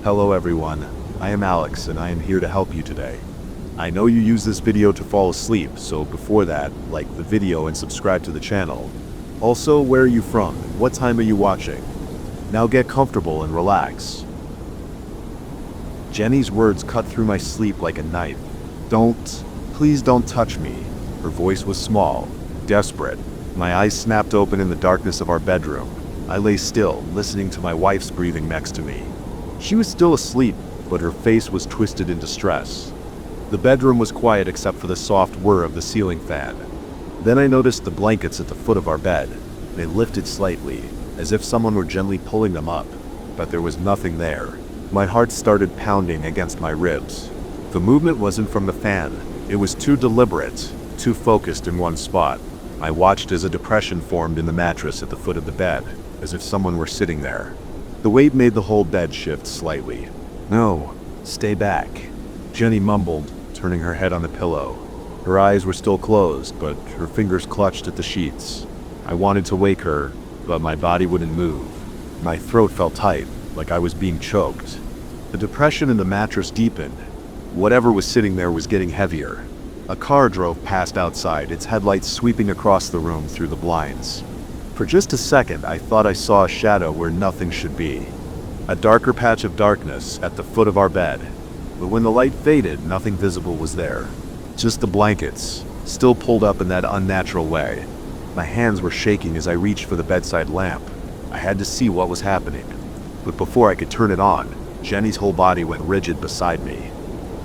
Hello everyone, I am Alex and I am here to help you today. I know you use this video to fall asleep, so before that, like the video and subscribe to the channel. Also, where are you from? What time are you watching? Now get comfortable and relax. Jenny's words cut through my sleep like a knife. Please don't touch me. Her voice was small, desperate. My eyes snapped open in the darkness of our bedroom. I lay still, listening to my wife's breathing next to me. She was still asleep, but her face was twisted in distress. The bedroom was quiet except for the soft whir of the ceiling fan. Then I noticed the blankets at the foot of our bed. They lifted slightly, as if someone were gently pulling them up, but there was nothing there. My heart started pounding against my ribs. The movement wasn't from the fan. It was too deliberate, too focused in one spot. I watched as a depression formed in the mattress at the foot of the bed, as if someone were sitting there. The weight made the whole bed shift slightly. "No, stay back," Jenny mumbled, turning her head on the pillow. Her eyes were still closed, but her fingers clutched at the sheets. I wanted to wake her, but my body wouldn't move. My throat felt tight, like I was being choked. The depression in the mattress deepened. Whatever was sitting there was getting heavier. A car drove past outside, its headlights sweeping across the room through the blinds. For just a second, I thought I saw a shadow where nothing should be. A darker patch of darkness at the foot of our bed. But when the light faded, nothing visible was there. Just the blankets, still pulled up in that unnatural way. My hands were shaking as I reached for the bedside lamp. I had to see what was happening. But before I could turn it on, Jenny's whole body went rigid beside me.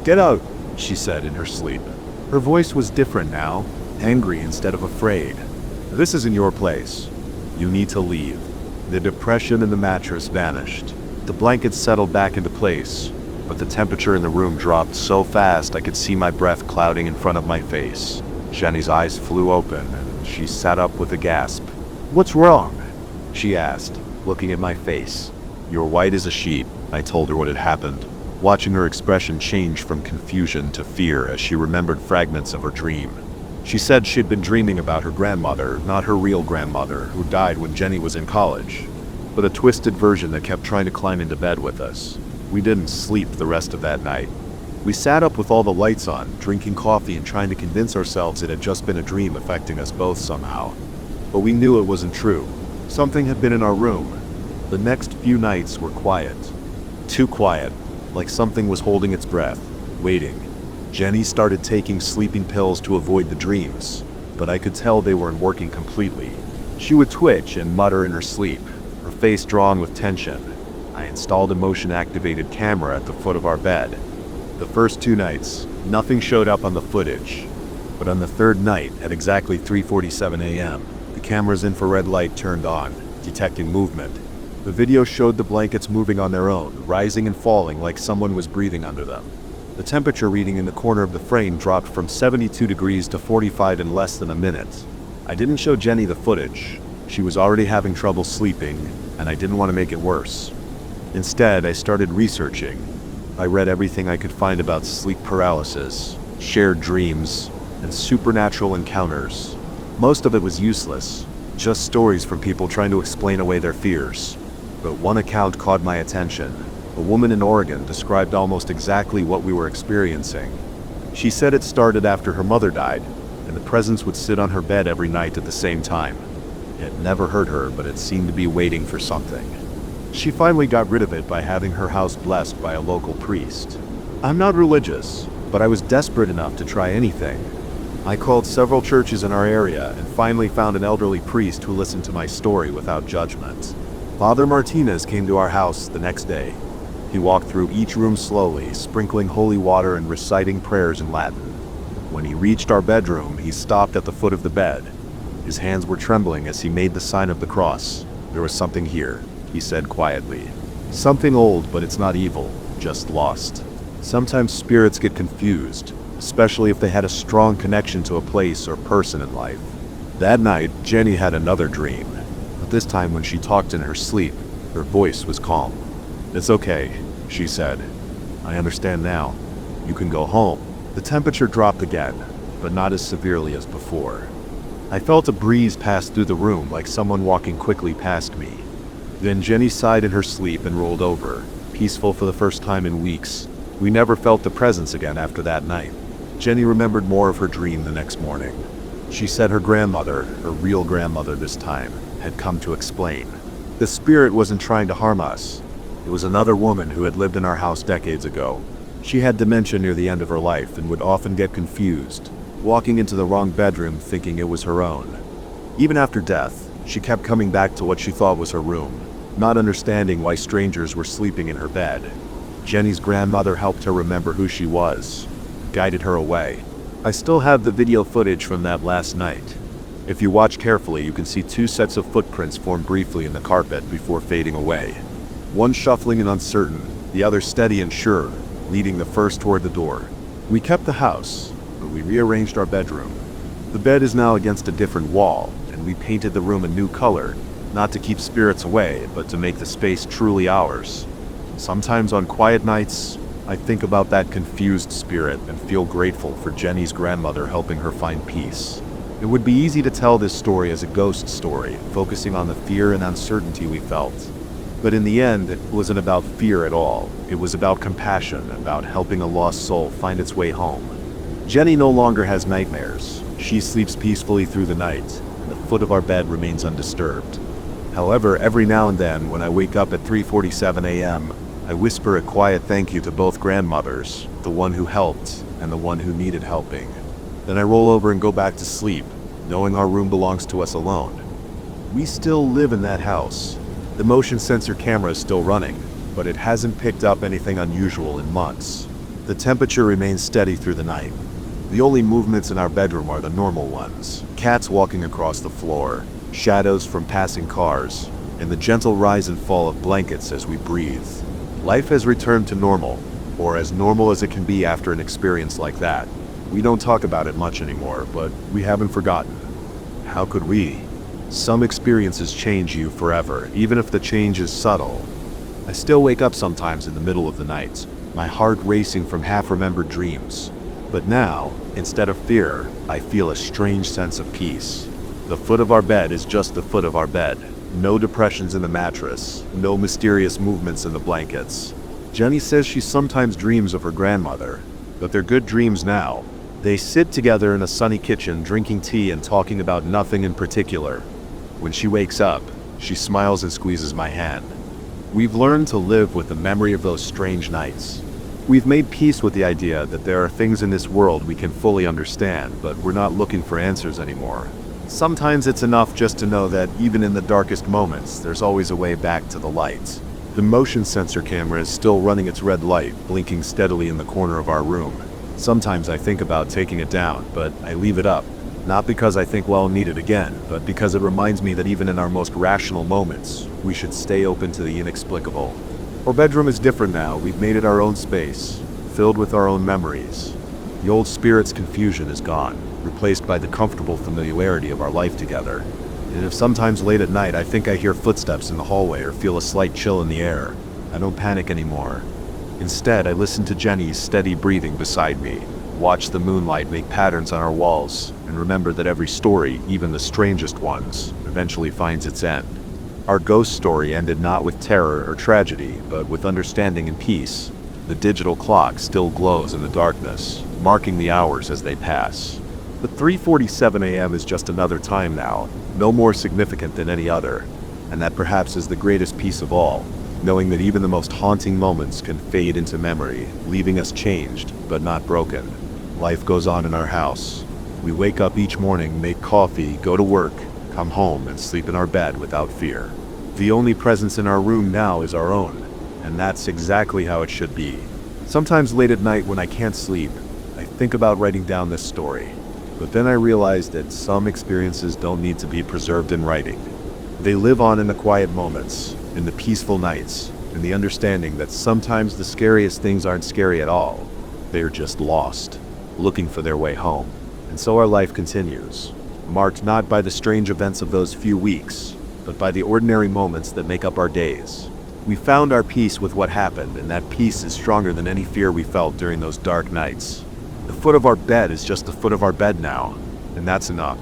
"Get out," she said in her sleep. Her voice was different now, angry instead of afraid. "This isn't your place. You need to leave." The depression in the mattress vanished. The blankets settled back into place, but the temperature in the room dropped so fast I could see my breath clouding in front of my face. Jenny's eyes flew open, and she sat up with a gasp. "What's wrong?" she asked, looking at my face. "You're white as a sheet," I told her what had happened, watching her expression change from confusion to fear as she remembered fragments of her dream. She said she'd been dreaming about her grandmother, not her real grandmother, who died when Jenny was in college, but a twisted version that kept trying to climb into bed with us. We didn't sleep the rest of that night. We sat up with all the lights on, drinking coffee and trying to convince ourselves it had just been a dream affecting us both somehow. But we knew it wasn't true. Something had been in our room. The next few nights were quiet. Too quiet, like something was holding its breath, waiting. Jenny started taking sleeping pills to avoid the dreams, but I could tell they weren't working completely. She would twitch and mutter in her sleep, her face drawn with tension. I installed a motion-activated camera at the foot of our bed. The first 2 nights, nothing showed up on the footage. But on the third night, at exactly 3:47 a.m., the camera's infrared light turned on, detecting movement. The video showed the blankets moving on their own, rising and falling like someone was breathing under them. The temperature reading in the corner of the frame dropped from 72 degrees to 45 in less than a minute. I didn't show Jenny the footage. She was already having trouble sleeping, and I didn't want to make it worse. Instead, I started researching. I read everything I could find about sleep paralysis, shared dreams, and supernatural encounters. Most of it was useless, just stories from people trying to explain away their fears. But one account caught my attention. A woman in Oregon described almost exactly what we were experiencing. She said it started after her mother died, and the presence would sit on her bed every night at the same time. It never hurt her, but it seemed to be waiting for something. She finally got rid of it by having her house blessed by a local priest. I'm not religious, but I was desperate enough to try anything. I called several churches in our area and finally found an elderly priest who listened to my story without judgment. Father Martinez came to our house the next day. He walked through each room slowly, sprinkling holy water and reciting prayers in Latin. When he reached our bedroom, he stopped at the foot of the bed. His hands were trembling as he made the sign of the cross. "There was something here," he said quietly. "Something old, but it's not evil, just lost." Sometimes spirits get confused, especially if they had a strong connection to a place or person in life. That night, Jenny had another dream. But this time when she talked in her sleep, her voice was calm. "It's okay," she said. "I understand now. You can go home." The temperature dropped again, but not as severely as before. I felt a breeze pass through the room like someone walking quickly past me. Then Jenny sighed in her sleep and rolled over, peaceful for the first time in weeks. We never felt the presence again after that night. Jenny remembered more of her dream the next morning. She said her grandmother, her real grandmother this time, had come to explain. The spirit wasn't trying to harm us. It was another woman who had lived in our house decades ago. She had dementia near the end of her life and would often get confused, walking into the wrong bedroom thinking it was her own. Even after death, she kept coming back to what she thought was her room, not understanding why strangers were sleeping in her bed. Jenny's grandmother helped her remember who she was, guided her away. I still have the video footage from that last night. If you watch carefully, you can see two sets of footprints form briefly in the carpet before fading away. One shuffling and uncertain, the other steady and sure, leading the first toward the door. We kept the house, but we rearranged our bedroom. The bed is now against a different wall, and we painted the room a new color, not to keep spirits away, but to make the space truly ours. Sometimes on quiet nights, I think about that confused spirit and feel grateful for Jenny's grandmother helping her find peace. It would be easy to tell this story as a ghost story, focusing on the fear and uncertainty we felt. But in the end, it wasn't about fear at all. It was about compassion, about helping a lost soul find its way home. Jenny no longer has nightmares. She sleeps peacefully through the night, and the foot of our bed remains undisturbed. However, every now and then, when I wake up at 3:47 a.m., I whisper a quiet thank you to both grandmothers, the one who helped and the one who needed helping. Then I roll over and go back to sleep, knowing our room belongs to us alone. We still live in that house. The motion sensor camera is still running, but it hasn't picked up anything unusual in months. The temperature remains steady through the night. The only movements in our bedroom are the normal ones: cats walking across the floor, shadows from passing cars, and the gentle rise and fall of blankets as we breathe. Life has returned to normal, or as normal as it can be after an experience like that. We don't talk about it much anymore, but we haven't forgotten. How could we? Some experiences change you forever, even if the change is subtle. I still wake up sometimes in the middle of the night, my heart racing from half-remembered dreams. But now, instead of fear, I feel a strange sense of peace. The foot of our bed is just the foot of our bed. No depressions in the mattress, no mysterious movements in the blankets. Jenny says she sometimes dreams of her grandmother, but they're good dreams now. They sit together in a sunny kitchen drinking tea and talking about nothing in particular. When she wakes up, she smiles and squeezes my hand. We've learned to live with the memory of those strange nights. We've made peace with the idea that there are things in this world we can fully understand, but we're not looking for answers anymore. Sometimes it's enough just to know that even in the darkest moments, there's always a way back to the light. The motion sensor camera is still running its red light, blinking steadily in the corner of our room. Sometimes I think about taking it down, but I leave it up. Not because I think we'll need it again, but because it reminds me that even in our most rational moments, we should stay open to the inexplicable. Our bedroom is different now. We've made it our own space, filled with our own memories. The old spirit's confusion is gone, replaced by the comfortable familiarity of our life together. And if sometimes late at night I think I hear footsteps in the hallway or feel a slight chill in the air, I don't panic anymore. Instead, I listen to Jenny's steady breathing beside me, watch the moonlight make patterns on our walls, and remember that every story, even the strangest ones, eventually finds its end. Our ghost story ended not with terror or tragedy, but with understanding and peace. The digital clock still glows in the darkness, marking the hours as they pass. But 3:47 a.m. is just another time now, no more significant than any other, and that perhaps is the greatest peace of all, knowing that even the most haunting moments can fade into memory, leaving us changed, but not broken. Life goes on in our house. We wake up each morning, make coffee, go to work, come home, and sleep in our bed without fear. The only presence in our room now is our own, and that's exactly how it should be. Sometimes late at night when I can't sleep, I think about writing down this story. But then I realize that some experiences don't need to be preserved in writing. They live on in the quiet moments, in the peaceful nights, in the understanding that sometimes the scariest things aren't scary at all. They're just lost, looking for their way home. And so our life continues, marked not by the strange events of those few weeks, but by the ordinary moments that make up our days. We found our peace with what happened, and that peace is stronger than any fear we felt during those dark nights. The foot of our bed is just the foot of our bed now, and that's enough.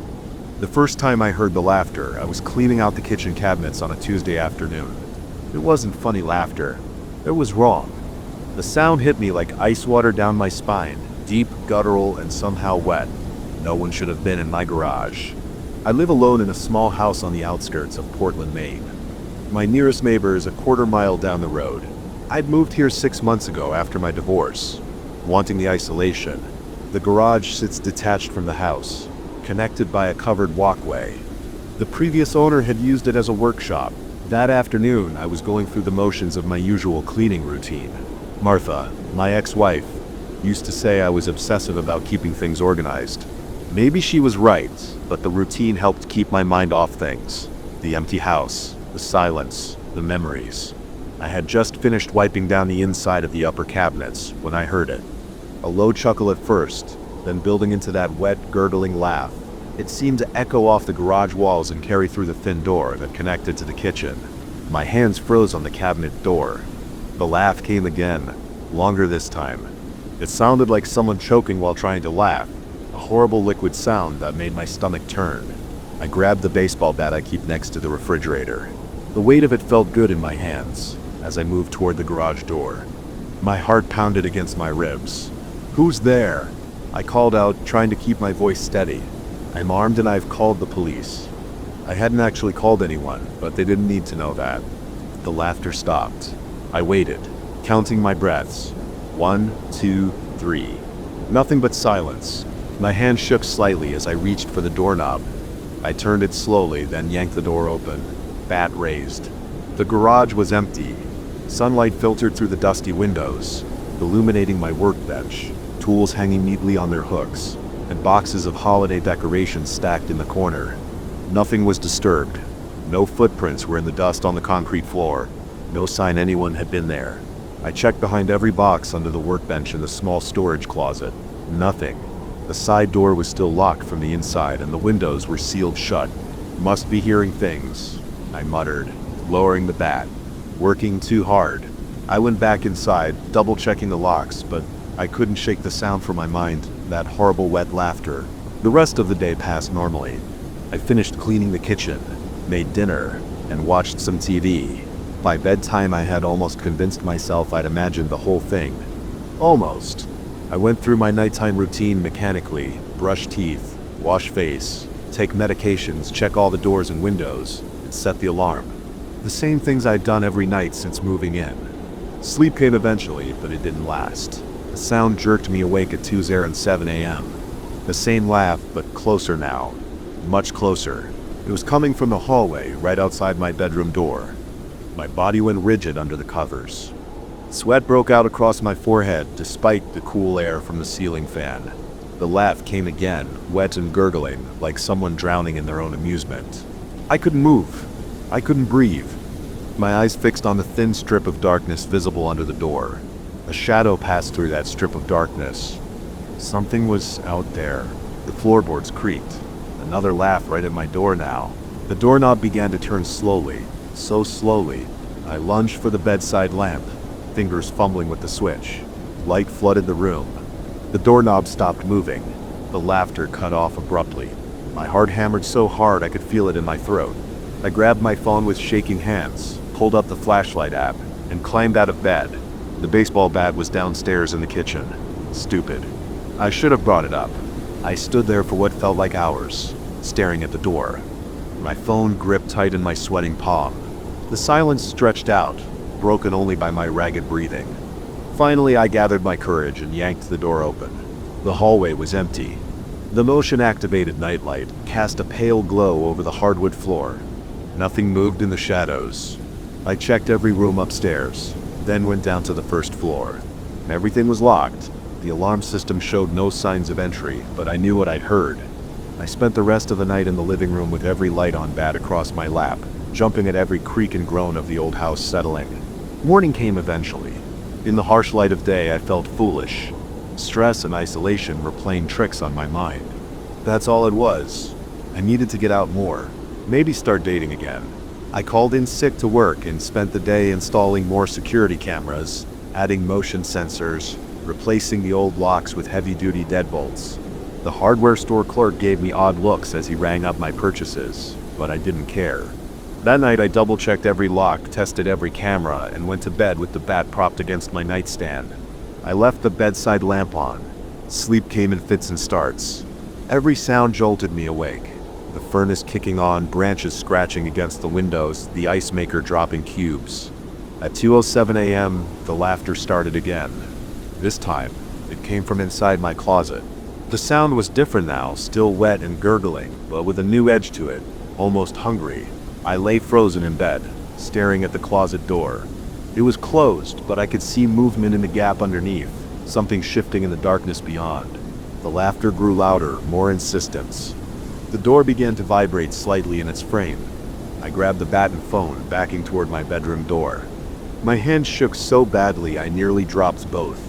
The first time I heard the laughter, I was cleaning out the kitchen cabinets on a Tuesday afternoon. It wasn't funny laughter. It was wrong. The sound hit me like ice water down my spine, deep, guttural, and somehow wet. No one should have been in my garage. I live alone in a small house on the outskirts of Portland, Maine. My nearest neighbor is a quarter-mile down the road. I'd moved here 6 months ago after my divorce, wanting the isolation. The garage sits detached from the house, connected by a covered walkway. The previous owner had used it as a workshop. That afternoon, I was going through the motions of my usual cleaning routine. Martha, my ex-wife, used to say I was obsessive about keeping things organized. Maybe she was right, but the routine helped keep my mind off things. The empty house, the silence, the memories. I had just finished wiping down the inside of the upper cabinets when I heard it. A low chuckle at first, then building into that wet, gurgling laugh. It seemed to echo off the garage walls and carry through the thin door that connected to the kitchen. My hands froze on the cabinet door. The laugh came again, longer this time. It sounded like someone choking while trying to laugh, a horrible liquid sound that made my stomach turn. I grabbed the baseball bat I keep next to the refrigerator. The weight of it felt good in my hands as I moved toward the garage door. My heart pounded against my ribs. "Who's there?" I called out, trying to keep my voice steady. "I'm armed and I've called the police." I hadn't actually called anyone, but they didn't need to know that. The laughter stopped. I waited, counting my breaths. 1, 2, 3. Nothing but silence. My hand shook slightly as I reached for the doorknob. I turned it slowly, then yanked the door open. Bat raised. The garage was empty. Sunlight filtered through the dusty windows, illuminating my workbench, tools hanging neatly on their hooks, and boxes of holiday decorations stacked in the corner. Nothing was disturbed. No footprints were in the dust on the concrete floor. No sign anyone had been there. I checked behind every box under the workbench and the small storage closet. Nothing. The side door was still locked from the inside and the windows were sealed shut. "Must be hearing things," I muttered, lowering the bat. Working too hard. I went back inside, double-checking the locks, but I couldn't shake the sound from my mind, that horrible wet laughter. The rest of the day passed normally. I finished cleaning the kitchen, made dinner, and watched some TV. By bedtime, I had almost convinced myself I'd imagined the whole thing. Almost. I went through my nighttime routine mechanically, brush teeth, wash face, take medications, check all the doors and windows, and set the alarm. The same things I'd done every night since moving in. Sleep came eventually, but it didn't last. The sound jerked me awake at 2:07 a.m. The same laugh, but closer now. Much closer. It was coming from the hallway, right outside my bedroom door. My body went rigid under the covers. Sweat broke out across my forehead, despite the cool air from the ceiling fan. The laugh came again, wet and gurgling, like someone drowning in their own amusement. I couldn't move. I couldn't breathe. My eyes fixed on the thin strip of darkness visible under the door. A shadow passed through that strip of darkness. Something was out there. The floorboards creaked. Another laugh right at my door now. The doorknob began to turn slowly, so slowly. I lunged for the bedside lamp, fingers fumbling with the switch. Light flooded the room. The doorknob stopped moving. The laughter cut off abruptly. My heart hammered so hard I could feel it in my throat. I grabbed my phone with shaking hands, pulled up the flashlight app, and climbed out of bed. The baseball bat was downstairs in the kitchen. Stupid. I should have brought it up. I stood there for what felt like hours, staring at the door. My phone gripped tight in my sweating palm. The silence stretched out, broken only by my ragged breathing. Finally, I gathered my courage and yanked the door open. The hallway was empty. The motion-activated nightlight cast a pale glow over the hardwood floor. Nothing moved in the shadows. I checked every room upstairs, then went down to the first floor. Everything was locked. The alarm system showed no signs of entry, but I knew what I'd heard. I spent the rest of the night in the living room with every light on bat across my lap, jumping at every creak and groan of the old house settling. Morning came eventually. In the harsh light of day, I felt foolish. Stress and isolation were playing tricks on my mind. That's all it was. I needed to get out more. Maybe start dating again. I called in sick to work and spent the day installing more security cameras, adding motion sensors, replacing the old locks with heavy-duty deadbolts. The hardware store clerk gave me odd looks as he rang up my purchases, but I didn't care. That night, I double-checked every lock, tested every camera, and went to bed with the bat propped against my nightstand. I left the bedside lamp on. Sleep came in fits and starts. Every sound jolted me awake. The furnace kicking on, branches scratching against the windows, the ice maker dropping cubes. At 2:07 a.m., the laughter started again. This time, it came from inside my closet. The sound was different now, still wet and gurgling, but with a new edge to it, almost hungry. I lay frozen in bed, staring at the closet door. It was closed, but I could see movement in the gap underneath, something shifting in the darkness beyond. The laughter grew louder, more insistence. The door began to vibrate slightly in its frame. I grabbed the bat and phone, backing toward my bedroom door. My hand shook so badly I nearly dropped both.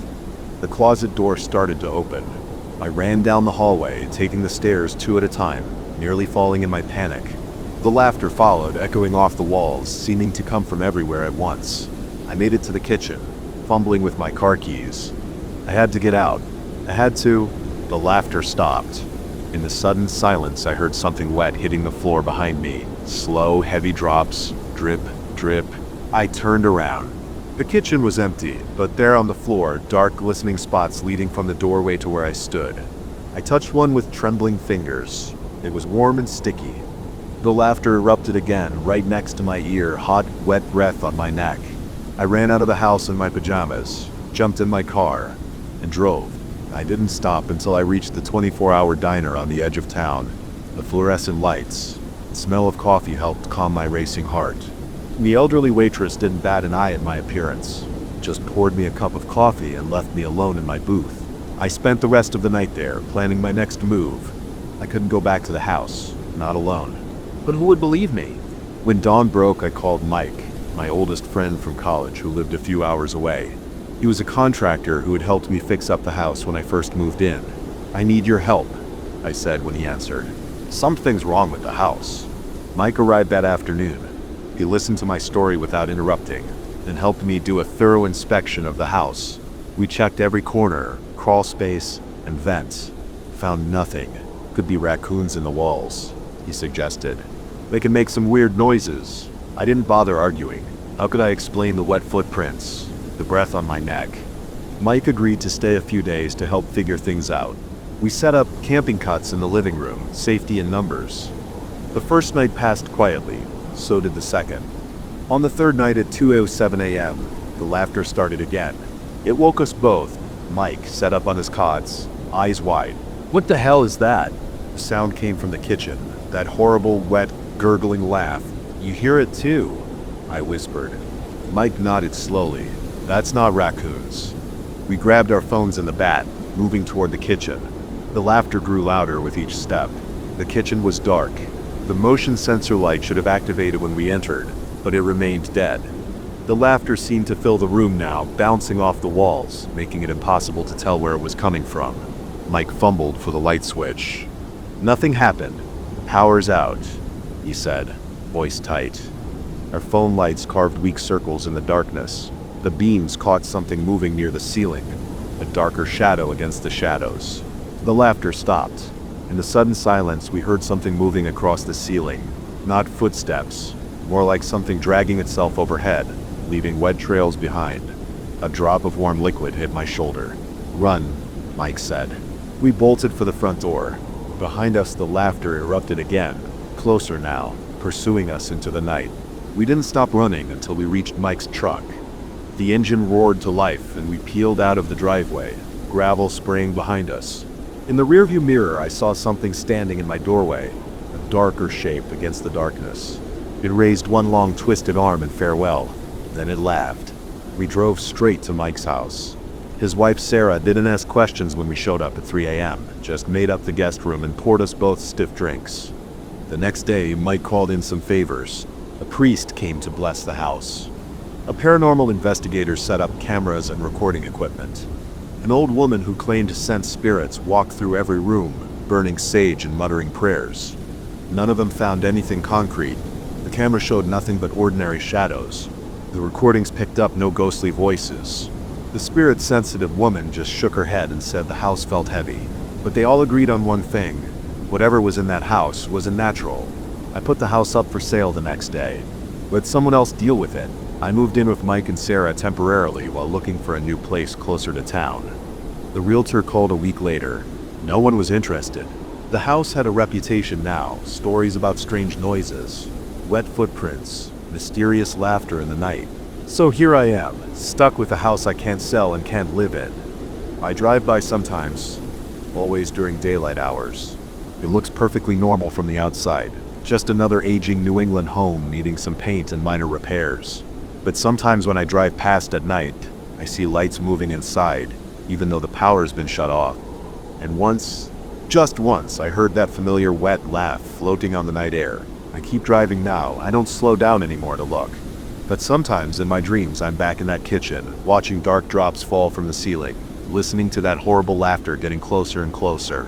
The closet door started to open. I ran down the hallway, taking the stairs 2 at a time, nearly falling in my panic. The laughter followed, echoing off the walls, seeming to come from everywhere at once. I made it to the kitchen, fumbling with my car keys. I had to get out. I had to. The laughter stopped. In the sudden silence, I heard something wet hitting the floor behind me. Slow, heavy drops, drip, drip. I turned around. The kitchen was empty, but there on the floor, dark glistening spots leading from the doorway to where I stood. I touched one with trembling fingers. It was warm and sticky. The laughter erupted again, right next to my ear, hot, wet breath on my neck. I ran out of the house in my pajamas, jumped in my car, and drove. I didn't stop until I reached the 24-hour diner on the edge of town. The fluorescent lights, the smell of coffee helped calm my racing heart. The elderly waitress didn't bat an eye at my appearance, just poured me a cup of coffee and left me alone in my booth. I spent the rest of the night there, planning my next move. I couldn't go back to the house, not alone. But who would believe me? When dawn broke, I called Mike, my oldest friend from college who lived a few hours away. He was a contractor who had helped me fix up the house when I first moved in. "I need your help," I said when he answered. "Something's wrong with the house." Mike arrived that afternoon. He listened to my story without interrupting, and helped me do a thorough inspection of the house. We checked every corner, crawl space, and vent. Found nothing. Could be raccoons in the walls, he suggested. They can make some weird noises. I didn't bother arguing. How could I explain the wet footprints? The breath on my neck? Mike agreed to stay a few days to help figure things out. We set up camping cots in the living room, safety in numbers. The first night passed quietly, so did the second. On the third night at 2:07 a.m., the laughter started again. It woke us both. Mike sat up on his cots, eyes wide. "What the hell is that?" The sound came from the kitchen, that horrible, wet, gurgling laugh. "You hear it too?" I whispered. Mike nodded slowly. "That's not raccoons." We grabbed our phones and the bat, moving toward the kitchen. The laughter grew louder with each step. The kitchen was dark. The motion sensor light should have activated when we entered, but it remained dead. The laughter seemed to fill the room now, bouncing off the walls, making it impossible to tell where it was coming from. Mike fumbled for the light switch. "Nothing happened. Power's out," he said, voice tight. Our phone lights carved weak circles in the darkness. The beams caught something moving near the ceiling, a darker shadow against the shadows. The laughter stopped. In the sudden silence, we heard something moving across the ceiling. Not footsteps, more like something dragging itself overhead, leaving wet trails behind. A drop of warm liquid hit my shoulder. "Run," Mike said. We bolted for the front door. Behind us, the laughter erupted again, closer now, pursuing us into the night. We didn't stop running until we reached Mike's truck. The engine roared to life, and we peeled out of the driveway, gravel spraying behind us. In the rearview mirror, I saw something standing in my doorway, a darker shape against the darkness. It raised one long twisted arm in farewell, then it laughed. We drove straight to Mike's house. His wife Sarah didn't ask questions when we showed up at 3 a.m., just made up the guest room and poured us both stiff drinks. The next day, Mike called in some favors. A priest came to bless the house. A paranormal investigator set up cameras and recording equipment. An old woman who claimed to sense spirits walked through every room, burning sage and muttering prayers. None of them found anything concrete. The camera showed nothing but ordinary shadows. The recordings picked up no ghostly voices. The spirit-sensitive woman just shook her head and said the house felt heavy. But they all agreed on one thing. Whatever was in that house wasn't natural. I put the house up for sale the next day. Let someone else deal with it. I moved in with Mike and Sarah temporarily while looking for a new place closer to town. The realtor called a week later. No one was interested. The house had a reputation now, stories about strange noises, wet footprints, mysterious laughter in the night. So here I am, stuck with a house I can't sell and can't live in. I drive by sometimes, always during daylight hours. It looks perfectly normal from the outside, just another aging New England home needing some paint and minor repairs. But sometimes when I drive past at night, I see lights moving inside, even though the power's been shut off. And once, just once, I heard that familiar wet laugh floating on the night air. I keep driving now, I don't slow down anymore to look. But sometimes in my dreams I'm back in that kitchen, watching dark drops fall from the ceiling, listening to that horrible laughter getting closer and closer.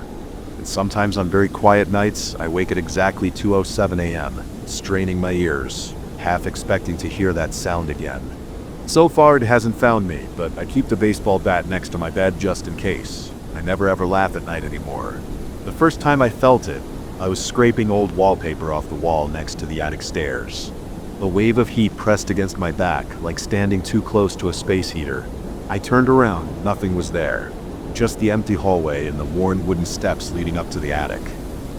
And sometimes on very quiet nights, I wake at exactly 2:07 a.m., straining my ears, half expecting to hear that sound again. So far it hasn't found me, but I keep the baseball bat next to my bed just in case. I never ever laugh at night anymore. The first time I felt it, I was scraping old wallpaper off the wall next to the attic stairs. A wave of heat pressed against my back, like standing too close to a space heater. I turned around, nothing was there. Just the empty hallway and the worn wooden steps leading up to the attic.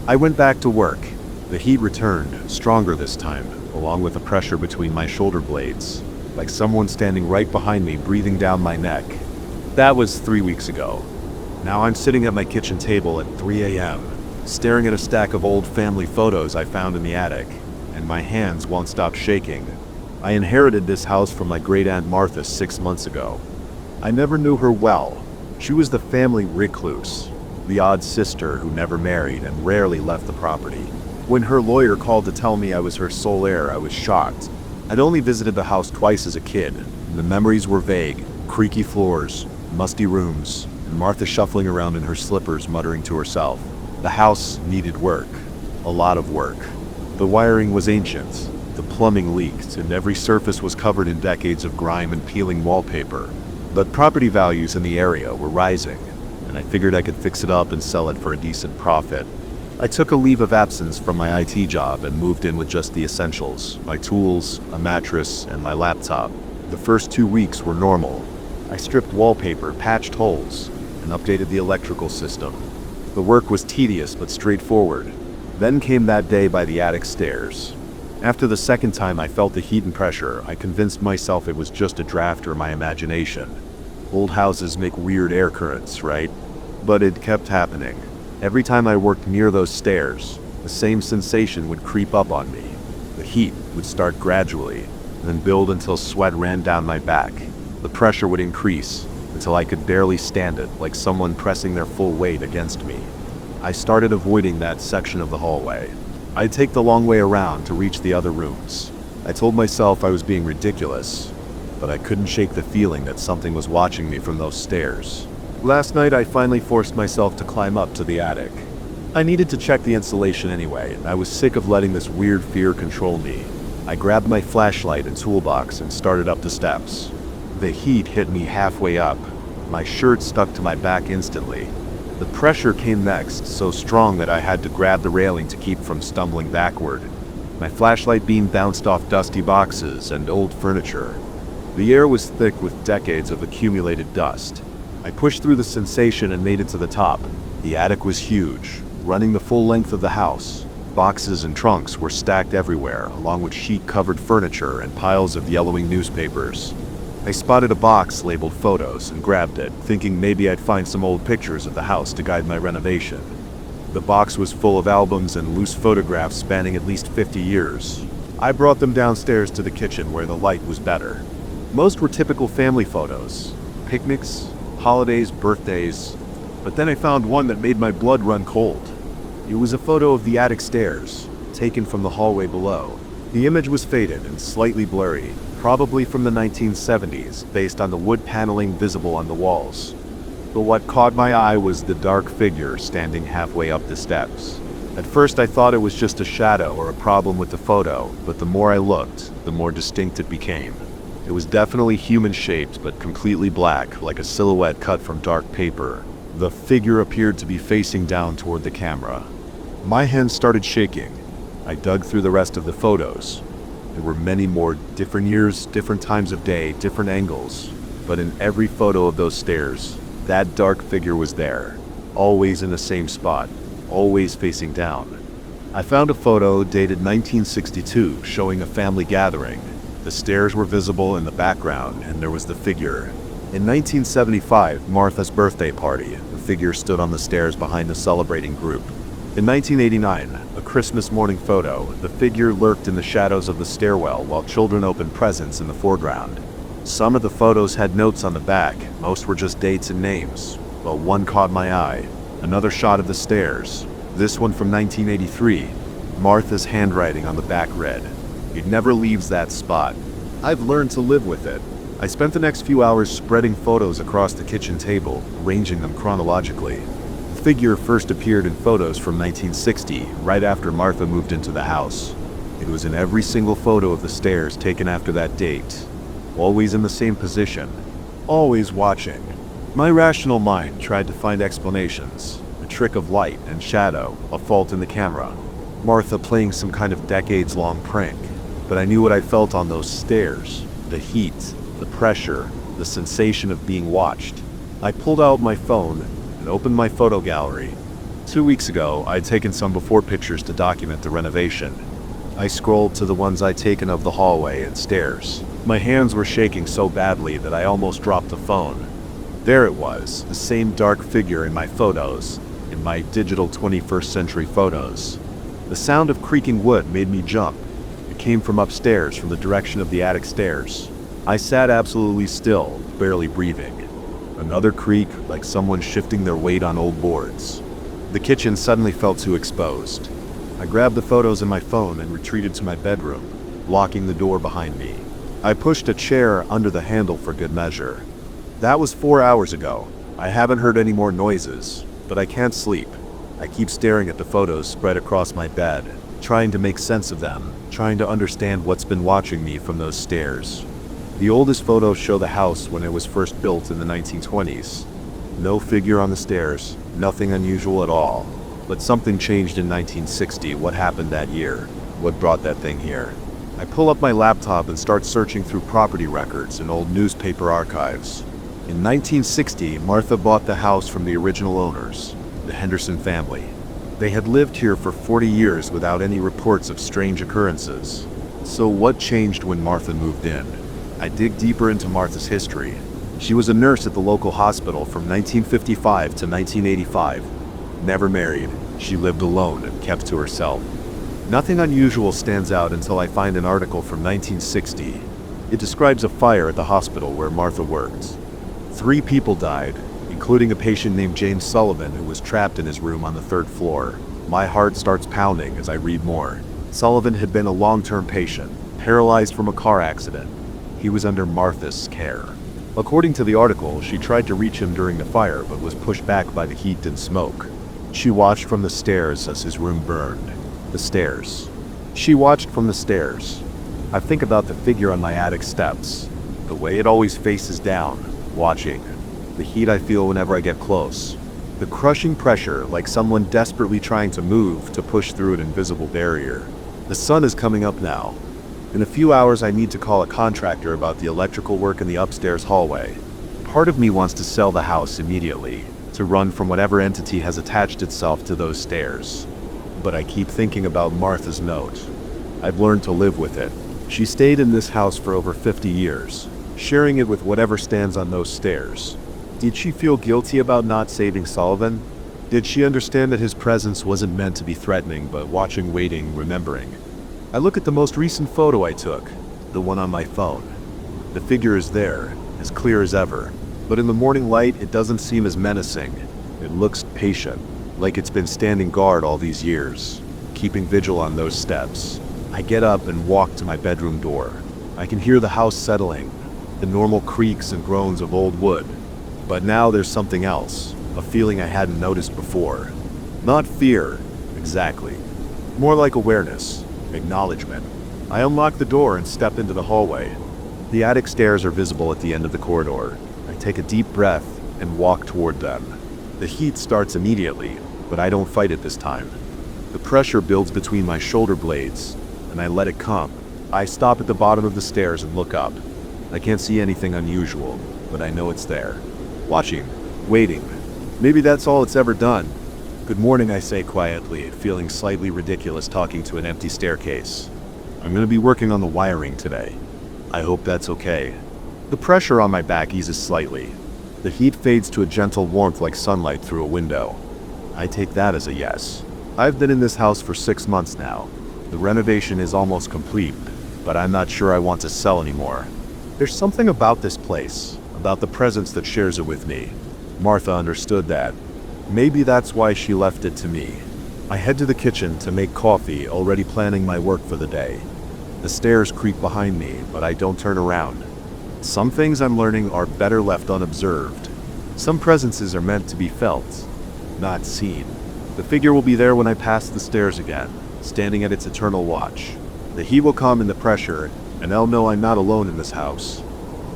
I went back to work. The heat returned, stronger this time, along with the pressure between my shoulder blades, like someone standing right behind me breathing down my neck. That was 3 weeks ago. Now I'm sitting at my kitchen table at 3 a.m., staring at a stack of old family photos I found in the attic, and my hands won't stop shaking. I inherited this house from my great-aunt Martha 6 months ago. I never knew her well. She was the family recluse, the odd sister who never married and rarely left the property. When her lawyer called to tell me I was her sole heir, I was shocked. I'd only visited the house twice as a kid, and the memories were vague: creaky floors, musty rooms, and Martha shuffling around in her slippers muttering to herself. The house needed work, a lot of work. The wiring was ancient, the plumbing leaked, and every surface was covered in decades of grime and peeling wallpaper. But property values in the area were rising, and I figured I could fix it up and sell it for a decent profit. I took a leave of absence from my IT job and moved in with just the essentials: my tools, a mattress, and my laptop. The first 2 weeks were normal. I stripped wallpaper, patched holes, and updated the electrical system. The work was tedious but straightforward. Then came that day by the attic stairs. After the second time I felt the heat and pressure, I convinced myself it was just a draft or my imagination. Old houses make weird air currents, right? But it kept happening. Every time I worked near those stairs, the same sensation would creep up on me. The heat would start gradually, then build until sweat ran down my back. The pressure would increase until I could barely stand it, like someone pressing their full weight against me. I started avoiding that section of the hallway. I'd take the long way around to reach the other rooms. I told myself I was being ridiculous, but I couldn't shake the feeling that something was watching me from those stairs. Last night I finally forced myself to climb up to the attic. I needed to check the insulation anyway, and I was sick of letting this weird fear control me. I grabbed my flashlight and toolbox and started up the steps. The heat hit me halfway up. My shirt stuck to my back instantly. The pressure came next, so strong that I had to grab the railing to keep from stumbling backward. My flashlight beam bounced off dusty boxes and old furniture. The air was thick with decades of accumulated dust. I pushed through the sensation and made it to the top. The attic was huge, running the full length of the house. Boxes and trunks were stacked everywhere, along with sheet-covered furniture and piles of yellowing newspapers. I spotted a box labeled photos and grabbed it, thinking maybe I'd find some old pictures of the house to guide my renovation. The box was full of albums and loose photographs spanning at least 50 years. I brought them downstairs to the kitchen where the light was better. Most were typical family photos: picnics, holidays, birthdays. But then I found one that made my blood run cold. It was a photo of the attic stairs, taken from the hallway below. The image was faded and slightly blurry, probably from the 1970s, based on the wood paneling visible on the walls. But what caught my eye was the dark figure standing halfway up the steps. At first I thought it was just a shadow or a problem with the photo, but the more I looked, the more distinct it became. It was definitely human-shaped, but completely black, like a silhouette cut from dark paper. The figure appeared to be facing down toward the camera. My hands started shaking. I dug through the rest of the photos. There were many more, different years, different times of day, different angles. But in every photo of those stairs, that dark figure was there, always in the same spot, always facing down. I found a photo dated 1962 showing a family gathering. The stairs were visible in the background, and there was the figure. In 1975, Martha's birthday party, the figure stood on the stairs behind the celebrating group. In 1989, a Christmas morning photo, the figure lurked in the shadows of the stairwell while children opened presents in the foreground. Some of the photos had notes on the back, most were just dates and names, but one caught my eye. Another shot of the stairs, this one from 1983, Martha's handwriting on the back read, "It never leaves that spot." I've learned to live with it. I spent the next few hours spreading photos across the kitchen table, arranging them chronologically. The figure first appeared in photos from 1960, right after Martha moved into the house. It was in every single photo of the stairs taken after that date. Always in the same position, always watching. My rational mind tried to find explanations, a trick of light and shadow, a fault in the camera, Martha playing some kind of decades-long prank. But I knew what I felt on those stairs, the heat, the pressure, the sensation of being watched. I pulled out my phone and opened my photo gallery. 2 weeks ago, I had taken some before pictures to document the renovation. I scrolled to the ones I'd taken of the hallway and stairs. My hands were shaking so badly that I almost dropped the phone. There it was, the same dark figure in my photos, in my digital 21st century photos. The sound of creaking wood made me jump. It came from upstairs, from the direction of the attic stairs. I sat absolutely still, barely breathing. Another creak, like someone shifting their weight on old boards. The kitchen suddenly felt too exposed. I grabbed the photos in my phone and retreated to my bedroom, locking the door behind me. I pushed a chair under the handle for good measure. That was 4 hours ago. I haven't heard any more noises, but I can't sleep. I keep staring at the photos spread across my bed, trying to make sense of them, trying to understand what's been watching me from those stairs. The oldest photos show the house when it was first built in the 1920s. No figure on the stairs, nothing unusual at all. But something changed in 1960. What happened that year? What brought that thing here? I pull up my laptop and start searching through property records and old newspaper archives. In 1960, Martha bought the house from the original owners, the Henderson family. They had lived here for 40 years without any reports of strange occurrences. So what changed when Martha moved in? I dig deeper into Martha's history. She was a nurse at the local hospital from 1955 to 1985. Never married, she lived alone and kept to herself. Nothing unusual stands out until I find an article from 1960. It describes a fire at the hospital where Martha worked. 3 people died, including a patient named James Sullivan who was trapped in his room on the 3rd floor. My heart starts pounding as I read more. Sullivan had been a long-term patient, paralyzed from a car accident. He was under Martha's care. According to the article, she tried to reach him during the fire but was pushed back by the heat and smoke. She watched from the stairs as his room burned. The stairs. She watched from the stairs. I think about the figure on my attic steps, the way it always faces down, watching. The heat I feel whenever I get close. The crushing pressure, like someone desperately trying to move to push through an invisible barrier. The sun is coming up now. In a few hours I need to call a contractor about the electrical work in the upstairs hallway. Part of me wants to sell the house immediately, to run from whatever entity has attached itself to those stairs. But I keep thinking about Martha's note. I've learned to live with it. She stayed in this house for over 50 years, sharing it with whatever stands on those stairs. Did she feel guilty about not saving Sullivan? Did she understand that his presence wasn't meant to be threatening, but watching, waiting, remembering? I look at the most recent photo I took, the one on my phone. The figure is there, as clear as ever, but in the morning light it doesn't seem as menacing. It looks patient, like it's been standing guard all these years, keeping vigil on those steps. I get up and walk to my bedroom door. I can hear the house settling, the normal creaks and groans of old wood. But now there's something else, a feeling I hadn't noticed before. Not fear, exactly. More like awareness, acknowledgement. I unlock the door and step into the hallway. The attic stairs are visible at the end of the corridor. I take a deep breath and walk toward them. The heat starts immediately, but I don't fight it this time. The pressure builds between my shoulder blades, and I let it come. I stop at the bottom of the stairs and look up. I can't see anything unusual, but I know it's there. Watching, waiting. Maybe that's all it's ever done. Good morning, I say quietly, feeling slightly ridiculous talking to an empty staircase. I'm going to be working on the wiring today. I hope that's okay. The pressure on my back eases slightly. The heat fades to a gentle warmth like sunlight through a window. I take that as a yes. I've been in this house for 6 months now. The renovation is almost complete, but I'm not sure I want to sell anymore. There's something about this place, about the presence that shares it with me. Martha understood that. Maybe that's why she left it to me. I head to the kitchen to make coffee, already planning my work for the day. The stairs creak behind me, but I don't turn around. Some things I'm learning are better left unobserved. Some presences are meant to be felt, not seen. The figure will be there when I pass the stairs again, standing at its eternal watch. The heat will come in the pressure, and I'll know I'm not alone in this house.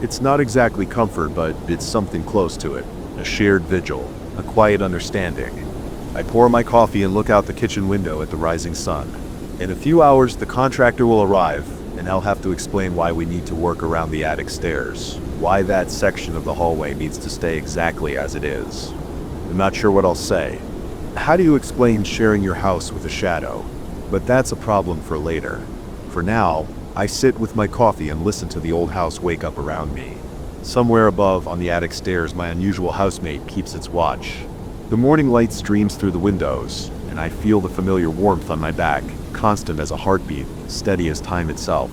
It's not exactly comfort, but it's something close to it. A shared vigil, a quiet understanding. I pour my coffee and look out the kitchen window at the rising sun. In a few hours, the contractor will arrive, and I'll have to explain why we need to work around the attic stairs, why that section of the hallway needs to stay exactly as it is. I'm not sure what I'll say. How do you explain sharing your house with a shadow? But that's a problem for later. For now, I sit with my coffee and listen to the old house wake up around me. Somewhere above on the attic stairs, my unusual housemate keeps its watch. The morning light streams through the windows, and I feel the familiar warmth on my back, constant as a heartbeat, steady as time itself.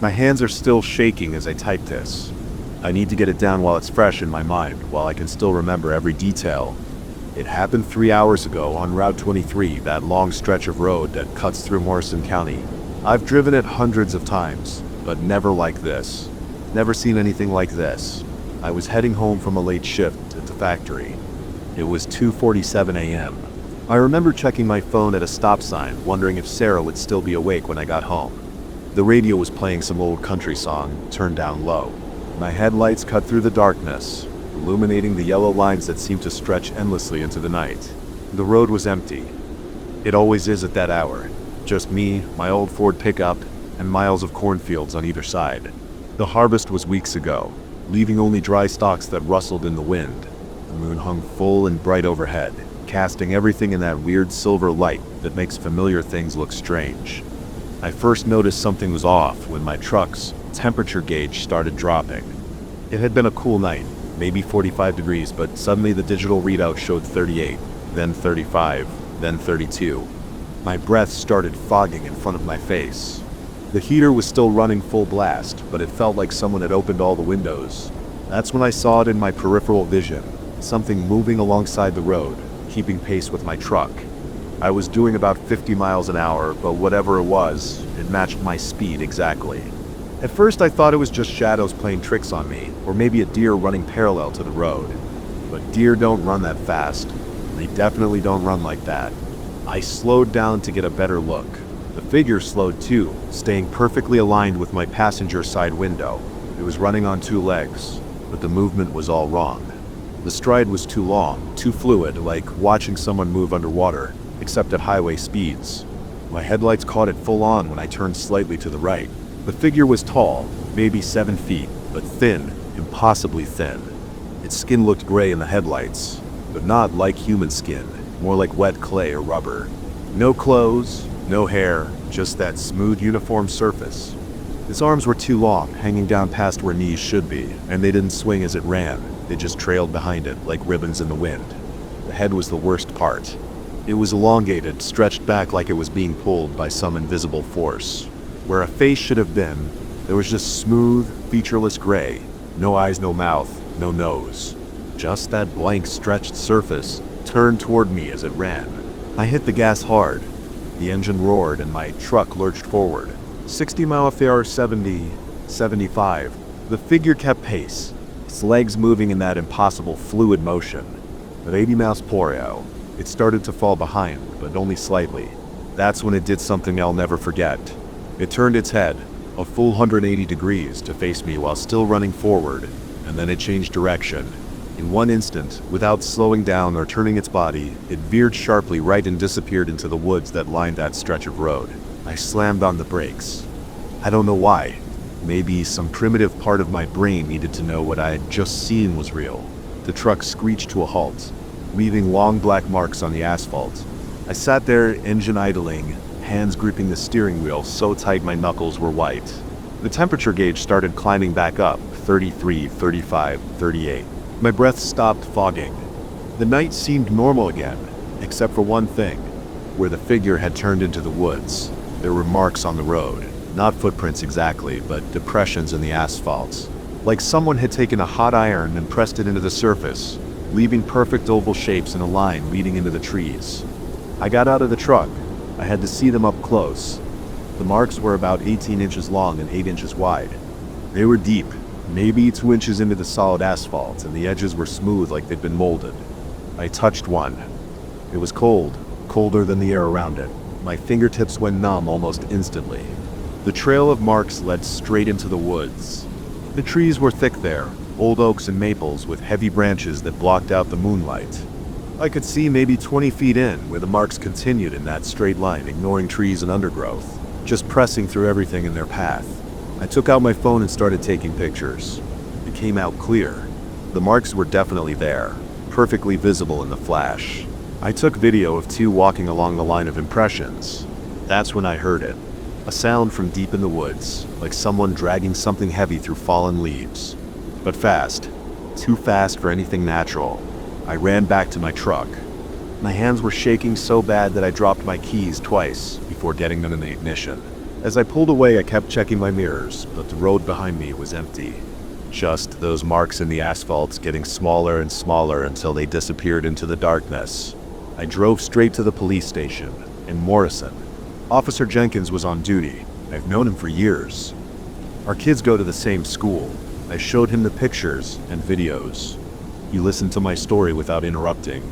My hands are still shaking as I type this. I need to get it down while it's fresh in my mind, while I can still remember every detail. It happened 3 hours ago on Route 23, that long stretch of road that cuts through Morrison County. I've driven it hundreds of times, but never like this. Never seen anything like this. I was heading home from a late shift at the factory. It was 2:47 a.m. I remember checking my phone at a stop sign, wondering if Sarah would still be awake when I got home. The radio was playing some old country song, turned down low. My headlights cut through the darkness, illuminating the yellow lines that seemed to stretch endlessly into the night. The road was empty. It always is at that hour. Just me, my old Ford pickup, and miles of cornfields on either side. The harvest was weeks ago, leaving only dry stalks that rustled in the wind. The moon hung full and bright overhead, casting everything in that weird silver light that makes familiar things look strange. I first noticed something was off when my truck's temperature gauge started dropping. It had been a cool night, maybe 45 degrees, but suddenly the digital readout showed 38, then 35, then 32. My breath started fogging in front of my face. The heater was still running full blast, but it felt like someone had opened all the windows. That's when I saw it in my peripheral vision, something moving alongside the road, keeping pace with my truck. I was doing about 50 miles an hour, but whatever it was, it matched my speed exactly. At first I thought it was just shadows playing tricks on me, or maybe a deer running parallel to the road. But deer don't run that fast. They definitely don't run like that. I slowed down to get a better look. The figure slowed too, staying perfectly aligned with my passenger side window. It was running on 2 legs, but the movement was all wrong. The stride was too long, too fluid, like watching someone move underwater, except at highway speeds. My headlights caught it full on when I turned slightly to the right. The figure was tall, maybe 7 feet, but thin, impossibly thin. Its skin looked gray in the headlights, but not like human skin, more like wet clay or rubber. No clothes, no hair, just that smooth, uniform surface. Its arms were too long, hanging down past where knees should be, and they didn't swing as it ran. They just trailed behind it like ribbons in the wind. The head was the worst part. It was elongated, stretched back like it was being pulled by some invisible force. Where a face should have been, there was just smooth, featureless gray. No eyes, no mouth, no nose. Just that blank, stretched surface turned toward me as it ran. I hit the gas hard. The engine roared and my truck lurched forward. 60 miles per hour, 70, 75. The figure kept pace, its legs moving in that impossible fluid motion. At 80 miles per hour, it started to fall behind, but only slightly. That's when it did something I'll never forget. It turned its head, a full 180 degrees, to face me while still running forward, and then it changed direction. In one instant, without slowing down or turning its body, it veered sharply right and disappeared into the woods that lined that stretch of road. I slammed on the brakes. I don't know why. Maybe some primitive part of my brain needed to know what I had just seen was real. The truck screeched to a halt, leaving long black marks on the asphalt. I sat there, engine idling, hands gripping the steering wheel so tight my knuckles were white. The temperature gauge started climbing back up, 33, 35, 38. My breath stopped fogging. The night seemed normal again, except for one thing. Where the figure had turned into the woods, there were marks on the road. Not footprints exactly, but depressions in the asphalt. Like someone had taken a hot iron and pressed it into the surface, leaving perfect oval shapes in a line leading into the trees. I got out of the truck. I had to see them up close. The marks were about 18 inches long and 8 inches wide. They were deep, maybe 2 inches into the solid asphalt, and the edges were smooth like they'd been molded. I touched one. It was cold, colder than the air around it. My fingertips went numb almost instantly. The trail of marks led straight into the woods. The trees were thick there, old oaks and maples with heavy branches that blocked out the moonlight. I could see maybe 20 feet in where the marks continued in that straight line, ignoring trees and undergrowth, just pressing through everything in their path. I took out my phone and started taking pictures. It came out clear. The marks were definitely there, perfectly visible in the flash. I took video of two walking along the line of impressions. That's when I heard it. A sound from deep in the woods, like someone dragging something heavy through fallen leaves. But fast. Too fast for anything natural. I ran back to my truck. My hands were shaking so bad that I dropped my keys twice before getting them in the ignition. As I pulled away, I kept checking my mirrors, but the road behind me was empty. Just those marks in the asphalt getting smaller and smaller until they disappeared into the darkness. I drove straight to the police station in Morrison. Officer Jenkins was on duty. I've known him for years. Our kids go to the same school. I showed him the pictures and videos. He listened to my story without interrupting,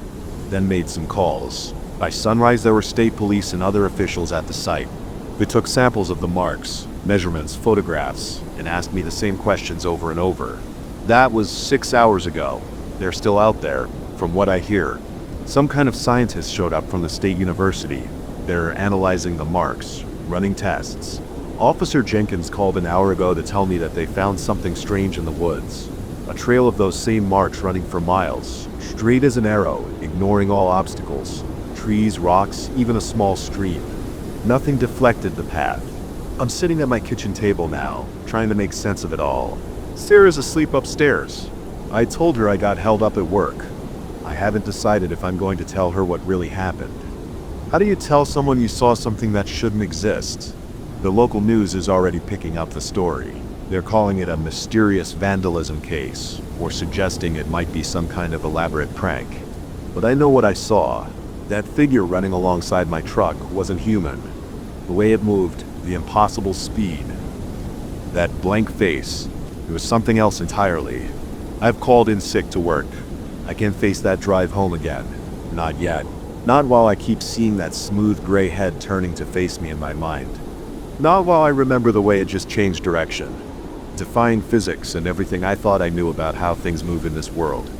then made some calls. By sunrise, there were state police and other officials at the site. They took samples of the marks, measurements, photographs, and asked me the same questions over and over. That was 6 hours ago. They're still out there, from what I hear. Some kind of scientist showed up from the state university. They're analyzing the marks, running tests. Officer Jenkins called an hour ago to tell me that they found something strange in the woods. A trail of those same marks running for miles, straight as an arrow, ignoring all obstacles. Trees, rocks, even a small stream. Nothing deflected the path. I'm sitting at my kitchen table now, trying to make sense of it all. Sarah's asleep upstairs. I told her I got held up at work. I haven't decided if I'm going to tell her what really happened. How do you tell someone you saw something that shouldn't exist? The local news is already picking up the story. They're calling it a mysterious vandalism case, or suggesting it might be some kind of elaborate prank. But I know what I saw. That figure running alongside my truck wasn't human. The way it moved, the impossible speed. That blank face, it was something else entirely. I've called in sick to work. I can't face that drive home again. Not yet. Not while I keep seeing that smooth gray head turning to face me in my mind. Not while I remember the way it just changed direction, defying physics and everything I thought I knew about how things move in this world.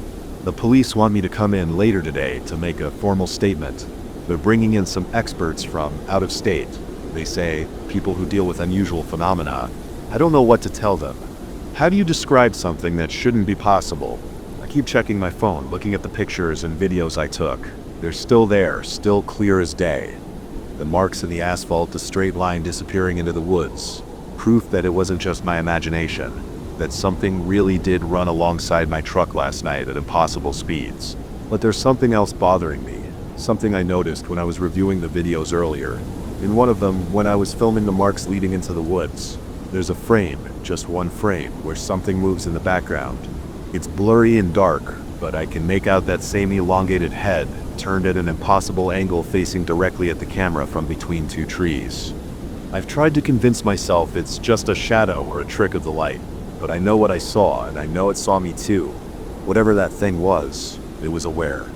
The police want me to come in later today to make a formal statement. They're bringing in some experts from out of state. They say people who deal with unusual phenomena. I don't know what to tell them. How do you describe something that shouldn't be possible? I keep checking my phone, looking at the pictures and videos I took. They're still there, still clear as day. The marks in the asphalt, the straight line disappearing into the woods. Proof that it wasn't just my imagination. That something really did run alongside my truck last night at impossible speeds. But there's something else bothering me. Something I noticed when I was reviewing the videos earlier. In one of them, when I was filming the marks leading into the woods, there's a frame, just one frame, where something moves in the background. It's blurry and dark, but I can make out that same elongated head turned at an impossible angle facing directly at the camera from between two trees. I've tried to convince myself it's just a shadow or a trick of the light, but I know what I saw, and I know it saw me too. Whatever that thing was, it was aware.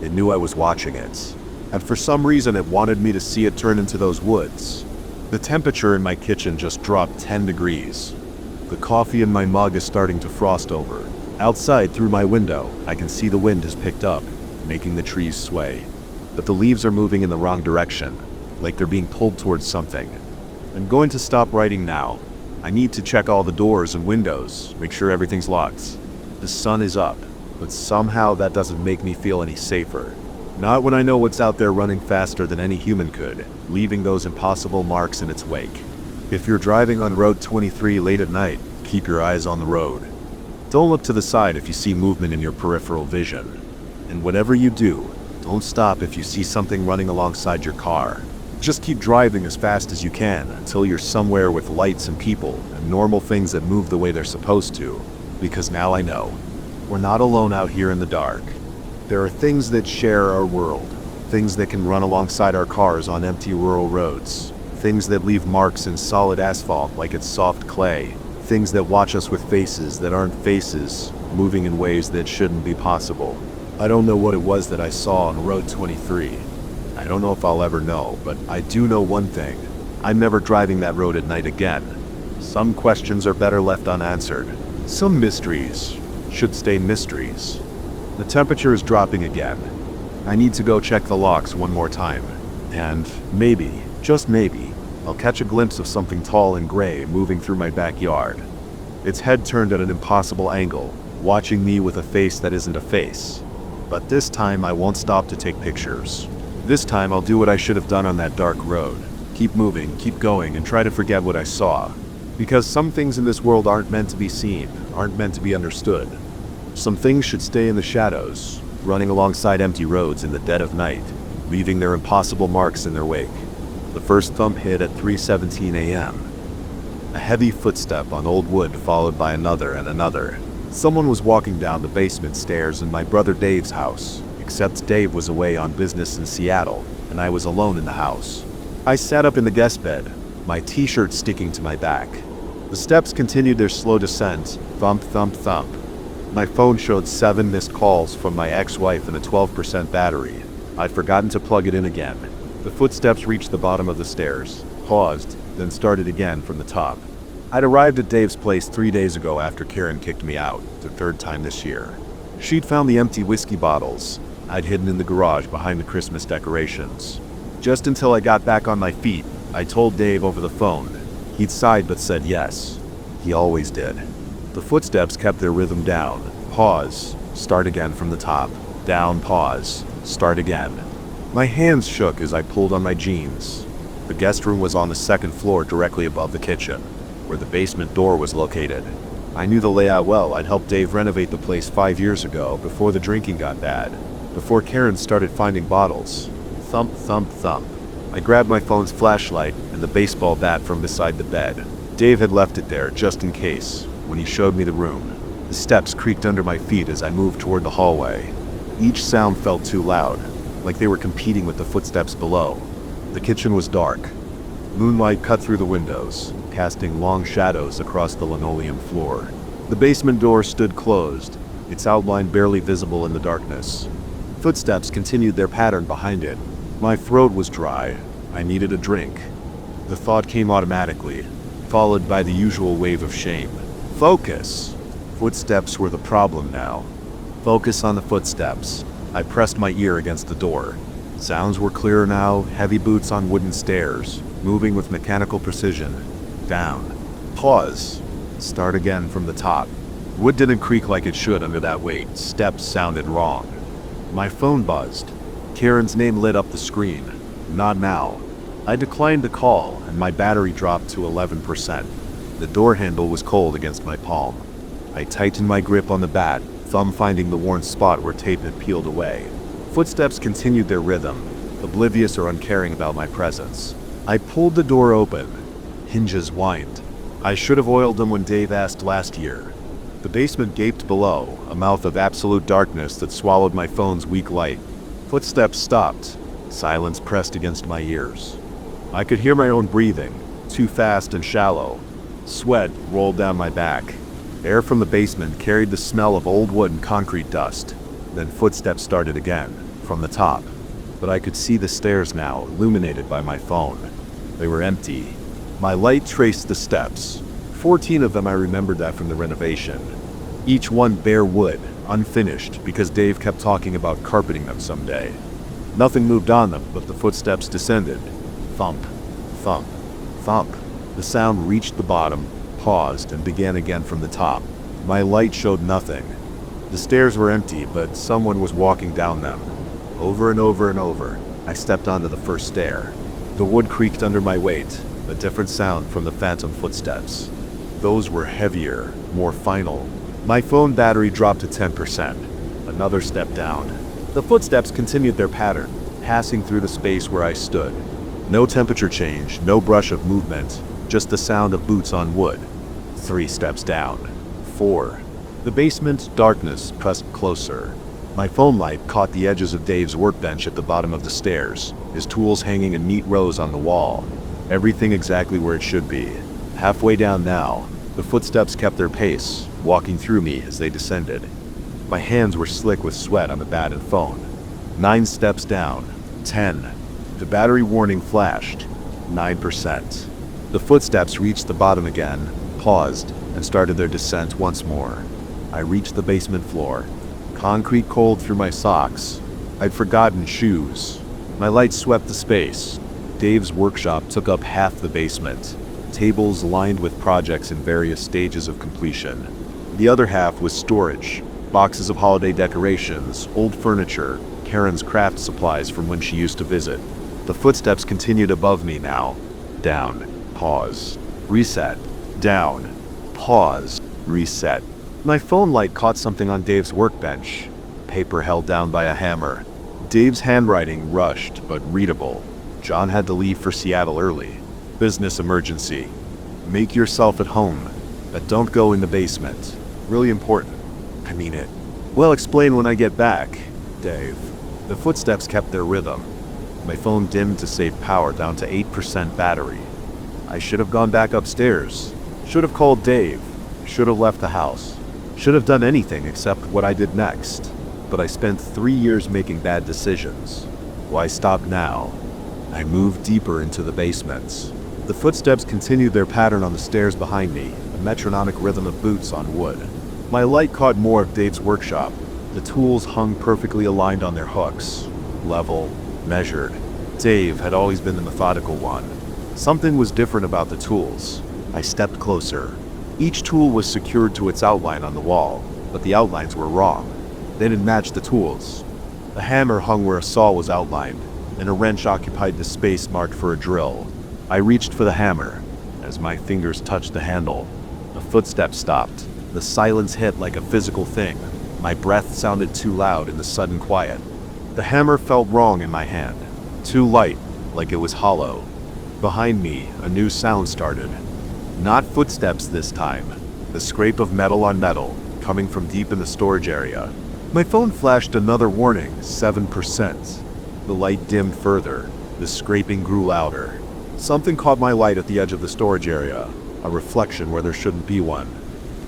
It knew I was watching it, and for some reason it wanted me to see it turn into those woods. The temperature in my kitchen just dropped 10 degrees. The coffee in my mug is starting to frost over. Outside, through my window, I can see the wind has picked up, making the trees sway. But the leaves are moving in the wrong direction, like they're being pulled towards something. I'm going to stop writing now. I need to check all the doors and windows, make sure everything's locked. The sun is up, but somehow that doesn't make me feel any safer. Not when I know what's out there running faster than any human could, leaving those impossible marks in its wake. If you're driving on Road 23 late at night, keep your eyes on the road. Don't look to the side if you see movement in your peripheral vision. And whatever you do, don't stop if you see something running alongside your car. Just keep driving as fast as you can until you're somewhere with lights and people and normal things that move the way they're supposed to. Because now I know. We're not alone out here in the dark. There are things that share our world. Things that can run alongside our cars on empty rural roads. Things that leave marks in solid asphalt like it's soft clay. Things that watch us with faces that aren't faces, moving in ways that shouldn't be possible. I don't know what it was that I saw on Road 23. I don't know if I'll ever know, but I do know one thing. I'm never driving that road at night again. Some questions are better left unanswered. Some mysteries should stay mysteries. The temperature is dropping again. I need to go check the locks one more time. And maybe, just maybe, I'll catch a glimpse of something tall and gray moving through my backyard. Its head turned at an impossible angle, watching me with a face that isn't a face. But this time I won't stop to take pictures. This time I'll do what I should have done on that dark road. Keep moving, keep going, and try to forget what I saw. Because some things in this world aren't meant to be seen, aren't meant to be understood. Some things should stay in the shadows, running alongside empty roads in the dead of night, leaving their impossible marks in their wake. The first thump hit at 3:17 a.m. A heavy footstep on old wood followed by another and another. Someone was walking down the basement stairs in my brother Dave's house, except Dave was away on business in Seattle, and I was alone in the house. I sat up in the guest bed, my t-shirt sticking to my back. The steps continued their slow descent, thump, thump, thump. My phone showed 7 missed calls from my ex-wife and a 12% battery. I'd forgotten to plug it in again. The footsteps reached the bottom of the stairs, paused, then started again from the top. I'd arrived at Dave's place 3 days ago after Karen kicked me out, the 3rd time this year. She'd found the empty whiskey bottles I'd hidden in the garage behind the Christmas decorations. Just until I got back on my feet, I told Dave over the phone. He'd sighed but said yes. He always did. The footsteps kept their rhythm down. Pause, start again from the top. Down, pause, start again. My hands shook as I pulled on my jeans. The guest room was on the 2nd floor directly above the kitchen, where the basement door was located. I knew the layout well. I'd helped Dave renovate the place 5 years ago, before the drinking got bad, before Karen started finding bottles. Thump, thump, thump. I grabbed my phone's flashlight and the baseball bat from beside the bed. Dave had left it there just in case, when he showed me the room. The steps creaked under my feet as I moved toward the hallway. Each sound felt too loud, like they were competing with the footsteps below. The kitchen was dark. Moonlight cut through the windows, casting long shadows across the linoleum floor. The basement door stood closed, its outline barely visible in the darkness. Footsteps continued their pattern behind it. My throat was dry. I needed a drink. The thought came automatically, followed by the usual wave of shame. Focus! Footsteps were the problem now. Focus on the footsteps. I pressed my ear against the door. Sounds were clearer now, heavy boots on wooden stairs, moving with mechanical precision. Down. Pause. Start again from the top. Wood didn't creak like it should under that weight. Steps sounded wrong. My phone buzzed. Karen's name lit up the screen. Not now. I declined the call, and my battery dropped to 11%. The door handle was cold against my palm. I tightened my grip on the bat, thumb finding the worn spot where tape had peeled away. Footsteps continued their rhythm, oblivious or uncaring about my presence. I pulled the door open. Hinges whined. I should have oiled them when Dave asked last year. The basement gaped below, a mouth of absolute darkness that swallowed my phone's weak light. Footsteps stopped. Silence pressed against my ears. I could hear my own breathing, too fast and shallow. Sweat rolled down my back. Air from the basement carried the smell of old wood and concrete dust. Then footsteps started again, from the top. But I could see the stairs now, illuminated by my phone. They were empty. My light traced the steps. 14 of them. I remembered that from the renovation. Each one bare wood, unfinished, because Dave kept talking about carpeting them someday. Nothing moved on them, but the footsteps descended. Thump, thump, thump. The sound reached the bottom, paused, and began again from the top. My light showed nothing. The stairs were empty, but someone was walking down them. Over and over and over, I stepped onto the first stair. The wood creaked under my weight, a different sound from the phantom footsteps. Those were heavier, more final. My phone battery dropped to 10%. Another step down. The footsteps continued their pattern, passing through the space where I stood. No temperature change, no brush of movement, just the sound of boots on wood. 3 steps down. 4. The basement's darkness pressed closer. My phone light caught the edges of Dave's workbench at the bottom of the stairs, his tools hanging in neat rows on the wall. Everything exactly where it should be. Halfway down now, the footsteps kept their pace, walking through me as they descended. My hands were slick with sweat on the bat and phone. 9 steps down. 10. The battery warning flashed. 9%. The footsteps reached the bottom again, paused, and started their descent once more. I reached the basement floor. Concrete cold through my socks. I'd forgotten shoes. My light swept the space. Dave's workshop took up half the basement. Tables lined with projects in various stages of completion. The other half was storage. Boxes of holiday decorations, old furniture, Karen's craft supplies from when she used to visit. The footsteps continued above me now. Down. Pause. Reset. Down. Pause. Reset. My phone light caught something on Dave's workbench. Paper held down by a hammer. Dave's handwriting rushed, but readable. John had to leave for Seattle early. Business emergency. Make yourself at home, but don't go in the basement. Really important. I mean it. Well, explain when I get back, Dave. The footsteps kept their rhythm. My phone dimmed to save power down to 8% battery. I should have gone back upstairs. Should have called Dave. Should have left the house. Should have done anything except what I did next. But I spent 3 years making bad decisions. Why stop now? I moved deeper into the basements. The footsteps continued their pattern on the stairs behind me, a metronomic rhythm of boots on wood. My light caught more of Dave's workshop. The tools hung perfectly aligned on their hooks. Level, measured. Dave had always been the methodical one. Something was different about the tools. I stepped closer. Each tool was secured to its outline on the wall, but the outlines were wrong. They didn't match the tools. The hammer hung where a saw was outlined, and a wrench occupied the space marked for a drill. I reached for the hammer. As my fingers touched the handle, the footsteps stopped. The silence hit like a physical thing. My breath sounded too loud in the sudden quiet. The hammer felt wrong in my hand. Too light, like it was hollow. Behind me, a new sound started. Not footsteps this time. The scrape of metal on metal, coming from deep in the storage area. My phone flashed another warning, 7%. The light dimmed further. The scraping grew louder. Something caught my light at the edge of the storage area, a reflection where there shouldn't be one.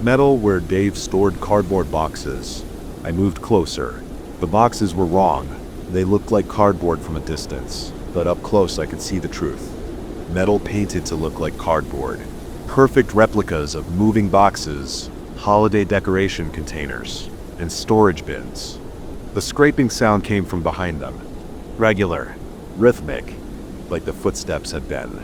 Metal where Dave stored cardboard boxes. I moved closer. The boxes were wrong. They looked like cardboard from a distance, but up close I could see the truth. Metal painted to look like cardboard. Perfect replicas of moving boxes, holiday decoration containers, and storage bins. The scraping sound came from behind them. Regular, rhythmic, like the footsteps had been.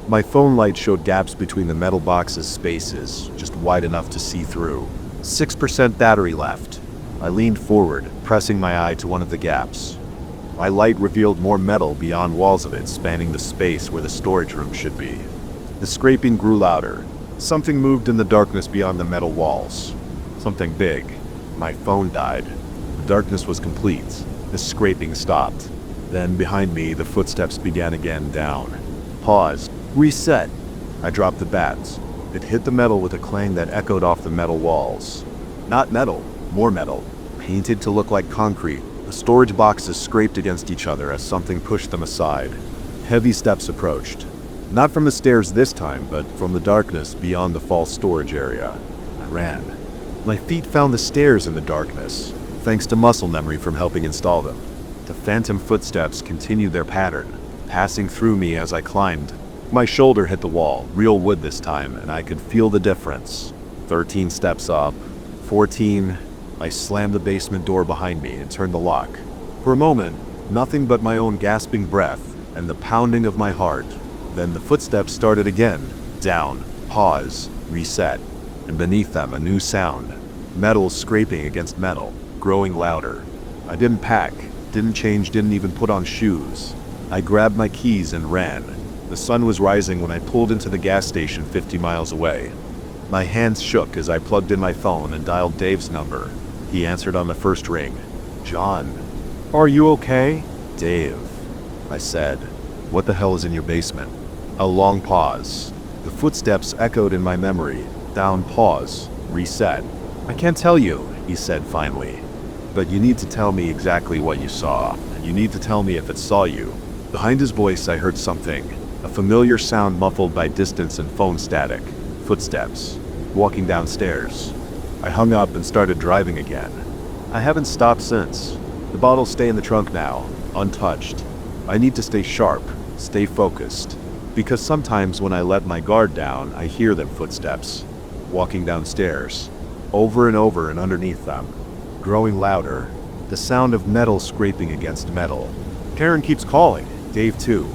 My phone light showed gaps between the metal boxes' spaces, just wide enough to see through. 6% battery left. I leaned forward, pressing my eye to one of the gaps. My light revealed more metal beyond walls of it, spanning the space where the storage room should be. The scraping grew louder. Something moved in the darkness beyond the metal walls. Something big. My phone died. The darkness was complete. The scraping stopped. Then, behind me, the footsteps began again down. Paused. Reset. I dropped the bats. It hit the metal with a clang that echoed off the metal walls. Not metal, more metal. Painted to look like concrete. The storage boxes scraped against each other as something pushed them aside. Heavy steps approached. Not from the stairs this time, but from the darkness beyond the false storage area. I ran. My feet found the stairs in the darkness, thanks to muscle memory from helping install them. The phantom footsteps continued their pattern, passing through me as I climbed. My shoulder hit the wall, real wood this time, and I could feel the difference. 13 steps up, 14, I slammed the basement door behind me and turned the lock. For a moment, nothing but my own gasping breath and the pounding of my heart. Then the footsteps started again. Down, pause, reset, and beneath them a new sound. Metal scraping against metal, growing louder. I didn't pack, didn't change, didn't even put on shoes. I grabbed my keys and ran. The sun was rising when I pulled into the gas station 50 miles away. My hands shook as I plugged in my phone and dialed Dave's number. He answered on the first ring. "John, are you okay?" "Dave," I said. "What the hell is in your basement?" A long pause. The footsteps echoed in my memory. Down, pause, reset. "I can't tell you," he said finally. "But you need to tell me exactly what you saw, and you need to tell me if it saw you." Behind his voice I heard something, a familiar sound muffled by distance and phone static. Footsteps, walking downstairs. I hung up and started driving again. I haven't stopped since. The bottles stay in the trunk now, untouched. I need to stay sharp, stay focused. Because sometimes when I let my guard down, I hear them footsteps, walking downstairs, over and underneath them, growing louder, the sound of metal scraping against metal. Karen keeps calling, Dave too,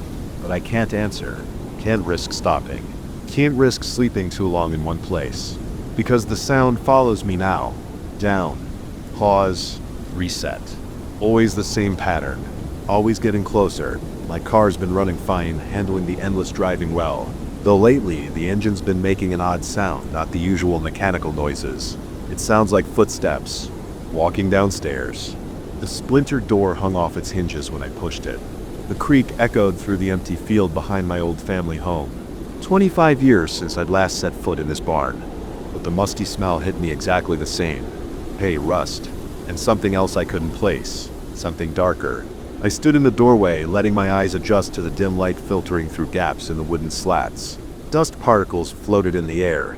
but I can't answer, can't risk stopping, can't risk sleeping too long in one place, because the sound follows me now. Down, pause, reset. Always the same pattern, always getting closer. My car's been running fine, handling the endless driving well. Though lately, the engine's been making an odd sound, not the usual mechanical noises. It sounds like footsteps, walking downstairs. The splintered door hung off its hinges when I pushed it. The creak echoed through the empty field behind my old family home. 25 years since I'd last set foot in this barn, but the musty smell hit me exactly the same. Hay, rust, and something else I couldn't place, something darker. I stood in the doorway, letting my eyes adjust to the dim light filtering through gaps in the wooden slats. Dust particles floated in the air.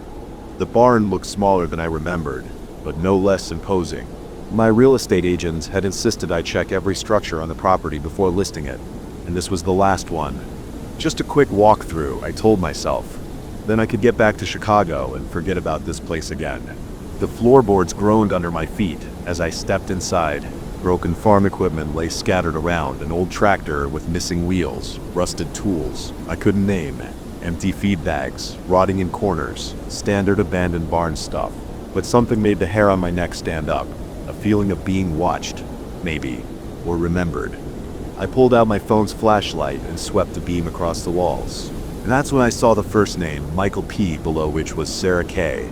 The barn looked smaller than I remembered, but no less imposing. My real estate agent had insisted I check every structure on the property before listing it, and this was the last one. Just a quick walkthrough, I told myself. Then I could get back to Chicago and forget about this place again. The floorboards groaned under my feet as I stepped inside. Broken farm equipment lay scattered around, an old tractor with missing wheels, rusted tools I couldn't name, empty feed bags, rotting in corners, standard abandoned barn stuff. But something made the hair on my neck stand up, a feeling of being watched, maybe, or remembered. I pulled out my phone's flashlight and swept the beam across the walls. And that's when I saw the first name, Michael P., below which was Sarah K.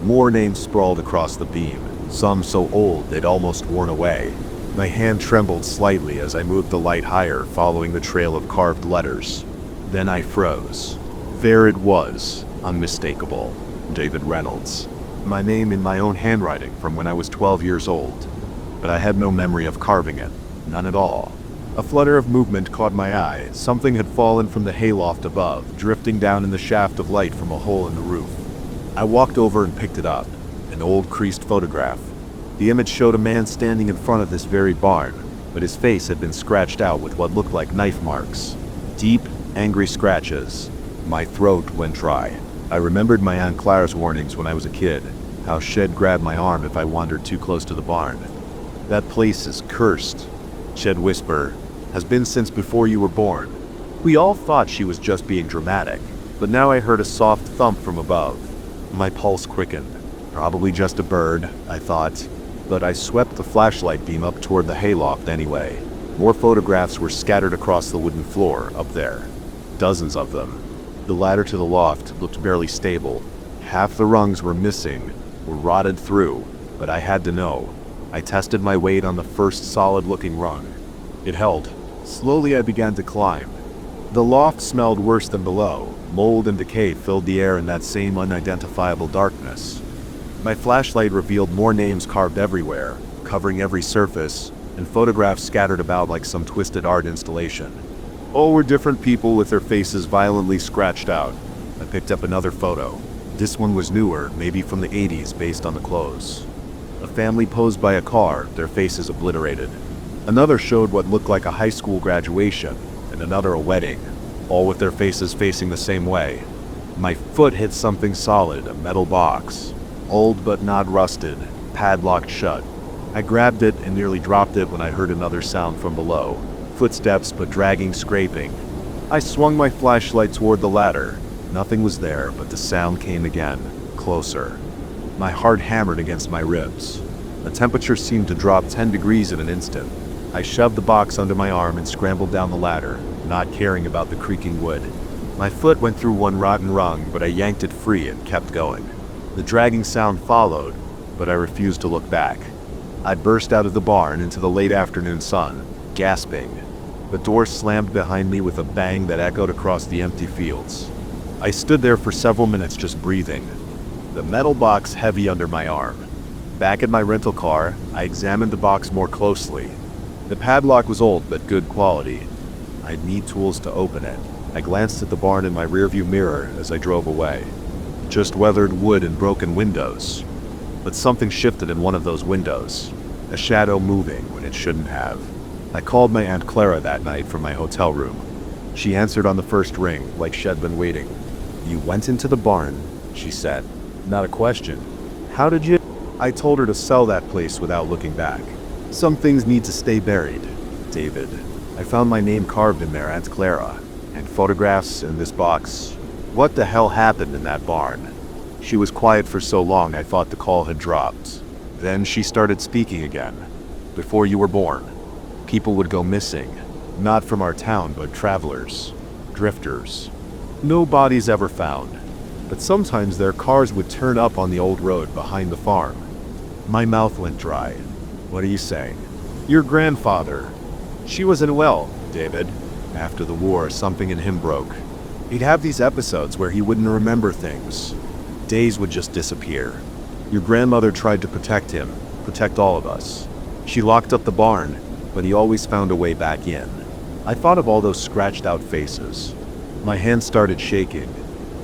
More names sprawled across the beam, some so old they'd almost worn away. My hand trembled slightly as I moved the light higher, following the trail of carved letters. Then I froze. There it was, unmistakable. David Reynolds. My name in my own handwriting from when I was 12 years old. But I had no memory of carving it. None at all. A flutter of movement caught my eye. Something had fallen from the hayloft above, drifting down in the shaft of light from a hole in the roof. I walked over and picked it up. An old creased photograph. The image showed a man standing in front of this very barn, but his face had been scratched out with what looked like knife marks. Deep, angry scratches. My throat went dry. I remembered my Aunt Clara's warnings when I was a kid, how she'd grab my arm if I wandered too close to the barn. That place is cursed, she'd whisper, has been since before you were born. We all thought she was just being dramatic, but now I heard a soft thump from above. My pulse quickened. Probably just a bird, I thought. But I swept the flashlight beam up toward the hayloft anyway. More photographs were scattered across the wooden floor, up there. Dozens of them. The ladder to the loft looked barely stable. Half the rungs were missing, were rotted through, but I had to know. I tested my weight on the first solid-looking rung. It held. Slowly I began to climb. The loft smelled worse than below. Mold and decay filled the air in that same unidentifiable darkness. My flashlight revealed more names carved everywhere, covering every surface, and photographs scattered about like some twisted art installation. All were different people with their faces violently scratched out. I picked up another photo. This one was newer, maybe from the 80s based on the clothes. A family posed by a car, their faces obliterated. Another showed what looked like a high school graduation, and another a wedding, all with their faces facing the same way. My foot hit something solid, a metal box. Old but not rusted. padlocked shut. I grabbed it and nearly dropped it when I heard another sound from below. Footsteps, but dragging, scraping. I swung my flashlight toward the ladder. Nothing was there, but the sound came again, closer. My heart hammered against my ribs. The temperature seemed to drop 10 degrees in an instant. I shoved the box under my arm and scrambled down the ladder, not caring about the creaking wood. My foot went through one rotten rung, but I yanked it free and kept going. The dragging sound followed, but I refused to look back. I burst out of the barn into the late afternoon sun, gasping. The door slammed behind me with a bang that echoed across the empty fields. I stood there for several minutes just breathing, the metal box heavy under my arm. Back in my rental car, I examined the box more closely. The padlock was old but good quality. I'd need tools to open it. I glanced at the barn in my rearview mirror as I drove away. Just weathered wood and broken windows. But something shifted in one of those windows, a shadow moving when it shouldn't have. I called my Aunt Clara that night from my hotel room. She answered on the first ring, like she'd been waiting. "You went into the barn," she said. "Not a question. How did you?" I told her to sell that place without looking back. Some things need to stay buried, David. I found my name carved in there, Aunt Clara, and photographs in this box. What the hell happened in that barn? She was quiet for so long I thought the call had dropped. Then she started speaking again. "Before you were born, people would go missing. Not from our town, but travelers, drifters. No bodies ever found. But sometimes their cars would turn up on the old road behind the farm." My mouth went dry. "What are you saying?" "Your grandfather. She wasn't well, David. After the war, something in him broke. He'd have these episodes where he wouldn't remember things. Days would just disappear. Your grandmother tried to protect him, protect all of us. She locked up the barn, but he always found a way back in." I thought of all those scratched out faces. My hands started shaking.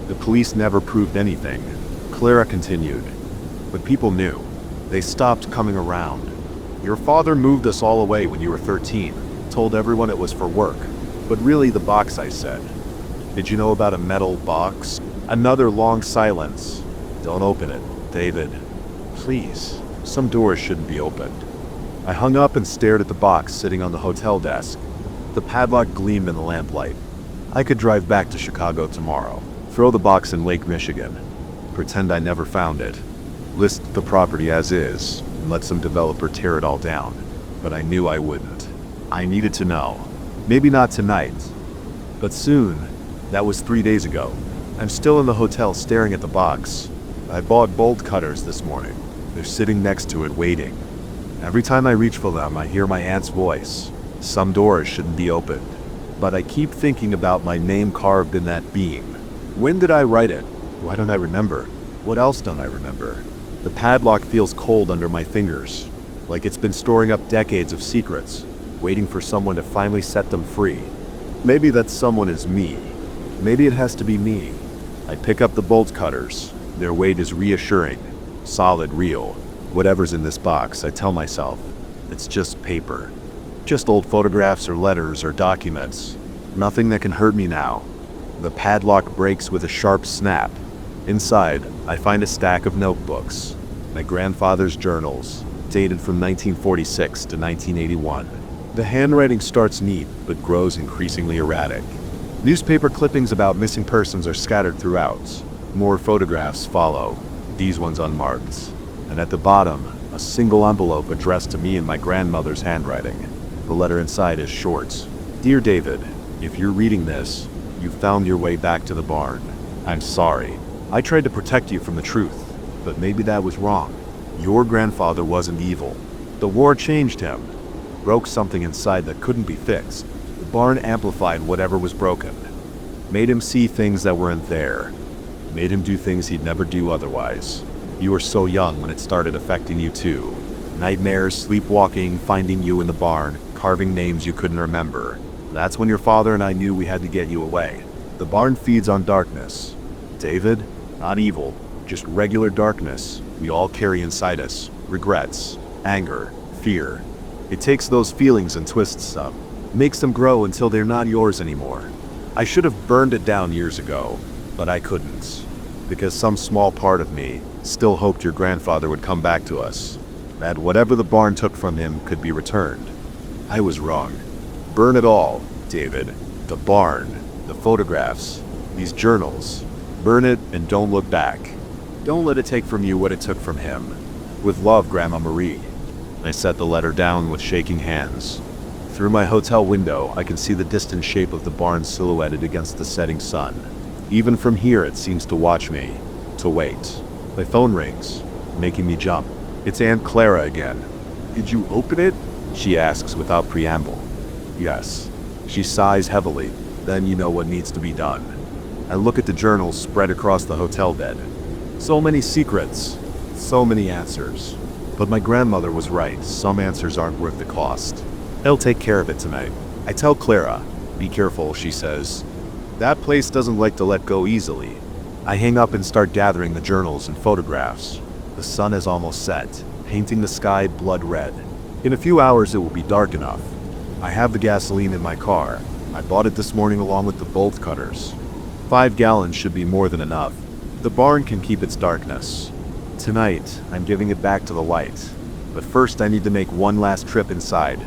The police never proved anything. Clara continued. "But people knew. They stopped coming around. Your father moved us all away when you were 13, told everyone it was for work. But really the box," I said. "Did you know about a metal box?" Another long silence. "Don't open it, David. Please. Some doors shouldn't be opened." I hung up and stared at the box sitting on the hotel desk. The padlock gleamed in the lamplight. I could drive back to Chicago tomorrow, throw the box in Lake Michigan, pretend I never found it, list the property as is, and let some developer tear it all down. But I knew I wouldn't. I needed to know. Maybe not tonight, but soon. That was 3 days ago. I'm still in the hotel staring at the box. I bought bolt cutters this morning. They're sitting next to it waiting. Every time I reach for them, I hear my aunt's voice. Some doors shouldn't be opened. But I keep thinking about my name carved in that beam. When did I write it? Why don't I remember? What else don't I remember? The padlock feels cold under my fingers, like it's been storing up decades of secrets, waiting for someone to finally set them free. Maybe that someone is me. Maybe it has to be me. I pick up the bolt cutters. Their weight is reassuring, solid, real. Whatever's in this box, I tell myself, it's just paper. Just old photographs or letters or documents. Nothing that can hurt me now. The padlock breaks with a sharp snap. Inside, I find a stack of notebooks. My grandfather's journals, dated from 1946 to 1981. The handwriting starts neat, but grows increasingly erratic. Newspaper clippings about missing persons are scattered throughout. More photographs follow, these ones unmarked. And at the bottom, a single envelope addressed to me in my grandmother's handwriting. The letter inside is short. "Dear David, if you're reading this, you found your way back to the barn. I'm sorry. I tried to protect you from the truth, but maybe that was wrong. Your grandfather wasn't evil. The war changed him, broke something inside that couldn't be fixed. The barn amplified whatever was broken, made him see things that weren't there, made him do things he'd never do otherwise. You were so young when it started affecting you too. Nightmares, sleepwalking, finding you in the barn, carving names you couldn't remember. That's when your father and I knew we had to get you away. The barn feeds on darkness. David, not evil, just regular darkness we all carry inside us. Regrets, anger, fear. It takes those feelings and twists them, makes them grow until they're not yours anymore. I should have burned it down years ago, but I couldn't. Because some small part of me Still hoped your grandfather would come back to us, that whatever the barn took from him could be returned. I was wrong. Burn it all, David. The barn, the photographs, these journals. Burn it and don't look back. Don't let it take from you what it took from him. With love, Grandma Marie. I set the letter down with shaking hands. Through my hotel window, I can see the distant shape of the barn silhouetted against the setting sun. Even from here, it seems to watch me, to wait. My phone rings, making me jump. It's Aunt Clara again. Did you open it? She asks without preamble. Yes. She sighs heavily. Then you know what needs to be done. I look at the journals spread across the hotel bed. So many secrets, so many answers. But my grandmother was right. Some answers aren't worth the cost. They'll take care of it tonight. I tell Clara. Be careful, she says. That place doesn't like to let go easily. I hang up and start gathering the journals and photographs. The sun is almost set, painting the sky blood red. In a few hours it will be dark enough. I have the gasoline in my car. I bought it this morning along with the bolt cutters. 5 gallons should be more than enough. The barn can keep its darkness. Tonight, I'm giving it back to the light. But first I need to make one last trip inside.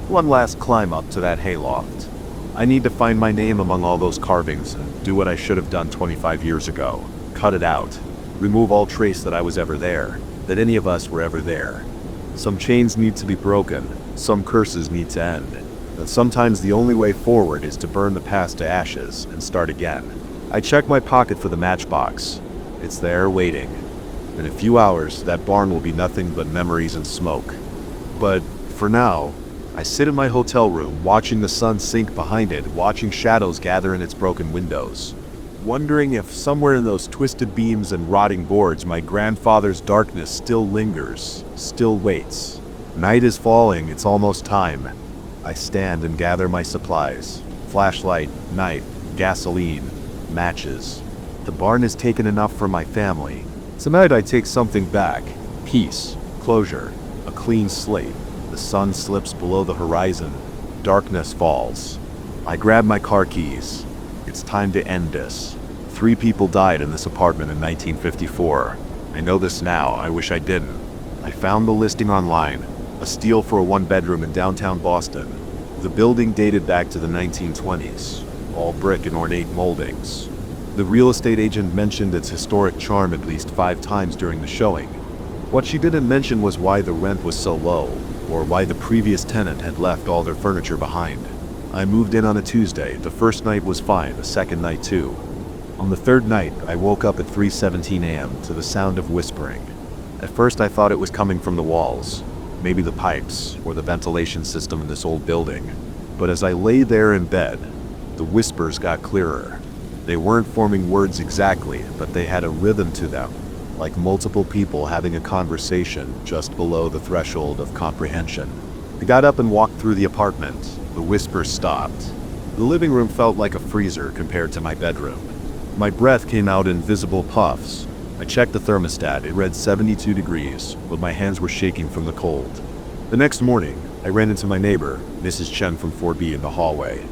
One last climb up to that hayloft. I need to find my name among all those carvings and do what I should have done 25 years ago. Cut it out. Remove all trace that I was ever there, that any of us were ever there. Some chains need to be broken. Some curses need to end. That sometimes the only way forward is to burn the past to ashes and start again. I check my pocket for the matchbox. It's there waiting. In a few hours, that barn will be nothing but memories and smoke. But for now, I sit in my hotel room, watching the sun sink behind it, watching shadows gather in its broken windows, wondering if somewhere in those twisted beams and rotting boards my grandfather's darkness still lingers, still waits. Night is falling, it's almost time. I stand and gather my supplies. Flashlight, knife, gasoline, matches. The barn has taken enough for my family. Tonight I take something back. Peace, closure, a clean slate. The sun slips below the horizon. Darkness falls. I grab my car keys. It's time to end this. 3 people died in this apartment in 1954. I know this now, I wish I didn't. I found the listing online. A steal for a 1-bedroom in downtown Boston. The building dated back to the 1920s. All brick and ornate moldings. The real estate agent mentioned its historic charm at least 5 times during the showing. What she didn't mention was why the rent was so low, or why the previous tenant had left all their furniture behind. I moved in on a Tuesday. The first night was fine, the second night too. On the third night, I woke up at 3:17 a.m. to the sound of whispering. At first I thought it was coming from the walls, maybe the pipes or the ventilation system in this old building. But as I lay there in bed, the whispers got clearer. They weren't forming words exactly, but they had a rhythm to them, like multiple people having a conversation just below the threshold of comprehension. I got up and walked through the apartment. The whispers stopped. The living room felt like a freezer compared to my bedroom. My breath came out in visible puffs. I checked the thermostat. It read 72 degrees, but my hands were shaking from the cold. The next morning, I ran into my neighbor, Mrs. Chen from 4B, in the hallway.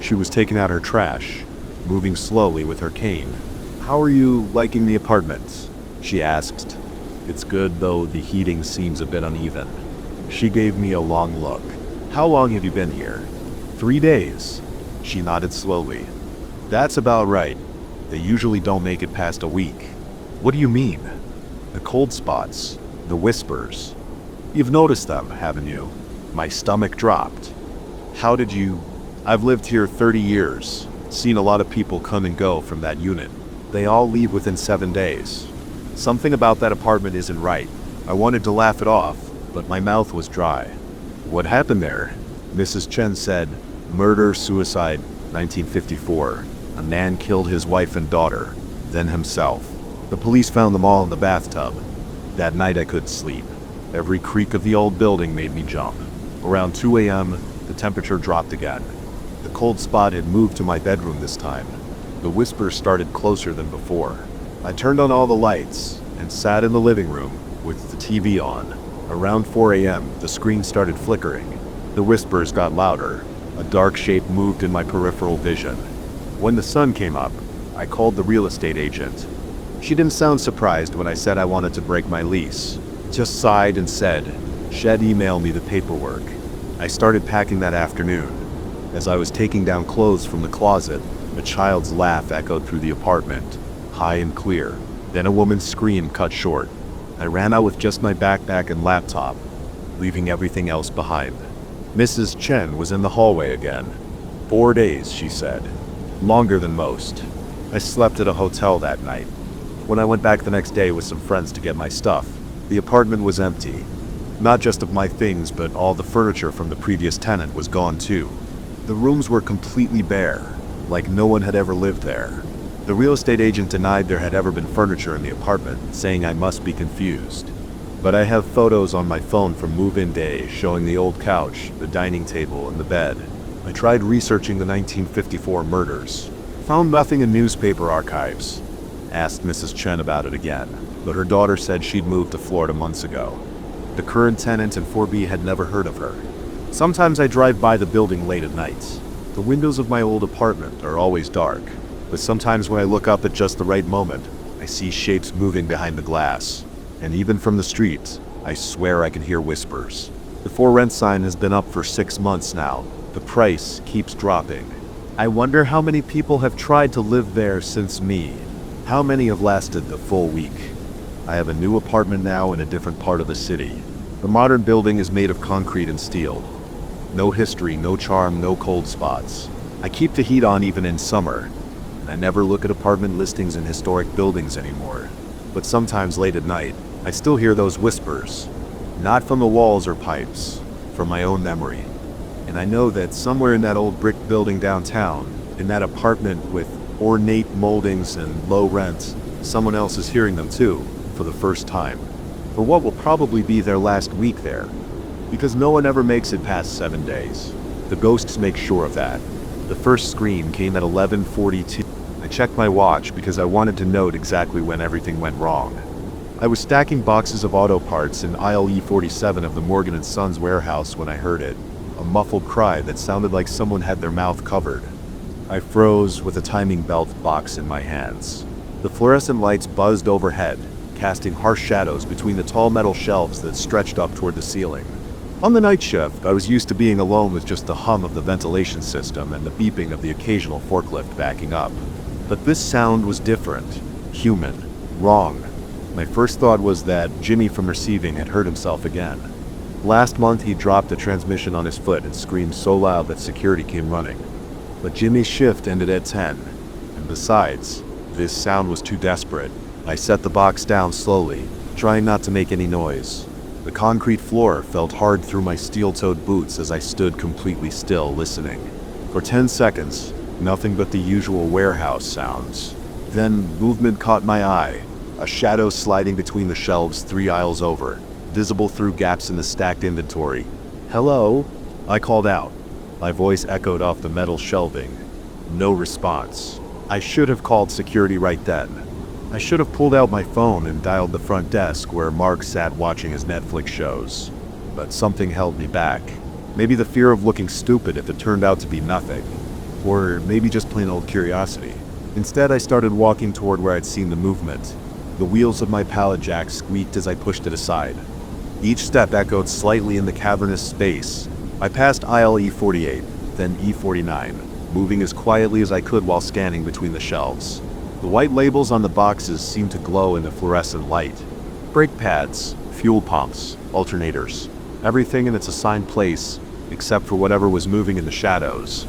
She was taking out her trash, moving slowly with her cane. "How are you liking the apartment?" she asked. "It's good, though the heating seems a bit uneven." She gave me a long look. "How long have you been here?" 3 days. She nodded slowly. "That's about right. They usually don't make it past a week." "What do you mean?" "The cold spots, the whispers. You've noticed them, haven't you?" My stomach dropped. "How did you—" "I've lived here 30 years, seen a lot of people come and go from that unit. They all leave within 7 days. Something about that apartment isn't right." I wanted to laugh it off, but my mouth was dry. "What happened there?" Mrs. Chen said. "Murder, suicide, 1954. A man killed his wife and daughter, then himself. The police found them all in the bathtub. That night I couldn't sleep. Every creak of the old building made me jump. Around 2 a.m., the temperature dropped again. The cold spot had moved to my bedroom this time. The whispers started closer than before. I turned on all the lights and sat in the living room with the TV on. Around 4 a.m., the screen started flickering. The whispers got louder. A dark shape moved in my peripheral vision. When the sun came up, I called the real estate agent. She didn't sound surprised when I said I wanted to break my lease. Just sighed and said, "She'd email me the paperwork." I started packing that afternoon. As I was taking down clothes from the closet, a child's laugh echoed through the apartment, high and clear. Then a woman's scream cut short. I ran out with just my backpack and laptop, leaving everything else behind. Mrs. Chen was in the hallway again. 4 days, she said. Longer than most. I slept at a hotel that night. When I went back the next day with some friends to get my stuff, the apartment was empty. Not just of my things, but all the furniture from the previous tenant was gone too. The rooms were completely bare, like no one had ever lived there. The real estate agent denied there had ever been furniture in the apartment, saying I must be confused. But I have photos on my phone from move-in day showing the old couch, the dining table, and the bed. I tried researching the 1954 murders. Found nothing in newspaper archives. Asked Mrs. Chen about it again, but her daughter said she'd moved to Florida months ago. The current tenant in 4B had never heard of her. Sometimes I drive by the building late at night. The windows of my old apartment are always dark, but sometimes when I look up at just the right moment, I see shapes moving behind the glass. And even from the street, I swear I can hear whispers. The for rent sign has been up for 6 months now. The price keeps dropping. I wonder how many people have tried to live there since me. How many have lasted the full week? I have a new apartment now in a different part of the city. The modern building is made of concrete and steel. No history, no charm, no cold spots. I keep the heat on even in summer. And I never look at apartment listings in historic buildings anymore. But sometimes late at night, I still hear those whispers. Not from the walls or pipes, from my own memory. And I know that somewhere in that old brick building downtown, in that apartment with ornate moldings and low rent, someone else is hearing them too, for the first time. For what will probably be their last week there. Because no one ever makes it past 7 days. The ghosts make sure of that. The first scream came at 11:42. I checked my watch because I wanted to note exactly when everything went wrong. I was stacking boxes of auto parts in aisle E47 of the Morgan & Sons warehouse when I heard it. A muffled cry that sounded like someone had their mouth covered. I froze with a timing belt box in my hands. The fluorescent lights buzzed overhead, casting harsh shadows between the tall metal shelves that stretched up toward the ceiling. On the night shift, I was used to being alone with just the hum of the ventilation system and the beeping of the occasional forklift backing up. But this sound was different, human, wrong. My first thought was that Jimmy from receiving had hurt himself again. Last month he dropped a transmission on his foot and screamed so loud that security came running. But Jimmy's shift ended at 10. And besides, this sound was too desperate. I set the box down slowly, trying not to make any noise. The concrete floor felt hard through my steel-toed boots as I stood completely still, listening. For 10 seconds, nothing but the usual warehouse sounds. Then movement caught my eye, a shadow sliding between the shelves 3 aisles over, visible through gaps in the stacked inventory. "Hello?" I called out. My voice echoed off the metal shelving. No response. I should have called security right then. I should have pulled out my phone and dialed the front desk where Mark sat watching his Netflix shows. But something held me back. Maybe the fear of looking stupid if it turned out to be nothing. Or maybe just plain old curiosity. Instead, I started walking toward where I'd seen the movement. The wheels of my pallet jack squeaked as I pushed it aside. Each step echoed slightly in the cavernous space. I passed aisle E48, then E49, moving as quietly as I could while scanning between the shelves. The white labels on the boxes seemed to glow in the fluorescent light. Brake pads, fuel pumps, alternators, everything in its assigned place, except for whatever was moving in the shadows.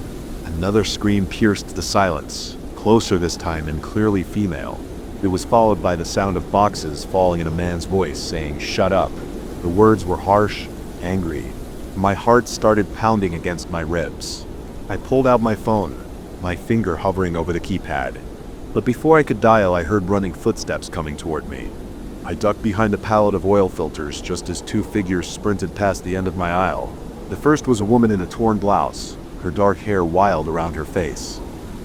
Another scream pierced the silence, closer this time and clearly female. It was followed by the sound of boxes falling in a man's voice saying, "Shut up." The words were harsh, angry. My heart started pounding against my ribs. I pulled out my phone, my finger hovering over the keypad. But before I could dial, I heard running footsteps coming toward me. I ducked behind a pallet of oil filters just as 2 figures sprinted past the end of my aisle. The first was a woman in a torn blouse, her dark hair wild around her face.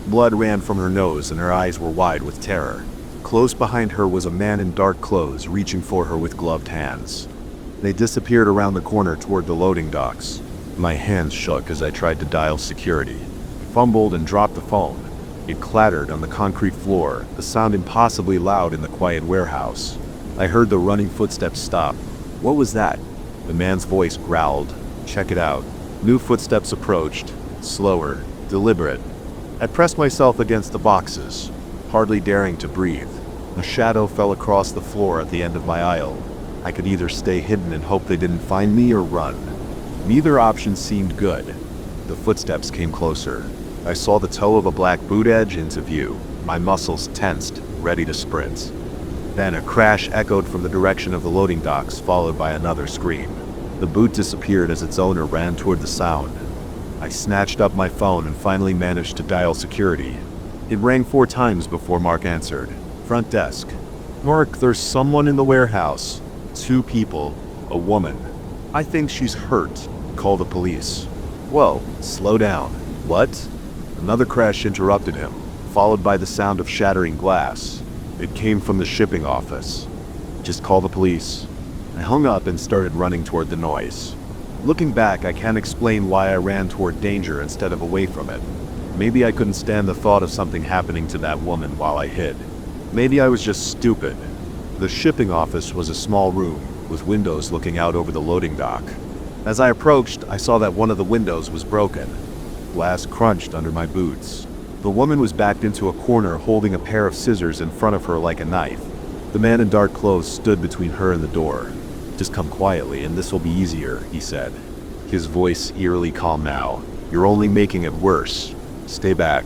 Blood ran from her nose and her eyes were wide with terror. Close behind her was a man in dark clothes reaching for her with gloved hands. They disappeared around the corner toward the loading docks. My hands shook as I tried to dial security. I fumbled and dropped the phone. It clattered on the concrete floor, a sound impossibly loud in the quiet warehouse. I heard the running footsteps stop. What was that? The man's voice growled. Check it out. New footsteps approached, slower, deliberate. I pressed myself against the boxes, hardly daring to breathe. A shadow fell across the floor at the end of my aisle. I could either stay hidden and hope they didn't find me or run. Neither option seemed good. The footsteps came closer. I saw the toe of a black boot edge into view, my muscles tensed, ready to sprint. Then a crash echoed from the direction of the loading docks, followed by another scream. The boot disappeared as its owner ran toward the sound. I snatched up my phone and finally managed to dial security. It rang 4 times before Mark answered. Front desk. Mark, there's someone in the warehouse. 2 people. A woman. I think she's hurt. Call the police. Whoa, slow down. What? Another crash interrupted him, followed by the sound of shattering glass. It came from the shipping office. Just call the police. I hung up and started running toward the noise. Looking back, I can't explain why I ran toward danger instead of away from it. Maybe I couldn't stand the thought of something happening to that woman while I hid. Maybe I was just stupid. The shipping office was a small room, with windows looking out over the loading dock. As I approached, I saw that one of the windows was broken. Glass crunched under my boots. The woman was backed into a corner holding a pair of scissors in front of her like a knife. The man in dark clothes stood between her and the door. Just come quietly and this will be easier, he said. His voice eerily calm now. You're only making it worse. Stay back.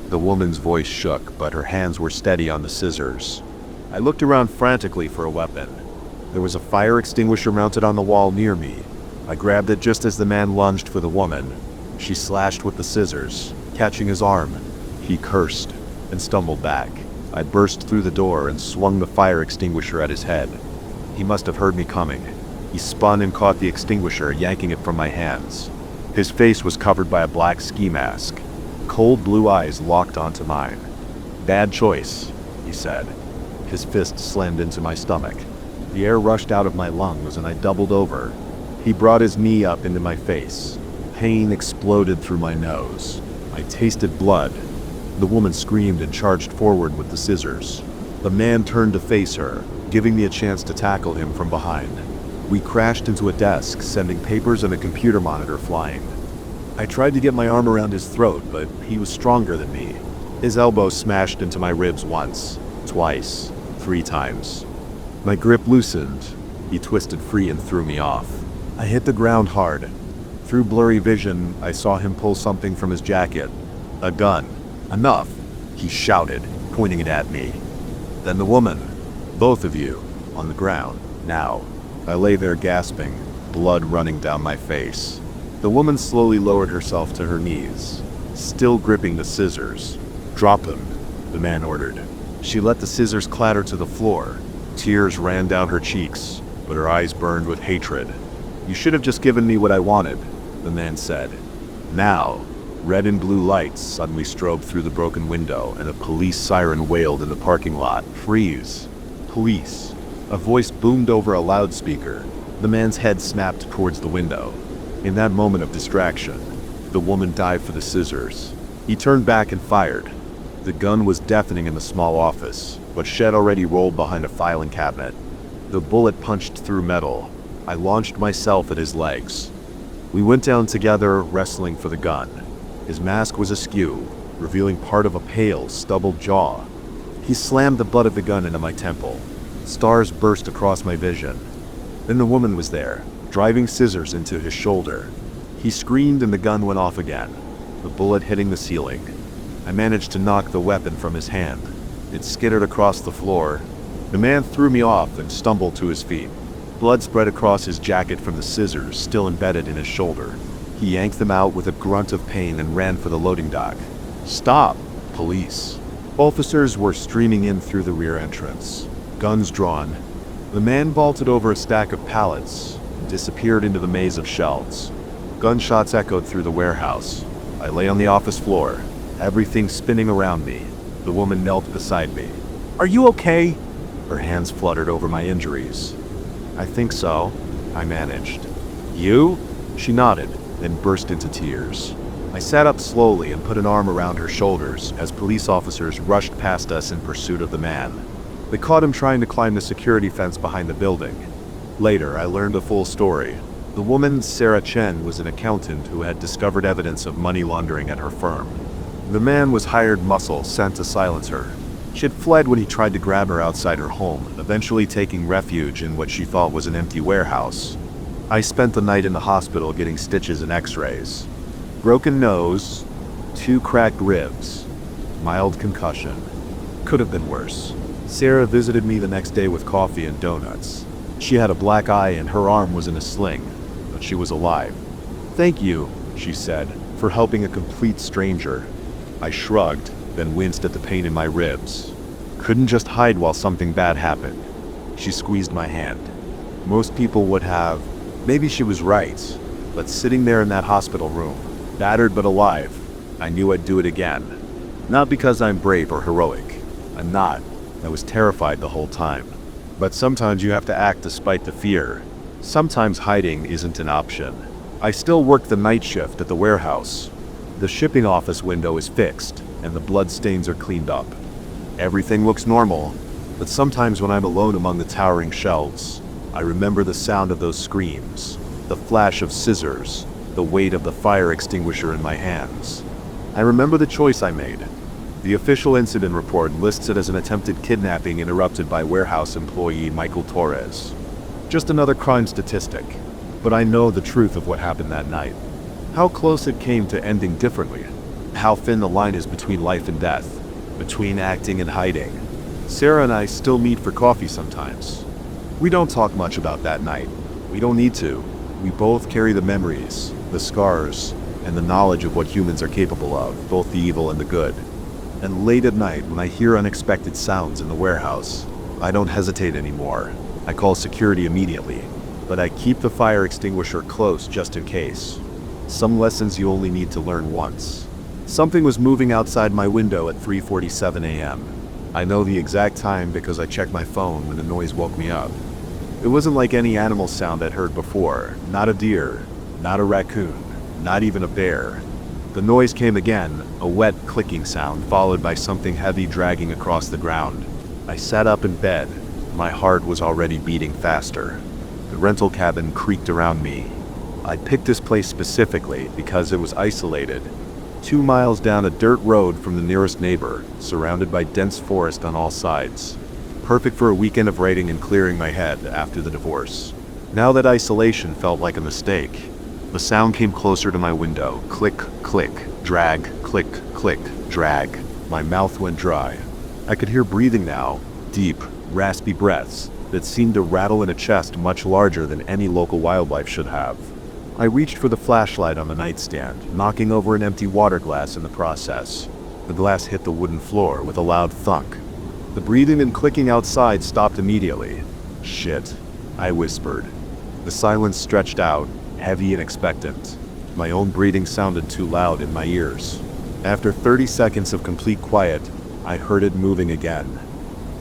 The woman's voice shook, but her hands were steady on the scissors. I looked around frantically for a weapon. There was a fire extinguisher mounted on the wall near me. I grabbed it just as the man lunged for the woman. She slashed with the scissors, catching his arm. He cursed and stumbled back. I burst through the door and swung the fire extinguisher at his head. He must have heard me coming. He spun and caught the extinguisher, yanking it from my hands. His face was covered by a black ski mask. Cold blue eyes locked onto mine. Bad choice, he said. His fist slammed into my stomach. The air rushed out of my lungs and I doubled over. He brought his knee up into my face. Pain exploded through my nose. I tasted blood. The woman screamed and charged forward with the scissors. The man turned to face her, giving me a chance to tackle him from behind. We crashed into a desk, sending papers and a computer monitor flying. I tried to get my arm around his throat, but he was stronger than me. His elbow smashed into my ribs once, twice, 3 times. My grip loosened. He twisted free and threw me off. I hit the ground hard. Through blurry vision, I saw him pull something from his jacket. A gun. Enough, he shouted, pointing it at me. Then the woman. Both of you, on the ground, now. I lay there gasping, blood running down my face. The woman slowly lowered herself to her knees, still gripping the scissors. Drop him, the man ordered. She let the scissors clatter to the floor. Tears ran down her cheeks, but her eyes burned with hatred. You should have just given me what I wanted, the man said. Now, red and blue lights suddenly strobed through the broken window, and a police siren wailed in the parking lot. Freeze. Police. A voice boomed over a loudspeaker. The man's head snapped towards the window. In that moment of distraction, the woman dived for the scissors. He turned back and fired. The gun was deafening in the small office, but Shed already rolled behind a filing cabinet. The bullet punched through metal. I launched myself at his legs. We went down together, wrestling for the gun. His mask was askew, revealing part of a pale, stubbled jaw. He slammed the butt of the gun into my temple. Stars burst across my vision. Then the woman was there, driving scissors into his shoulder. He screamed and the gun went off again, the bullet hitting the ceiling. I managed to knock the weapon from his hand. It skittered across the floor. The man threw me off and stumbled to his feet. Blood spread across his jacket from the scissors still embedded in his shoulder. He yanked them out with a grunt of pain and ran for the loading dock. Stop! Police. Officers were streaming in through the rear entrance, guns drawn. The man vaulted over a stack of pallets and disappeared into the maze of shelves. Gunshots echoed through the warehouse. I lay on the office floor, everything spinning around me. The woman knelt beside me. Are you okay? Her hands fluttered over my injuries. I think so, I managed. You? She nodded, then burst into tears. I sat up slowly and put an arm around her shoulders as police officers rushed past us in pursuit of the man. They caught him trying to climb the security fence behind the building. Later, I learned the full story. The woman, Sarah Chen, was an accountant who had discovered evidence of money laundering at her firm. The man was hired muscle sent to silence her. She had fled when he tried to grab her outside her home, eventually taking refuge in what she thought was an empty warehouse. I spent the night in the hospital getting stitches and x-rays. Broken nose, 2 cracked ribs, mild concussion. Could have been worse. Sarah visited me the next day with coffee and donuts. She had a black eye and her arm was in a sling, but she was alive. "Thank you," she said, "for helping a complete stranger." I shrugged, then winced at the pain in my ribs. Couldn't just hide while something bad happened. She squeezed my hand. Most people would have. Maybe she was right, but sitting there in that hospital room, battered but alive, I knew I'd do it again. Not because I'm brave or heroic. I'm not. I was terrified the whole time. But sometimes you have to act despite the fear. Sometimes hiding isn't an option. I still work the night shift at the warehouse. The shipping office window is fixed, and the blood stains are cleaned up. Everything looks normal, but sometimes when I'm alone among the towering shelves, I remember the sound of those screams, the flash of scissors, the weight of the fire extinguisher in my hands. I remember the choice I made. The official incident report lists it as an attempted kidnapping interrupted by warehouse employee Michael Torres. Just another crime statistic, but I know the truth of what happened that night. How close it came to ending differently. How thin the line is between life and death, between acting and hiding. Sarah and I still meet for coffee sometimes. We don't talk much about that night. We don't need to. We both carry the memories, the scars, and the knowledge of what humans are capable of, both the evil and the good. And late at night, when I hear unexpected sounds in the warehouse, I don't hesitate anymore. I call security immediately, but I keep the fire extinguisher close just in case. Some lessons you only need to learn once. Something was moving outside my window at 3:47 a.m. I know the exact time because I checked my phone when the noise woke me up. It wasn't like any animal sound I'd heard before. Not a deer, not a raccoon, not even a bear. The noise came again, a wet clicking sound followed by something heavy dragging across the ground. I sat up in bed. My heart was already beating faster. The rental cabin creaked around me. I picked this place specifically because it was isolated, 2 miles down a dirt road from the nearest neighbor, surrounded by dense forest on all sides. Perfect for a weekend of writing and clearing my head after the divorce. Now that isolation felt like a mistake. The sound came closer to my window. Click, click, drag, click, click, drag. My mouth went dry. I could hear breathing now, deep, raspy breaths that seemed to rattle in a chest much larger than any local wildlife should have. I reached for the flashlight on the nightstand, knocking over an empty water glass in the process. The glass hit the wooden floor with a loud thunk. The breathing and clicking outside stopped immediately. "Shit," I whispered. The silence stretched out, heavy and expectant. My own breathing sounded too loud in my ears. After 30 seconds of complete quiet, I heard it moving again.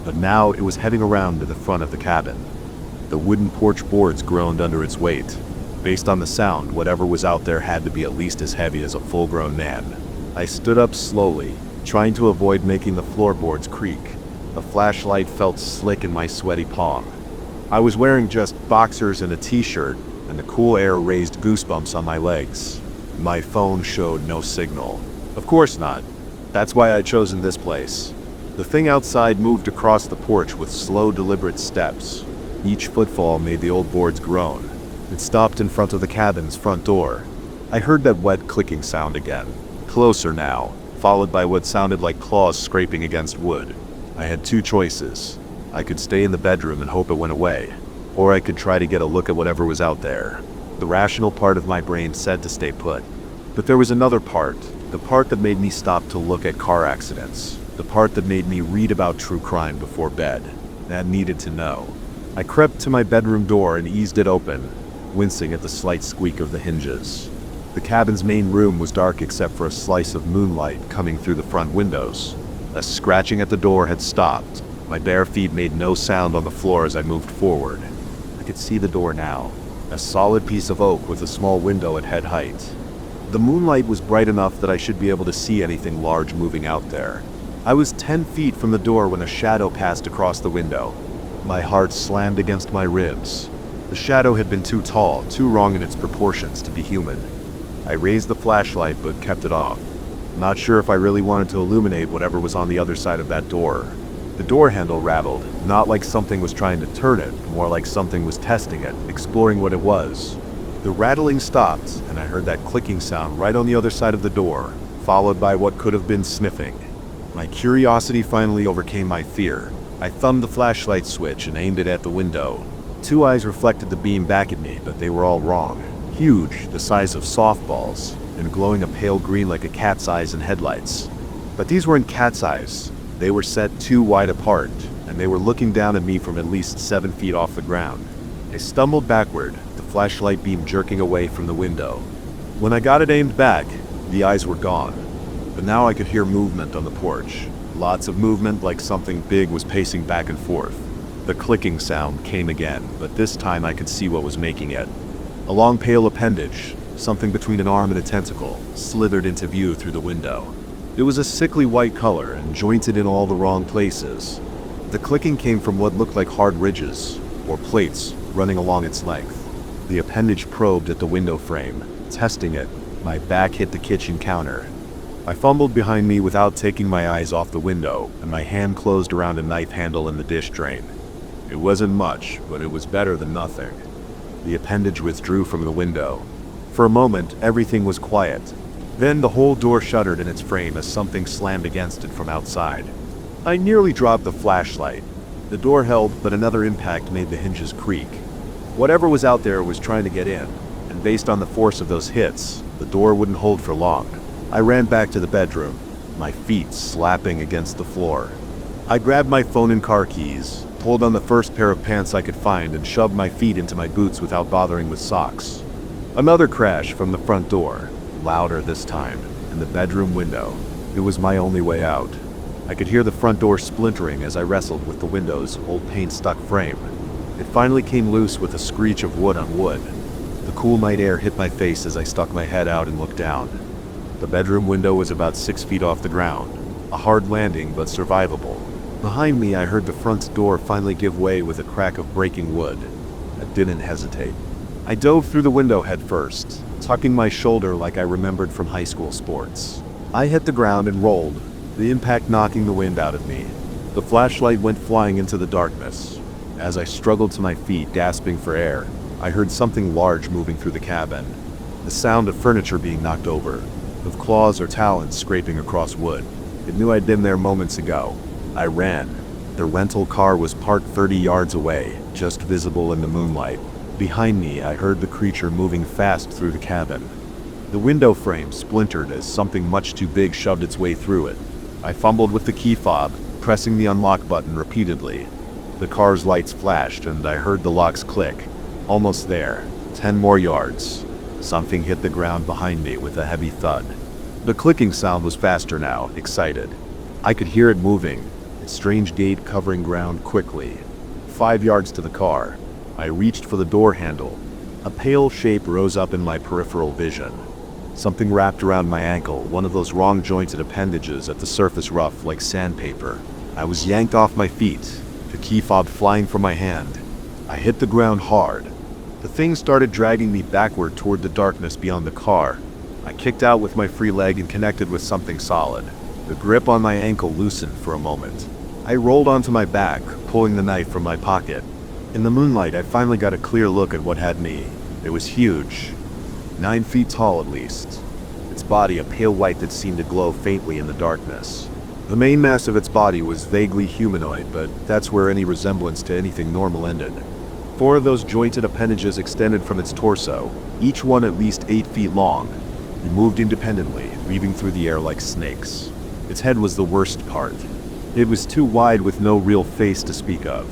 But now it was heading around to the front of the cabin. The wooden porch boards groaned under its weight. Based on the sound, whatever was out there had to be at least as heavy as a full-grown man. I stood up slowly, trying to avoid making the floorboards creak. The flashlight felt slick in my sweaty palm. I was wearing just boxers and a t-shirt, and the cool air raised goosebumps on my legs. My phone showed no signal. Of course not. That's why I'd chosen this place. The thing outside moved across the porch with slow, deliberate steps. Each footfall made the old boards groan. It stopped in front of the cabin's front door. I heard that wet clicking sound again. Closer now, followed by what sounded like claws scraping against wood. I had 2 choices. I could stay in the bedroom and hope it went away, or I could try to get a look at whatever was out there. The rational part of my brain said to stay put. But there was another part, the part that made me stop to look at car accidents, the part that made me read about true crime before bed. That needed to know. I crept to my bedroom door and eased it open, wincing at the slight squeak of the hinges. The cabin's main room was dark except for a slice of moonlight coming through the front windows. A scratching at the door had stopped. My bare feet made no sound on the floor as I moved forward. I could see the door now, a solid piece of oak with a small window at head height. The moonlight was bright enough that I should be able to see anything large moving out there. I was 10 feet from the door when a shadow passed across the window. My heart slammed against my ribs. The shadow had been too tall, too wrong in its proportions to be human. I raised the flashlight but kept it off. Not sure if I really wanted to illuminate whatever was on the other side of that door. The door handle rattled, not like something was trying to turn it, more like something was testing it, exploring what it was. The rattling stopped, and I heard that clicking sound right on the other side of the door, followed by what could have been sniffing. My curiosity finally overcame my fear. I thumbed the flashlight switch and aimed it at the window. 2 eyes reflected the beam back at me, but they were all wrong. Huge, the size of softballs, and glowing a pale green like a cat's eyes in headlights. But these weren't cat's eyes. They were set too wide apart, and they were looking down at me from at least 7 feet off the ground. I stumbled backward, the flashlight beam jerking away from the window. When I got it aimed back, the eyes were gone. But now I could hear movement on the porch. Lots of movement, like something big was pacing back and forth. The clicking sound came again, but this time I could see what was making it. A long pale appendage, something between an arm and a tentacle, slithered into view through the window. It was a sickly white color and jointed in all the wrong places. The clicking came from what looked like hard ridges, or plates, running along its length. The appendage probed at the window frame, testing it. My back hit the kitchen counter. I fumbled behind me without taking my eyes off the window, and my hand closed around a knife handle in the dish drain. It wasn't much, but it was better than nothing. The appendage withdrew from the window. For a moment, everything was quiet. Then the whole door shuddered in its frame as something slammed against it from outside. I nearly dropped the flashlight. The door held, but another impact made the hinges creak. Whatever was out there was trying to get in, and based on the force of those hits, the door wouldn't hold for long. I ran back to the bedroom, my feet slapping against the floor. I grabbed my phone and car keys, pulled on the first pair of pants I could find, and shoved my feet into my boots without bothering with socks. Another crash from the front door, louder this time, and the bedroom window. It was my only way out. I could hear the front door splintering as I wrestled with the window's old paint-stuck frame. It finally came loose with a screech of wood on wood. The cool night air hit my face as I stuck my head out and looked down. The bedroom window was about 6 feet off the ground, a hard landing but survivable. Behind me, I heard the front door finally give way with a crack of breaking wood. I didn't hesitate. I dove through the window head first, tucking my shoulder like I remembered from high school sports. I hit the ground and rolled, the impact knocking the wind out of me. The flashlight went flying into the darkness. As I struggled to my feet, gasping for air, I heard something large moving through the cabin. The sound of furniture being knocked over, of claws or talons scraping across wood. It knew I'd been there moments ago. I ran. The rental car was parked 30 yards away, just visible in the moonlight. Behind me, I heard the creature moving fast through the cabin. The window frame splintered as something much too big shoved its way through it. I fumbled with the key fob, pressing the unlock button repeatedly. The car's lights flashed, and I heard the locks click. Almost there. 10 more yards. Something hit the ground behind me with a heavy thud. The clicking sound was faster now, excited. I could hear it moving, its strange gait covering ground quickly. 5 yards to the car. I reached for the door handle. A pale shape rose up in my peripheral vision. Something wrapped around my ankle, one of those wrong-jointed appendages at the surface rough like sandpaper. I was yanked off my feet, the key fob flying from my hand. I hit the ground hard. The thing started dragging me backward toward the darkness beyond the car. I kicked out with my free leg and connected with something solid. The grip on my ankle loosened for a moment. I rolled onto my back, pulling the knife from my pocket. In the moonlight, I finally got a clear look at what had me. It was huge. 9 feet tall at least. Its body a pale white that seemed to glow faintly in the darkness. The main mass of its body was vaguely humanoid, but that's where any resemblance to anything normal ended. 4 of those jointed appendages extended from its torso, each one at least 8 feet long. They moved independently, weaving through the air like snakes. Its head was the worst part. It was too wide with no real face to speak of.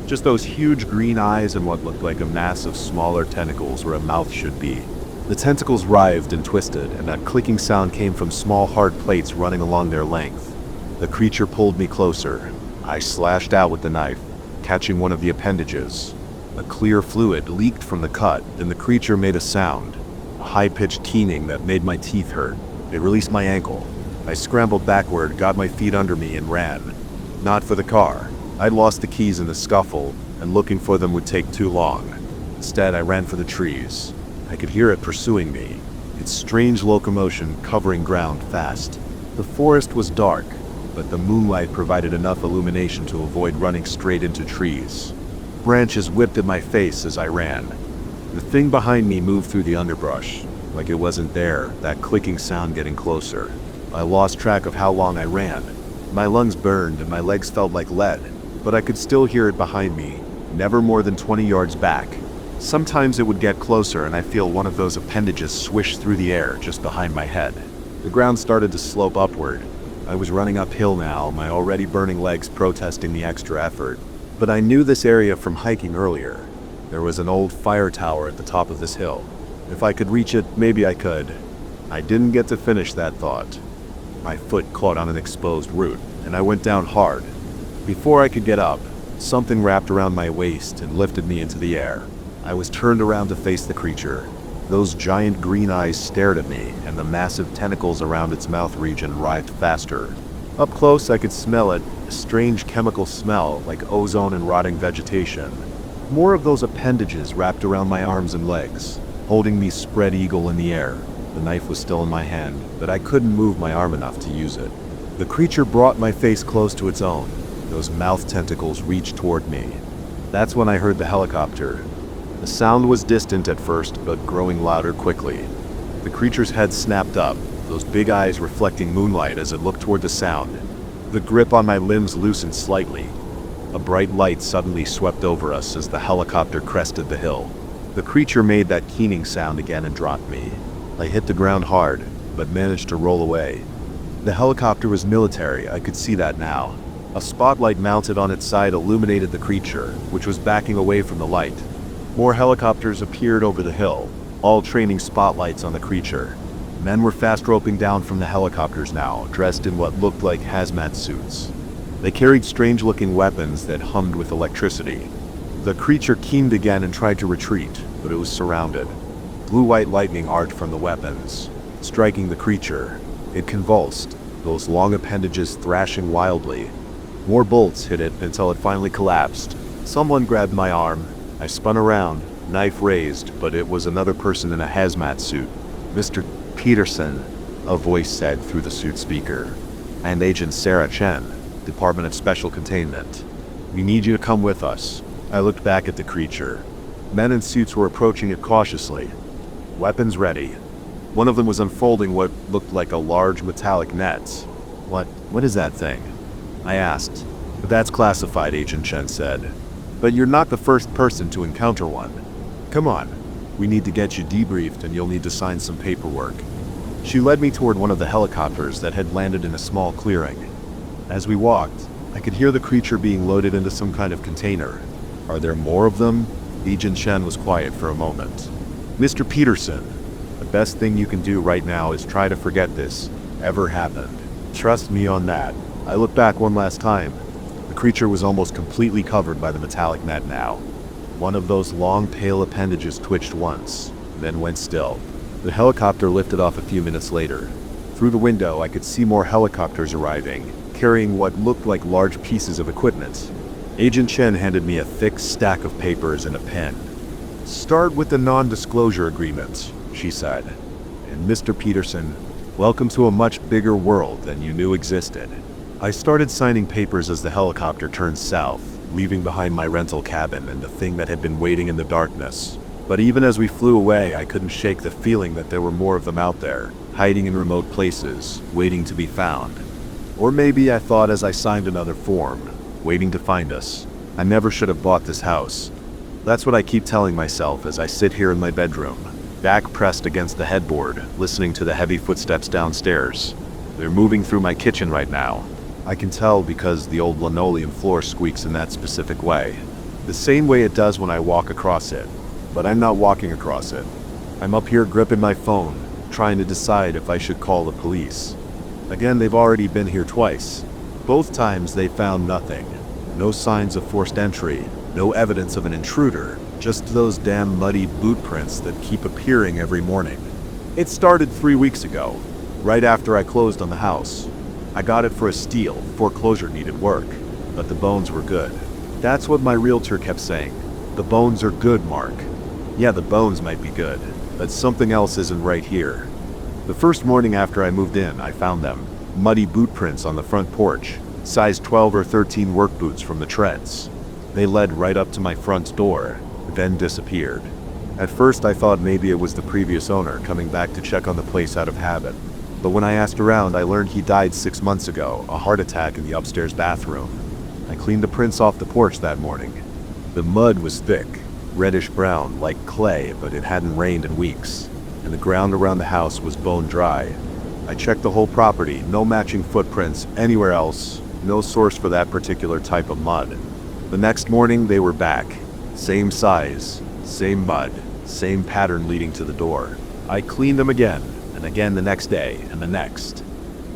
Just those huge green eyes and what looked like a mass of smaller tentacles where a mouth should be. The tentacles writhed and twisted, and that clicking sound came from small hard plates running along their length. The creature pulled me closer. I slashed out with the knife, catching one of the appendages. A clear fluid leaked from the cut, and the creature made a sound. a high-pitched keening that made my teeth hurt. It released my ankle. I scrambled backward, got my feet under me, and ran. Not for the car. I'd lost the keys in the scuffle, and looking for them would take too long. Instead, I ran for the trees. I could hear it pursuing me, its strange locomotion covering ground fast. The forest was dark, but the moonlight provided enough illumination to avoid running straight into trees. Branches whipped at my face as I ran. The thing behind me moved through the underbrush, like it wasn't there, that clicking sound getting closer. I lost track of how long I ran. My lungs burned and my legs felt like lead, but I could still hear it behind me, never more than 20 yards back. Sometimes it would get closer and I feel one of those appendages swish through the air just behind my head. The ground started to slope upward. I was running uphill now, my already burning legs protesting the extra effort. But I knew this area from hiking earlier. There was an old fire tower at the top of this hill. If I could reach it, maybe I could. I didn't get to finish that thought. My foot caught on an exposed root, and I went down hard. Before I could get up, something wrapped around my waist and lifted me into the air. I was turned around to face the creature. Those giant green eyes stared at me, and the massive tentacles around its mouth region writhed faster. Up close, I could smell it, a strange chemical smell like ozone and rotting vegetation. More of those appendages wrapped around my arms and legs, holding me spread eagle in the air. The knife was still in my hand, but I couldn't move my arm enough to use it. The creature brought my face close to its own. Those mouth tentacles reached toward me. That's when I heard the helicopter. The sound was distant at first, but growing louder quickly. The creature's head snapped up, those big eyes reflecting moonlight as it looked toward the sound. The grip on my limbs loosened slightly. A bright light suddenly swept over us as the helicopter crested the hill. The creature made that keening sound again and dropped me. I hit the ground hard, but managed to roll away. The helicopter was military, I could see that now. A spotlight mounted on its side illuminated the creature, which was backing away from the light. More helicopters appeared over the hill, all training spotlights on the creature. Men were fast roping down from the helicopters now, dressed in what looked like hazmat suits. They carried strange-looking weapons that hummed with electricity. The creature keened again and tried to retreat, but it was surrounded. Blue-white lightning arced from the weapons, striking the creature. It convulsed, those long appendages thrashing wildly. More bolts hit it until it finally collapsed. Someone grabbed my arm. I spun around, knife raised, but it was another person in a hazmat suit. "Mr. Peterson," a voice said through the suit speaker. "And Agent Sarah Chen, Department of Special Containment. We need you to come with us." I looked back at the creature. Men in suits were approaching it cautiously, weapons ready. One of them was unfolding what looked like a large metallic net. What is that thing?" I asked. "That's classified," Agent Chen said. "But you're not the first person to encounter one. Come on, we need to get you debriefed and you'll need to sign some paperwork." She led me toward one of the helicopters that had landed in a small clearing. As we walked, I could hear the creature being loaded into some kind of container. "Are there more of them?" Agent Chen was quiet for a moment. "Mr. Peterson, the best thing you can do right now is try to forget this ever happened. Trust me on that." I looked back one last time. The creature was almost completely covered by the metallic net now. One of those long, pale appendages twitched once, then went still. The helicopter lifted off a few minutes later. Through the window, I could see more helicopters arriving, carrying what looked like large pieces of equipment. Agent Chen handed me a thick stack of papers and a pen. "Start with the non-disclosure agreement," she said. "And Mr. Peterson, welcome to a much bigger world than you knew existed." I started signing papers as the helicopter turned south, leaving behind my rental cabin and the thing that had been waiting in the darkness. But even as we flew away, I couldn't shake the feeling that there were more of them out there, hiding in remote places, waiting to be found. Or maybe I thought as I signed another form, waiting to find us. I never should have bought this house. That's what I keep telling myself as I sit here in my bedroom, back pressed against the headboard, listening to the heavy footsteps downstairs. They're moving through my kitchen right now. I can tell because the old linoleum floor squeaks in that specific way. The same way it does when I walk across it. But I'm not walking across it. I'm up here gripping my phone, trying to decide if I should call the police. Again, they've already been here twice. Both times they found nothing. No signs of forced entry, no evidence of an intruder, just those damn muddy boot prints that keep appearing every morning. It started 3 weeks ago, right after I closed on the house. I got it for a steal, foreclosure needed work, but the bones were good. That's what my realtor kept saying. The bones are good, Mark. Yeah, the bones might be good, but something else isn't right here. The first morning after I moved in, I found them. Muddy boot prints on the front porch, size 12 or 13 work boots from the treads. They led right up to my front door, then disappeared. At first I thought maybe it was the previous owner coming back to check on the place out of habit. But when I asked around, I learned he died 6 months ago, a heart attack in the upstairs bathroom. I cleaned the prints off the porch that morning. The mud was thick, reddish brown, like clay, but it hadn't rained in weeks, and the ground around the house was bone dry. I checked the whole property, no matching footprints anywhere else, no source for that particular type of mud. The next morning they were back. Same size, same mud, same pattern leading to the door. I cleaned them again, and again the next day, and the next.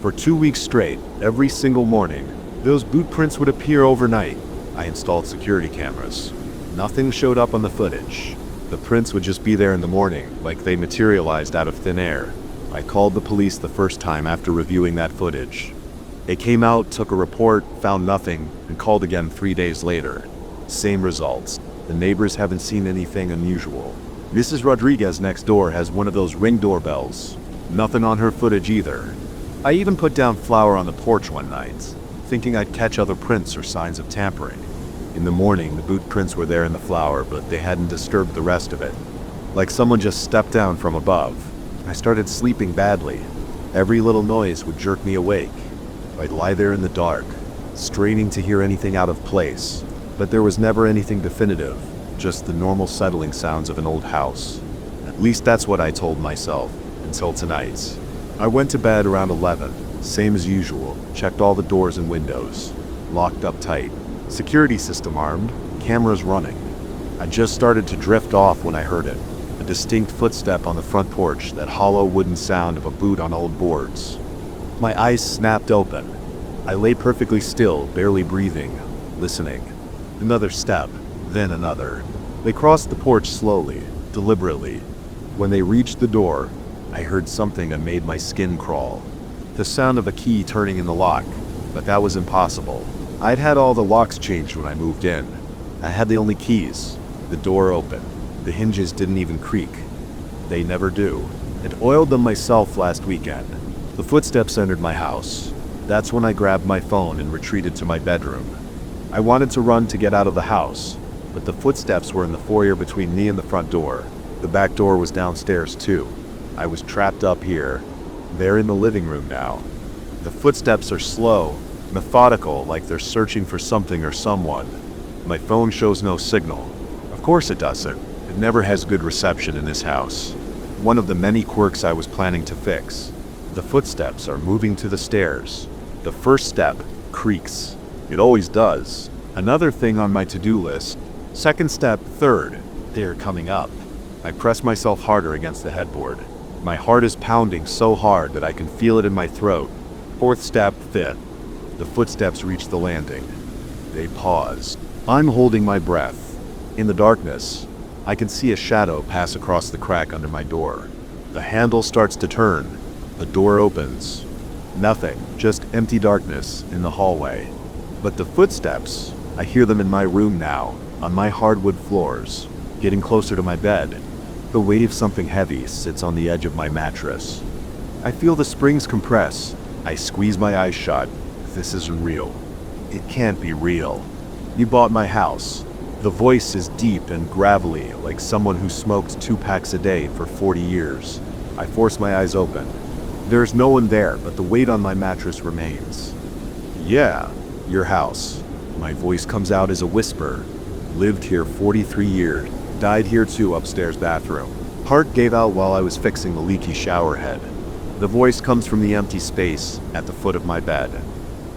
For 2 weeks straight, every single morning, those boot prints would appear overnight. I installed security cameras. Nothing showed up on the footage. The prints would just be there in the morning, like they materialized out of thin air. I called the police the first time after reviewing that footage. They came out, took a report, found nothing, and called again 3 days later. Same results. The neighbors haven't seen anything unusual. Mrs. Rodriguez next door has one of those Ring doorbells. Nothing on her footage either. I even put down flour on the porch one night, thinking I'd catch other prints or signs of tampering. In the morning, the boot prints were there in the flour, but they hadn't disturbed the rest of it. Like someone just stepped down from above. I started sleeping badly. Every little noise would jerk me awake. I'd lie there in the dark, straining to hear anything out of place. But there was never anything definitive, just the normal settling sounds of an old house. At least that's what I told myself, until tonight. I went to bed around 11, same as usual, checked all the doors and windows. Locked up tight. Security system armed, cameras running. I just started to drift off when I heard it. A distinct footstep on the front porch, that hollow wooden sound of a boot on old boards. My eyes snapped open. I lay perfectly still, barely breathing, listening. Another step, then another. They crossed the porch slowly, deliberately. When they reached the door, I heard something that made my skin crawl. The sound of a key turning in the lock, but that was impossible. I'd had all the locks changed when I moved in. I had the only keys. The door opened. The hinges didn't even creak. They never do. I'd oiled them myself last weekend. The footsteps entered my house. That's when I grabbed my phone and retreated to my bedroom. I wanted to run to get out of the house, but the footsteps were in the foyer between me and the front door. The back door was downstairs too. I was trapped up here. They're in the living room now. The footsteps are slow, methodical, like they're searching for something or someone. My phone shows no signal. Of course it doesn't. It never has good reception in this house. One of the many quirks I was planning to fix. The footsteps are moving to the stairs. The first step creaks. It always does. Another thing on my to-do list. Second step, third. They're coming up. I press myself harder against the headboard. My heart is pounding so hard that I can feel it in my throat. Fourth step, fifth. The footsteps reach the landing. They pause. I'm holding my breath. In the darkness, I can see a shadow pass across the crack under my door. The handle starts to turn. The door opens. Nothing, just empty darkness in the hallway. But the footsteps, I hear them in my room now, on my hardwood floors, getting closer to my bed. The weight of something heavy sits on the edge of my mattress. I feel the springs compress. I squeeze my eyes shut. This isn't real. It can't be real. You bought my house. The voice is deep and gravelly, like someone who smoked 2 packs a day for 40 years. I force my eyes open. There's no one there, but the weight on my mattress remains. Yeah, your house. My voice comes out as a whisper. Lived here 43 years. Died here too, upstairs bathroom. Heart gave out while I was fixing the leaky shower head. The voice comes from the empty space at the foot of my bed.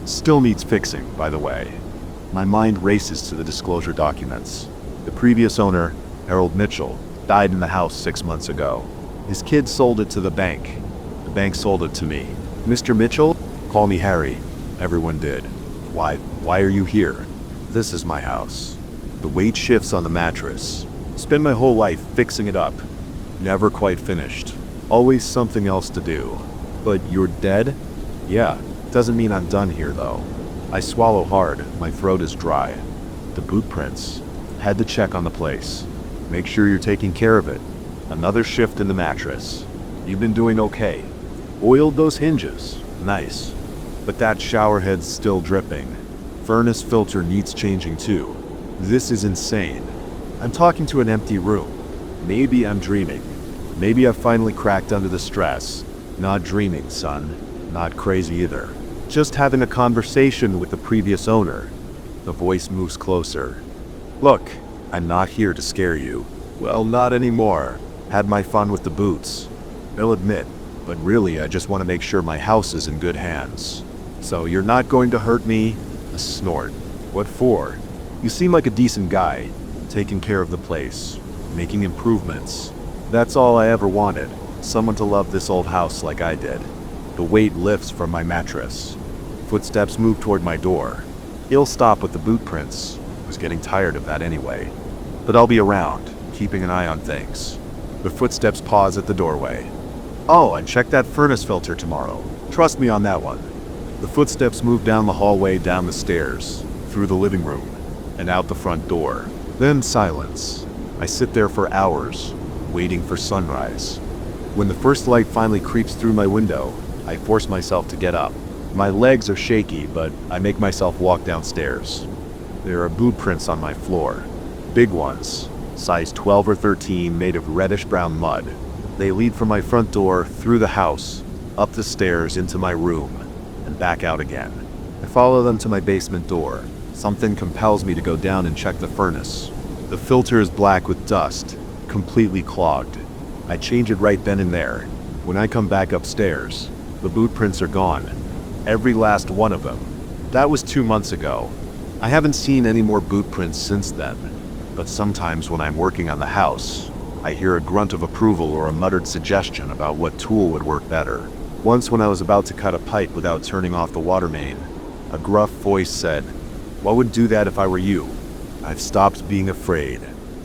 Still needs fixing, by the way. My mind races to the disclosure documents. The previous owner, Harold Mitchell, died in the house 6 months ago. His kids sold it to the bank. The bank sold it to me. Mr. Mitchell? Call me Harry. Everyone did. Why are you here? This is my house. The weight shifts on the mattress. Spend my whole life fixing it up. Never quite finished. Always something else to do. But you're dead? Yeah, doesn't mean I'm done here though. I swallow hard, my throat is dry. The boot prints. Had to check on the place. Make sure you're taking care of it. Another shift in the mattress. You've been doing okay. Oiled those hinges. Nice. But that shower head's still dripping. Furnace filter needs changing too. This is insane. I'm talking to an empty room. Maybe I'm dreaming. Maybe I've finally cracked under the stress. Not dreaming, son. Not crazy either. Just having a conversation with the previous owner. The voice moves closer. Look, I'm not here to scare you. Well, not anymore. Had my fun with the boots. They'll admit, but really I just want to make sure my house is in good hands. So you're not going to hurt me? A snort. What for? You seem like a decent guy, taking care of the place, making improvements. That's all I ever wanted, someone to love this old house like I did. The weight lifts from my mattress. Footsteps move toward my door. He'll stop with the boot prints. Was getting tired of that anyway. But I'll be around, keeping an eye on things. The footsteps pause at the doorway. Oh, and check that furnace filter tomorrow. Trust me on that one. The footsteps move down the hallway, down the stairs, through the living room, and out the front door. Then silence. I sit there for hours, waiting for sunrise. When the first light finally creeps through my window, I force myself to get up. My legs are shaky, but I make myself walk downstairs. There are boot prints on my floor. Big ones, size 12 or 13, made of reddish-brown mud. They lead from my front door, through the house, up the stairs, into my room, and back out again. I follow them to my basement door. Something compels me to go down and check the furnace. The filter is black with dust, completely clogged. I change it right then and there. When I come back upstairs, the boot prints are gone. Every last one of them. That was 2 months ago. I haven't seen any more boot prints since then. But sometimes when I'm working on the house, I hear a grunt of approval or a muttered suggestion about what tool would work better. Once when I was about to cut a pipe without turning off the water main, a gruff voice said, "What would do that if I were you?" I've stopped being afraid.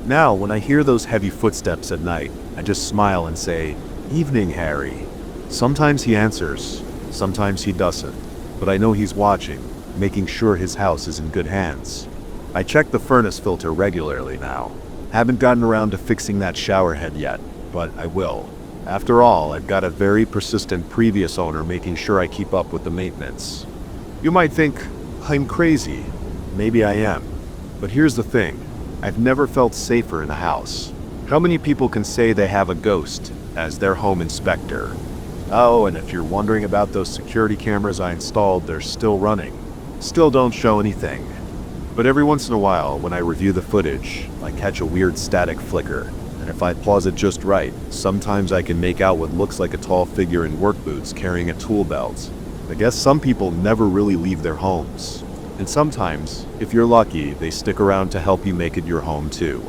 Now, when I hear those heavy footsteps at night, I just smile and say, "Evening, Harry." Sometimes he answers, sometimes he doesn't, but I know he's watching, making sure his house is in good hands. I check the furnace filter regularly now. Haven't gotten around to fixing that shower head yet, but I will. After all, I've got a very persistent previous owner making sure I keep up with the maintenance. You might think I'm crazy. Maybe I am. But here's the thing. I've never felt safer in a house. How many people can say they have a ghost as their home inspector? Oh, and if you're wondering about those security cameras I installed, they're still running. Still don't show anything. But every once in a while, when I review the footage, I catch a weird static flicker. And if I pause it just right, sometimes I can make out what looks like a tall figure in work boots carrying a tool belt. I guess some people never really leave their homes. And sometimes, if you're lucky, they stick around to help you make it your home too.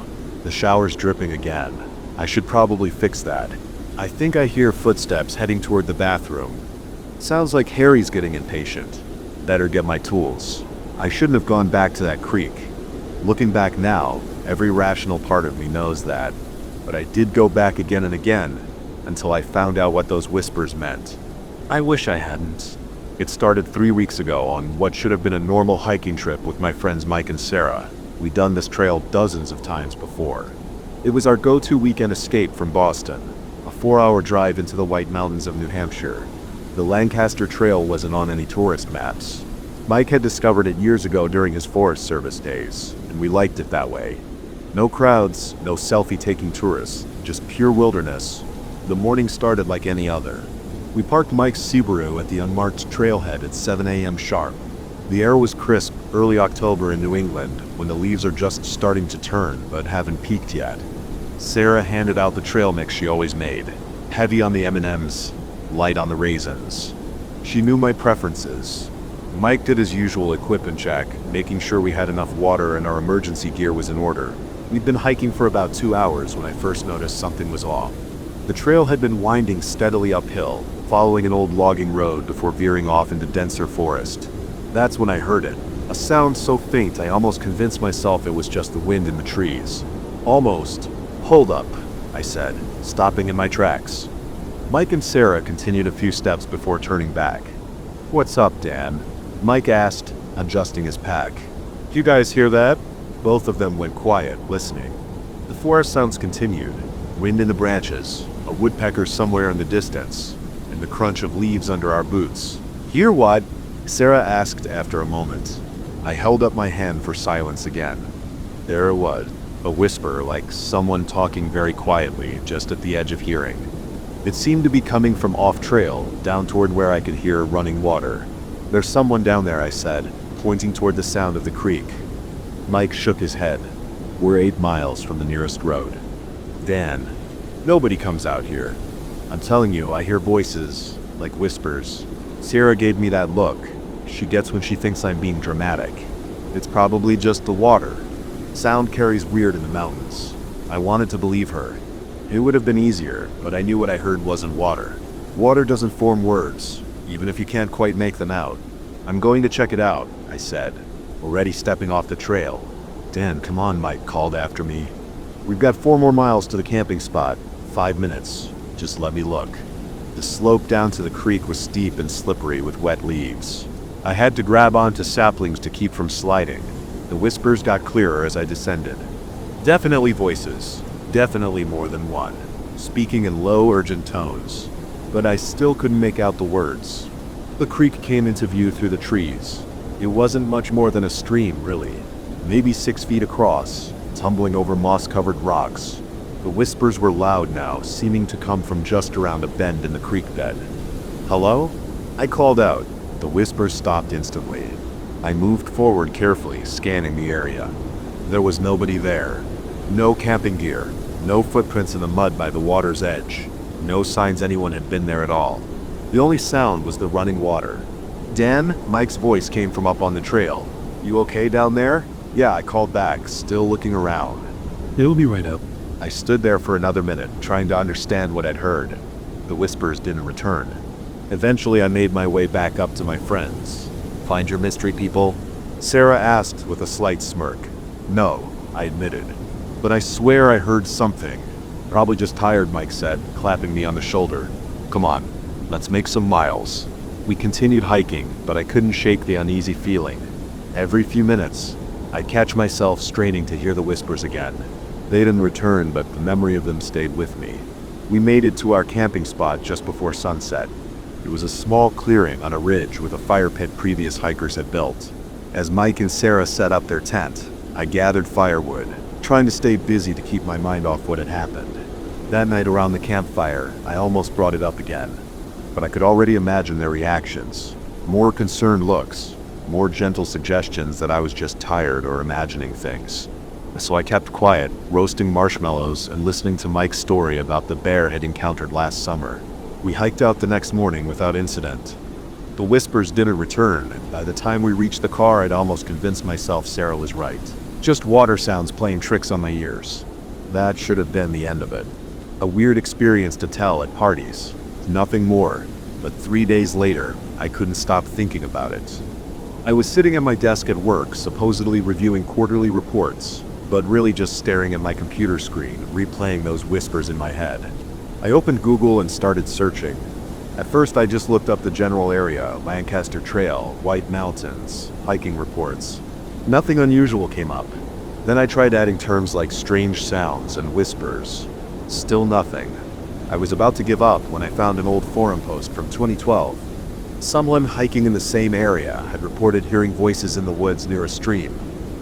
The shower's dripping again. I should probably fix that. I think I hear footsteps heading toward the bathroom. Sounds like Harry's getting impatient. Better get my tools. I shouldn't have gone back to that creek. Looking back now, every rational part of me knows that. But I did go back again and again, until I found out what those whispers meant. I wish I hadn't. It started 3 weeks ago on what should have been a normal hiking trip with my friends Mike and Sarah. We'd done this trail dozens of times before. It was our go-to weekend escape from Boston, a 4-hour drive into the White Mountains of New Hampshire. The Lancaster Trail wasn't on any tourist maps. Mike had discovered it years ago during his Forest Service days, and we liked it that way. No crowds, no selfie-taking tourists, just pure wilderness. The morning started like any other. We parked Mike's Subaru at the unmarked trailhead at 7 a.m. sharp. The air was crisp, early October in New England, when the leaves are just starting to turn, but haven't peaked yet. Sarah handed out the trail mix she always made. Heavy on the M&Ms, light on the raisins. She knew my preferences. Mike did his usual equipment check, making sure we had enough water and our emergency gear was in order. We'd been hiking for about 2 hours when I first noticed something was off. The trail had been winding steadily uphill, following an old logging road before veering off into denser forest. That's when I heard it. A sound so faint I almost convinced myself it was just the wind in the trees. Almost. Hold up, I said, stopping in my tracks. Mike and Sarah continued a few steps before turning back. "What's up, Dan?" Mike asked, adjusting his pack. "Do you guys hear that?" Both of them went quiet, listening. The forest sounds continued. Wind in the branches, a woodpecker somewhere in the distance, and the crunch of leaves under our boots. "Hear what?" Sarah asked after a moment. I held up my hand for silence again. There it was, a whisper like someone talking very quietly, just at the edge of hearing. It seemed to be coming from off-trail, down toward where I could hear running water. "There's someone down there," I said, pointing toward the sound of the creek. Mike shook his head. "We're 8 miles from the nearest road." "Dan, nobody comes out here. I'm telling you, I hear voices, like whispers." Sarah gave me that look. She gets when she thinks I'm being dramatic. "It's probably just the water. Sound carries weird in the mountains." I wanted to believe her. It would have been easier, but I knew what I heard wasn't water. Water doesn't form words, even if you can't quite make them out. "I'm going to check it out," I said, already stepping off the trail. "Dan, come on," Mike called after me. "We've got 4 more miles to the camping spot. 5 minutes. Just let me look." The slope down to the creek was steep and slippery with wet leaves. I had to grab onto saplings to keep from sliding. The whispers got clearer as I descended. Definitely voices. Definitely more than one. Speaking in low, urgent tones. But I still couldn't make out the words. The creek came into view through the trees. It wasn't much more than a stream, really. Maybe 6 feet across, tumbling over moss-covered rocks. The whispers were loud now, seeming to come from just around a bend in the creek bed. "Hello?" I called out. The whispers stopped instantly. I moved forward carefully, scanning the area. There was nobody there. No camping gear. No footprints in the mud by the water's edge. No signs anyone had been there at all. The only sound was the running water. "Dan?" Mike's voice came from up on the trail. "You okay down there?" "Yeah," I called back, still looking around. "It'll be right up." I stood there for another minute, trying to understand what I'd heard. The whispers didn't return. Eventually, I made my way back up to my friends. "Find your mystery people?" Sarah asked with a slight smirk. "No," I admitted. "But I swear I heard something." "Probably just tired," Mike said, clapping me on the shoulder. "Come on, let's make some miles." We continued hiking, but I couldn't shake the uneasy feeling. Every few minutes, I'd catch myself straining to hear the whispers again. They didn't return, but the memory of them stayed with me. We made it to our camping spot just before sunset. It was a small clearing on a ridge with a fire pit previous hikers had built. As Mike and Sarah set up their tent, I gathered firewood, trying to stay busy to keep my mind off what had happened. That night around the campfire, I almost brought it up again, but I could already imagine their reactions. More concerned looks, more gentle suggestions that I was just tired or imagining things. So I kept quiet, roasting marshmallows and listening to Mike's story about the bear he'd encountered last summer. We hiked out the next morning without incident. The whispers didn't return, and by the time we reached the car, I'd almost convinced myself Sarah was right. Just water sounds playing tricks on my ears. That should have been the end of it. A weird experience to tell at parties. Nothing more. But 3 days later, I couldn't stop thinking about it. I was sitting at my desk at work, supposedly reviewing quarterly reports, but really just staring at my computer screen, replaying those whispers in my head. I opened Google and started searching. At first, I just looked up the general area, Lancaster Trail, White Mountains, hiking reports. Nothing unusual came up. Then I tried adding terms like strange sounds and whispers. Still nothing. I was about to give up when I found an old forum post from 2012. Someone hiking in the same area had reported hearing voices in the woods near a stream.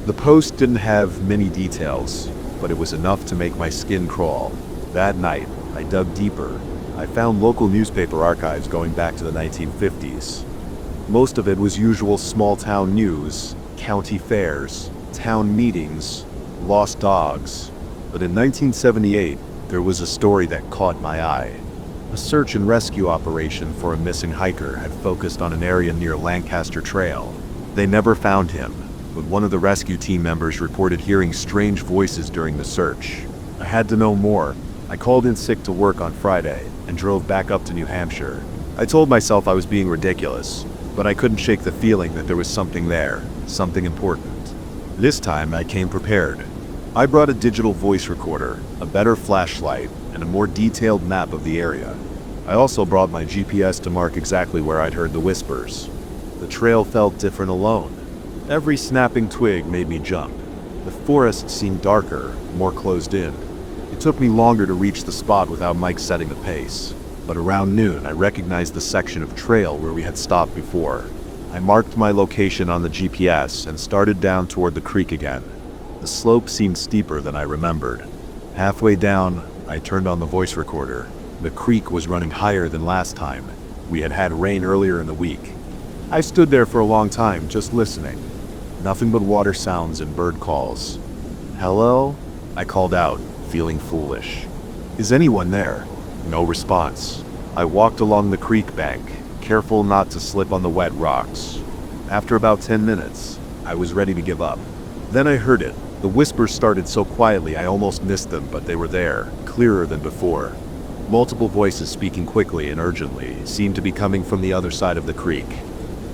The post didn't have many details, but it was enough to make my skin crawl. That night, I dug deeper. I found local newspaper archives going back to the 1950s. Most of it was usual small-town news, county fairs, town meetings, lost dogs. But in 1978, there was a story that caught my eye. A search and rescue operation for a missing hiker had focused on an area near Lancaster Trail. They never found him, but one of the rescue team members reported hearing strange voices during the search. I had to know more. I called in sick to work on Friday and drove back up to New Hampshire. I told myself I was being ridiculous, but I couldn't shake the feeling that there was something there, something important. This time I came prepared. I brought a digital voice recorder, a better flashlight, and a more detailed map of the area. I also brought my GPS to mark exactly where I'd heard the whispers. The trail felt different alone. Every snapping twig made me jump. The forest seemed darker, more closed in. It took me longer to reach the spot without Mike setting the pace. But around noon, I recognized the section of trail where we had stopped before. I marked my location on the GPS and started down toward the creek again. The slope seemed steeper than I remembered. Halfway down, I turned on the voice recorder. The creek was running higher than last time. We had had rain earlier in the week. I stood there for a long time, just listening. Nothing but water sounds and bird calls. "Hello?" I called out, feeling foolish. "Is anyone there?" No response. I walked along the creek bank, careful not to slip on the wet rocks. After about 10 minutes, I was ready to give up. Then I heard it. The whispers started so quietly I almost missed them, but they were there, clearer than before. Multiple voices speaking quickly and urgently seemed to be coming from the other side of the creek.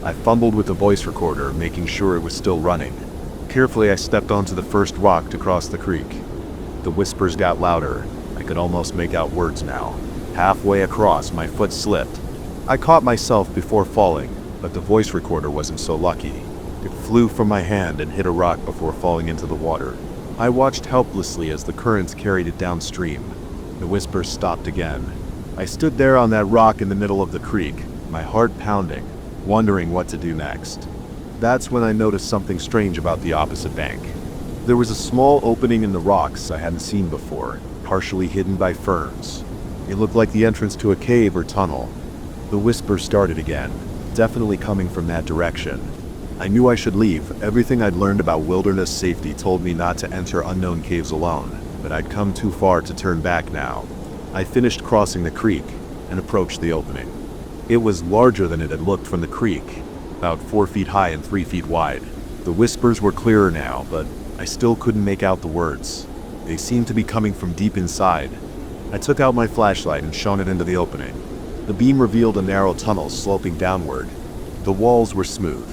I fumbled with the voice recorder, making sure it was still running. Carefully, I stepped onto the first rock to cross the creek. The whispers got louder. I could almost make out words now. Halfway across, my foot slipped. I caught myself before falling, but the voice recorder wasn't so lucky. It flew from my hand and hit a rock before falling into the water. I watched helplessly as the currents carried it downstream. The whispers stopped again. I stood there on that rock in the middle of the creek, my heart pounding, wondering what to do next. That's when I noticed something strange about the opposite bank. There was a small opening in the rocks I hadn't seen before, partially hidden by ferns. It looked like the entrance to a cave or tunnel. The whispers started again, definitely coming from that direction. I knew I should leave. Everything I'd learned about wilderness safety told me not to enter unknown caves alone, but I'd come too far to turn back now. I finished crossing the creek and approached the opening. It was larger than it had looked from the creek, about 4 feet high and 3 feet wide. The whispers were clearer now, but I still couldn't make out the words. They seemed to be coming from deep inside. I took out my flashlight and shone it into the opening. The beam revealed a narrow tunnel sloping downward. The walls were smooth,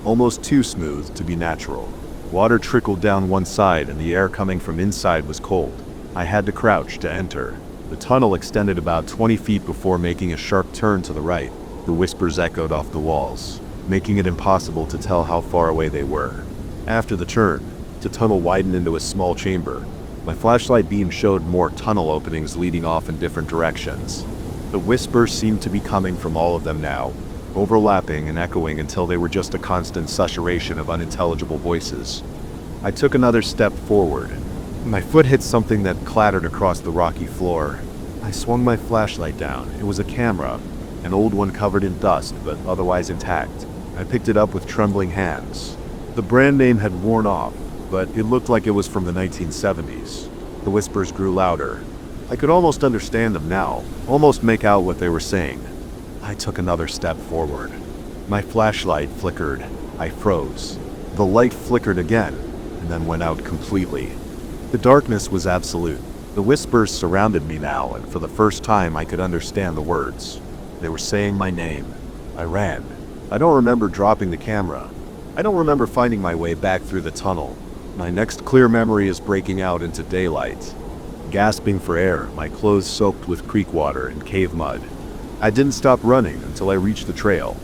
almost too smooth to be natural. Water trickled down one side and the air coming from inside was cold. I had to crouch to enter. The tunnel extended about 20 feet before making a sharp turn to the right. The whispers echoed off the walls, making it impossible to tell how far away they were. After the turn, the tunnel widened into a small chamber. My flashlight beam showed more tunnel openings leading off in different directions. The whispers seemed to be coming from all of them now, overlapping and echoing until they were just a constant susurration of unintelligible voices. I took another step forward. My foot hit something that clattered across the rocky floor. I swung my flashlight down. It was a camera, an old one covered in dust, but otherwise intact. I picked it up with trembling hands. The brand name had worn off, but it looked like it was from the 1970s. The whispers grew louder. I could almost understand them now, almost make out what they were saying. I took another step forward. My flashlight flickered. I froze. The light flickered again, and then went out completely. The darkness was absolute. The whispers surrounded me now, and for the first time I could understand the words. They were saying my name. I ran. I don't remember dropping the camera. I don't remember finding my way back through the tunnel. My next clear memory is breaking out into daylight. Gasping for air, my clothes soaked with creek water and cave mud. I didn't stop running until I reached the trail.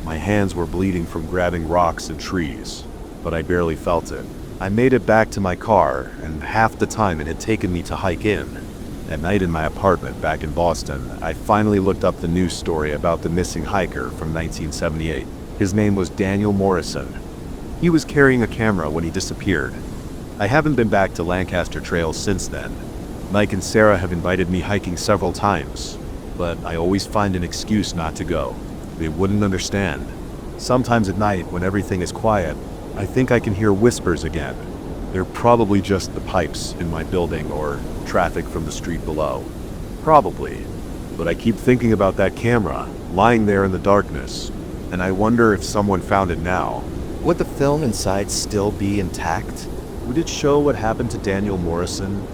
My hands were bleeding from grabbing rocks and trees, but I barely felt it. I made it back to my car, and half the time it had taken me to hike in. At night in my apartment back in Boston, I finally looked up the news story about the missing hiker from 1978. His name was Daniel Morrison. He was carrying a camera when he disappeared. I haven't been back to Lancaster Trail since then. Mike and Sarah have invited me hiking several times, but I always find an excuse not to go. They wouldn't understand. Sometimes at night, when everything is quiet, I think I can hear whispers again. They're probably just the pipes in my building or traffic from the street below. Probably. But I keep thinking about that camera, lying there in the darkness, and I wonder if someone found it now. Would the film inside still be intact? Would it show what happened to Daniel Morrison?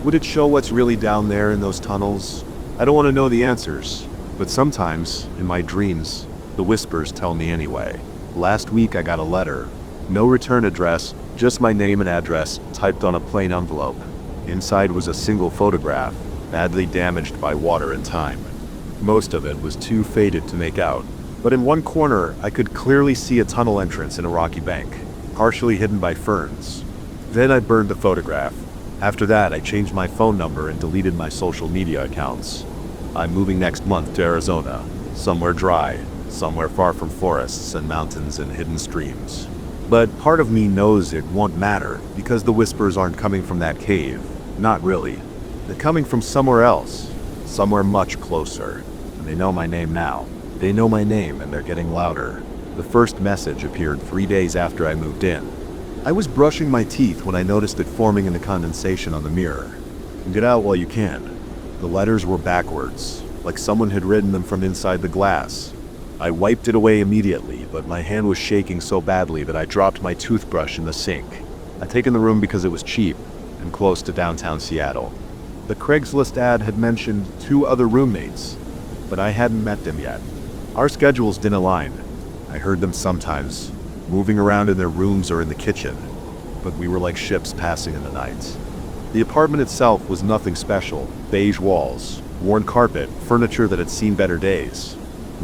Would it show what's really down there in those tunnels? I don't want to know the answers, but sometimes, in my dreams, the whispers tell me anyway. Last week I got a letter. No return address, just my name and address, typed on a plain envelope. Inside was a single photograph, badly damaged by water and time. Most of it was too faded to make out, but in one corner I could clearly see a tunnel entrance in a rocky bank, partially hidden by ferns. Then I burned the photograph. After that, I changed my phone number and deleted my social media accounts. I'm moving next month to Arizona, somewhere dry, somewhere far from forests and mountains and hidden streams. But part of me knows it won't matter because the whispers aren't coming from that cave. Not really. They're coming from somewhere else, somewhere much closer. And they know my name now. They know my name and they're getting louder. The first message appeared 3 days after I moved in. I was brushing my teeth when I noticed it forming in the condensation on the mirror. Get out while you can. The letters were backwards, like someone had written them from inside the glass. I wiped it away immediately, but my hand was shaking so badly that I dropped my toothbrush in the sink. I'd taken the room because it was cheap and close to downtown Seattle. The Craigslist ad had mentioned 2 other roommates, but I hadn't met them yet. Our schedules didn't align. I heard them sometimes, moving around in their rooms or in the kitchen, but we were like ships passing in the night. The apartment itself was nothing special. Beige walls, worn carpet, furniture that had seen better days.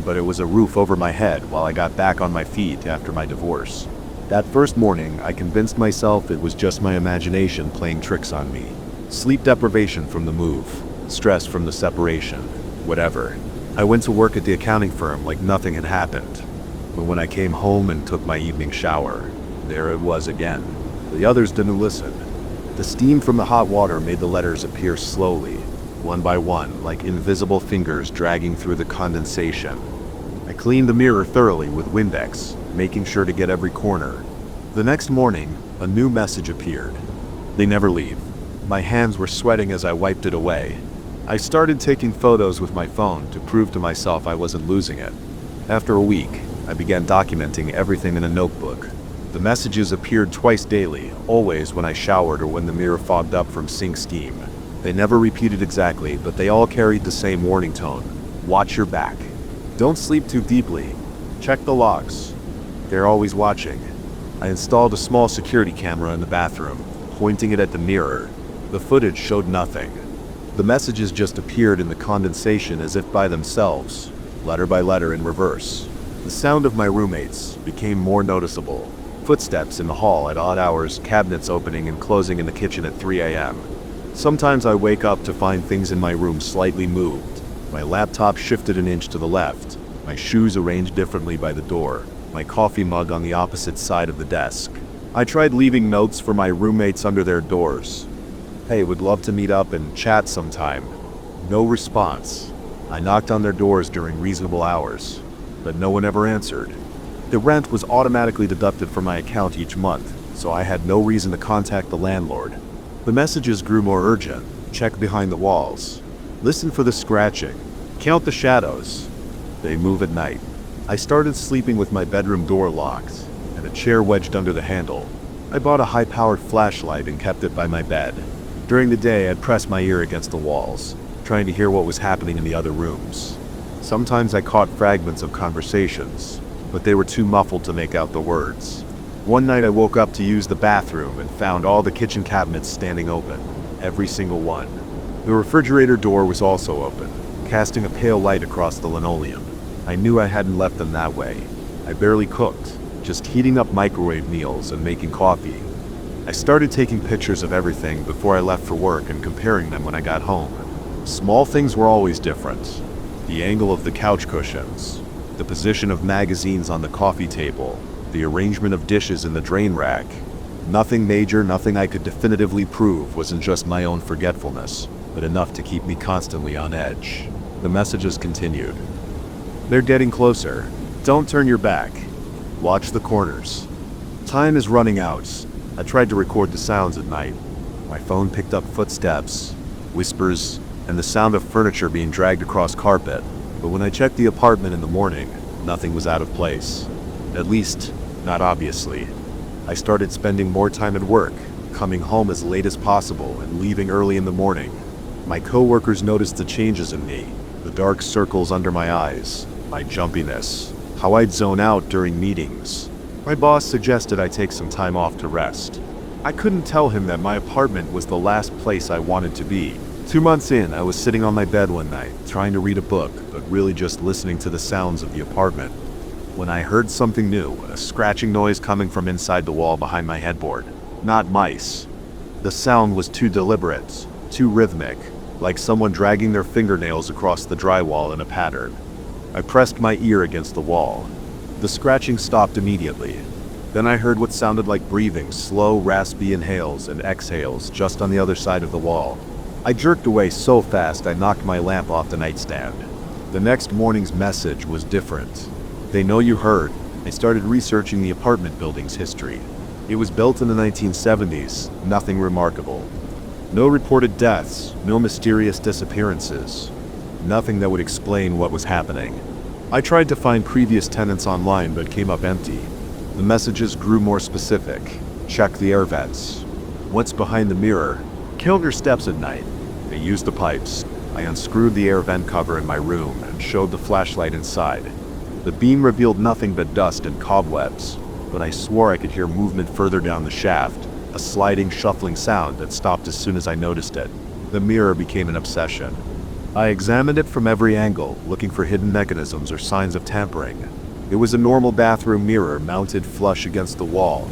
But it was a roof over my head while I got back on my feet after my divorce. That first morning, I convinced myself it was just my imagination playing tricks on me. Sleep deprivation from the move, stress from the separation, whatever. I went to work at the accounting firm like nothing had happened. But when I came home and took my evening shower, there it was again. The others didn't listen. The steam from the hot water made the letters appear slowly, one by one, like invisible fingers dragging through the condensation. I cleaned the mirror thoroughly with Windex, making sure to get every corner. The next morning, a new message appeared. They never leave. My hands were sweating as I wiped it away. I started taking photos with my phone to prove to myself I wasn't losing it. After a week, I began documenting everything in a notebook. The messages appeared twice daily, always when I showered or when the mirror fogged up from sink steam. They never repeated exactly, but they all carried the same warning tone. Watch your back. Don't sleep too deeply. Check the logs. They're always watching. I installed a small security camera in the bathroom, pointing it at the mirror. The footage showed nothing. The messages just appeared in the condensation as if by themselves, letter by letter in reverse. The sound of my roommates became more noticeable. Footsteps in the hall at odd hours, cabinets opening and closing in the kitchen at 3 a.m. Sometimes I wake up to find things in my room slightly moved. My laptop shifted an inch to the left, my shoes arranged differently by the door, my coffee mug on the opposite side of the desk. I tried leaving notes for my roommates under their doors. Hey, would love to meet up and chat sometime. No response. I knocked on their doors during reasonable hours, but no one ever answered. The rent was automatically deducted from my account each month, so I had no reason to contact the landlord. The messages grew more urgent. Check behind the walls. Listen for the scratching. Count the shadows. They move at night. I started sleeping with my bedroom door locked and a chair wedged under the handle. I bought a high-powered flashlight and kept it by my bed. During the day, I'd press my ear against the walls, trying to hear what was happening in the other rooms. Sometimes I caught fragments of conversations, but they were too muffled to make out the words. One night I woke up to use the bathroom and found all the kitchen cabinets standing open, every single one. The refrigerator door was also open, casting a pale light across the linoleum. I knew I hadn't left them that way. I barely cooked, just heating up microwave meals and making coffee. I started taking pictures of everything before I left for work and comparing them when I got home. Small things were always different. The angle of the couch cushions, the position of magazines on the coffee table, the arrangement of dishes in the drain rack. Nothing major, nothing I could definitively prove wasn't just my own forgetfulness, but enough to keep me constantly on edge. The messages continued. They're getting closer. Don't turn your back. Watch the corners. Time is running out. I tried to record the sounds at night. My phone picked up footsteps, whispers, and the sound of furniture being dragged across carpet. But when I checked the apartment in the morning, nothing was out of place. At least, not obviously. I started spending more time at work, coming home as late as possible and leaving early in the morning. My coworkers noticed the changes in me, the dark circles under my eyes, my jumpiness, how I'd zone out during meetings. My boss suggested I take some time off to rest. I couldn't tell him that my apartment was the last place I wanted to be. 2 months in, I was sitting on my bed one night, trying to read a book, but really just listening to the sounds of the apartment, when I heard something new, a scratching noise coming from inside the wall behind my headboard. Not mice. The sound was too deliberate, too rhythmic, like someone dragging their fingernails across the drywall in a pattern. I pressed my ear against the wall. The scratching stopped immediately. Then I heard what sounded like breathing, slow, raspy inhales and exhales just on the other side of the wall. I jerked away so fast I knocked my lamp off the nightstand. The next morning's message was different. They know you heard. I started researching the apartment building's history. It was built in the 1970s, nothing remarkable. No reported deaths, no mysterious disappearances. Nothing that would explain what was happening. I tried to find previous tenants online but came up empty. The messages grew more specific. Check the air vents. What's behind the mirror? Count your steps at night. They used the pipes. I unscrewed the air vent cover in my room and showed the flashlight inside. The beam revealed nothing but dust and cobwebs, but I swore I could hear movement further down the shaft, a sliding, shuffling sound that stopped as soon as I noticed it. The mirror became an obsession. I examined it from every angle, looking for hidden mechanisms or signs of tampering. It was a normal bathroom mirror mounted flush against the wall,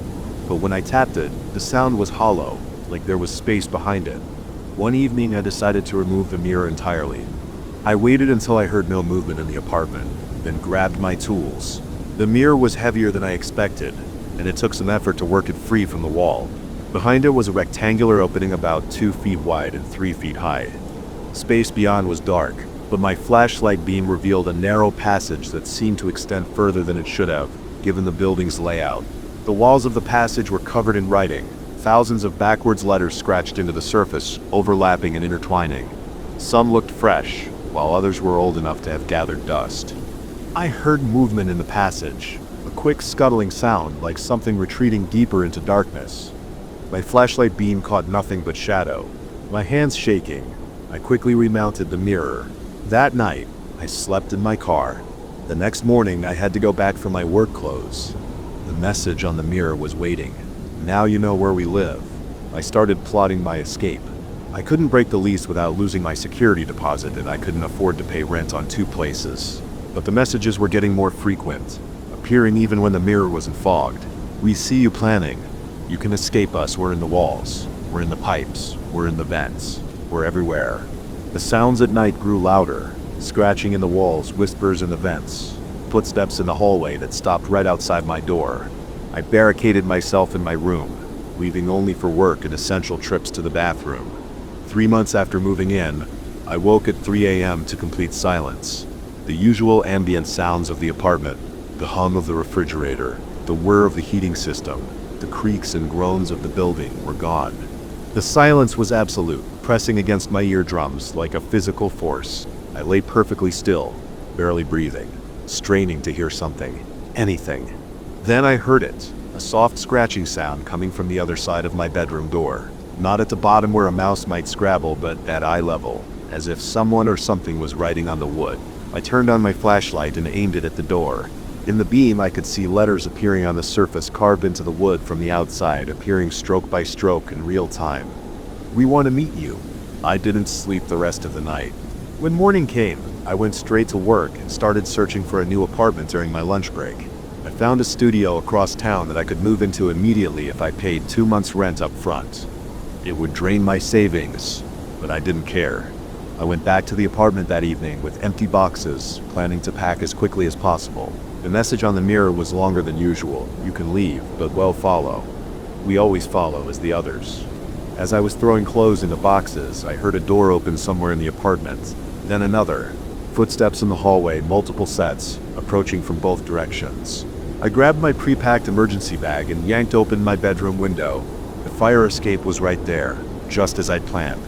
but when I tapped it, the sound was hollow, like there was space behind it. One evening, I decided to remove the mirror entirely. I waited until I heard no movement in the apartment, then grabbed my tools. The mirror was heavier than I expected, and it took some effort to work it free from the wall. Behind it was a rectangular opening about 2 feet wide and 3 feet high. Space beyond was dark, but my flashlight beam revealed a narrow passage that seemed to extend further than it should have, given the building's layout. The walls of the passage were covered in writing, thousands of backwards letters scratched into the surface, overlapping and intertwining. Some looked fresh, while others were old enough to have gathered dust. I heard movement in the passage, a quick scuttling sound like something retreating deeper into darkness. My flashlight beam caught nothing but shadow. My hands shaking, I quickly remounted the mirror. That night, I slept in my car. The next morning, I had to go back for my work clothes. The message on the mirror was waiting. Now you know where we live. I started plotting my escape. I couldn't break the lease without losing my security deposit, and I couldn't afford to pay rent on 2 places. But the messages were getting more frequent, appearing even when the mirror wasn't fogged. We see you planning. You can escape us. We're in the walls. We're in the pipes. We're in the vents. We're everywhere. The sounds at night grew louder, scratching in the walls, whispers in the vents, footsteps in the hallway that stopped right outside my door. I barricaded myself in my room, leaving only for work and essential trips to the bathroom. 3 months after moving in, I woke at 3 a.m. to complete silence. The usual ambient sounds of the apartment, the hum of the refrigerator, the whir of the heating system, the creaks and groans of the building were gone. The silence was absolute, pressing against my eardrums like a physical force. I lay perfectly still, barely breathing, straining to hear something, anything. Then I heard it, a soft scratching sound coming from the other side of my bedroom door. Not at the bottom where a mouse might scrabble, but at eye level, as if someone or something was writing on the wood. I turned on my flashlight and aimed it at the door. In the beam, I could see letters appearing on the surface carved into the wood from the outside, appearing stroke by stroke in real time. We want to meet you. I didn't sleep the rest of the night. When morning came, I went straight to work and started searching for a new apartment during my lunch break. I found a studio across town that I could move into immediately if I paid 2 months' rent up front. It would drain my savings, but I didn't care. I went back to the apartment that evening with empty boxes, planning to pack as quickly as possible. The message on the mirror was longer than usual. You can leave, but well follow. We always follow as the others. As I was throwing clothes into boxes, I heard a door open somewhere in the apartment. Then another. Footsteps in the hallway, multiple sets, approaching from both directions. I grabbed my pre-packed emergency bag and yanked open my bedroom window. The fire escape was right there, just as I'd planned.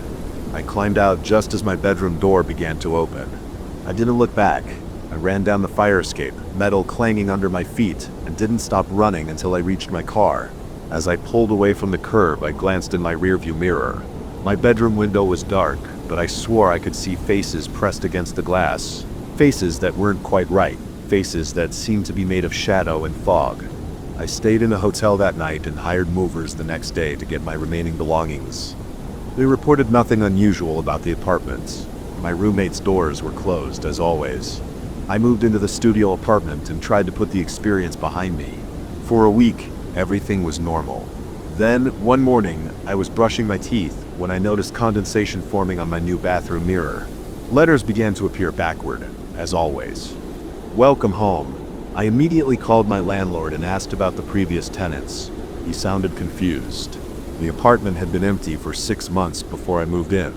I climbed out just as my bedroom door began to open. I didn't look back. I ran down the fire escape, metal clanging under my feet, and didn't stop running until I reached my car. As I pulled away from the curb, I glanced in my rearview mirror. My bedroom window was dark, but I swore I could see faces pressed against the glass. Faces that weren't quite right. Faces that seemed to be made of shadow and fog. I stayed in a hotel that night and hired movers the next day to get my remaining belongings. They reported nothing unusual about the apartments. My roommate's doors were closed, as always. I moved into the studio apartment and tried to put the experience behind me. For a week, everything was normal. Then, one morning, I was brushing my teeth when I noticed condensation forming on my new bathroom mirror. Letters began to appear backward, as always. Welcome home. I immediately called my landlord and asked about the previous tenants. He sounded confused. The apartment had been empty for 6 months before I moved in.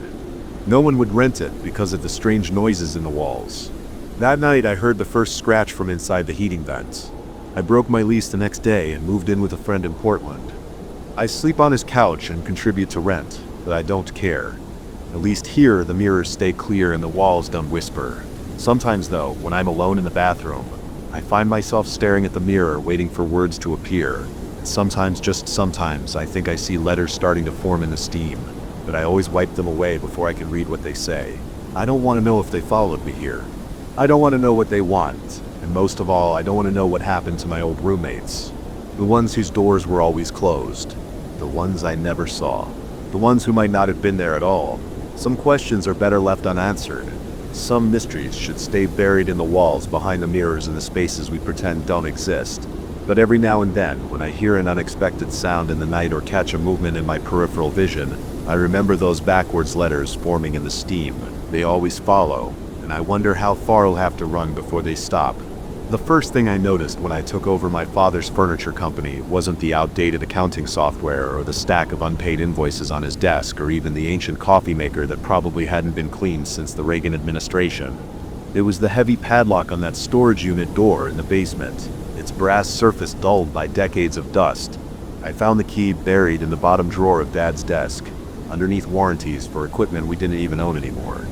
No one would rent it because of the strange noises in the walls. That night, I heard the first scratch from inside the heating vents. I broke my lease the next day and moved in with a friend in Portland. I sleep on his couch and contribute to rent, but I don't care. At least here, the mirrors stay clear and the walls don't whisper. Sometimes though, when I'm alone in the bathroom, I find myself staring at the mirror waiting for words to appear. And sometimes, just sometimes, I think I see letters starting to form in the steam, but I always wipe them away before I can read what they say. I don't want to know if they followed me here. I don't want to know what they want, and most of all, I don't want to know what happened to my old roommates. The ones whose doors were always closed. The ones I never saw. The ones who might not have been there at all. Some questions are better left unanswered. Some mysteries should stay buried in the walls behind the mirrors and the spaces we pretend don't exist. But every now and then, when I hear an unexpected sound in the night or catch a movement in my peripheral vision, I remember those backwards letters forming in the steam. They always follow, and I wonder how far I'll have to run before they stop. The first thing I noticed when I took over my father's furniture company wasn't the outdated accounting software or the stack of unpaid invoices on his desk or even the ancient coffee maker that probably hadn't been cleaned since the Reagan administration. It was the heavy padlock on that storage unit door in the basement, its brass surface dulled by decades of dust. I found the key buried in the bottom drawer of Dad's desk, underneath warranties for equipment we didn't even own anymore.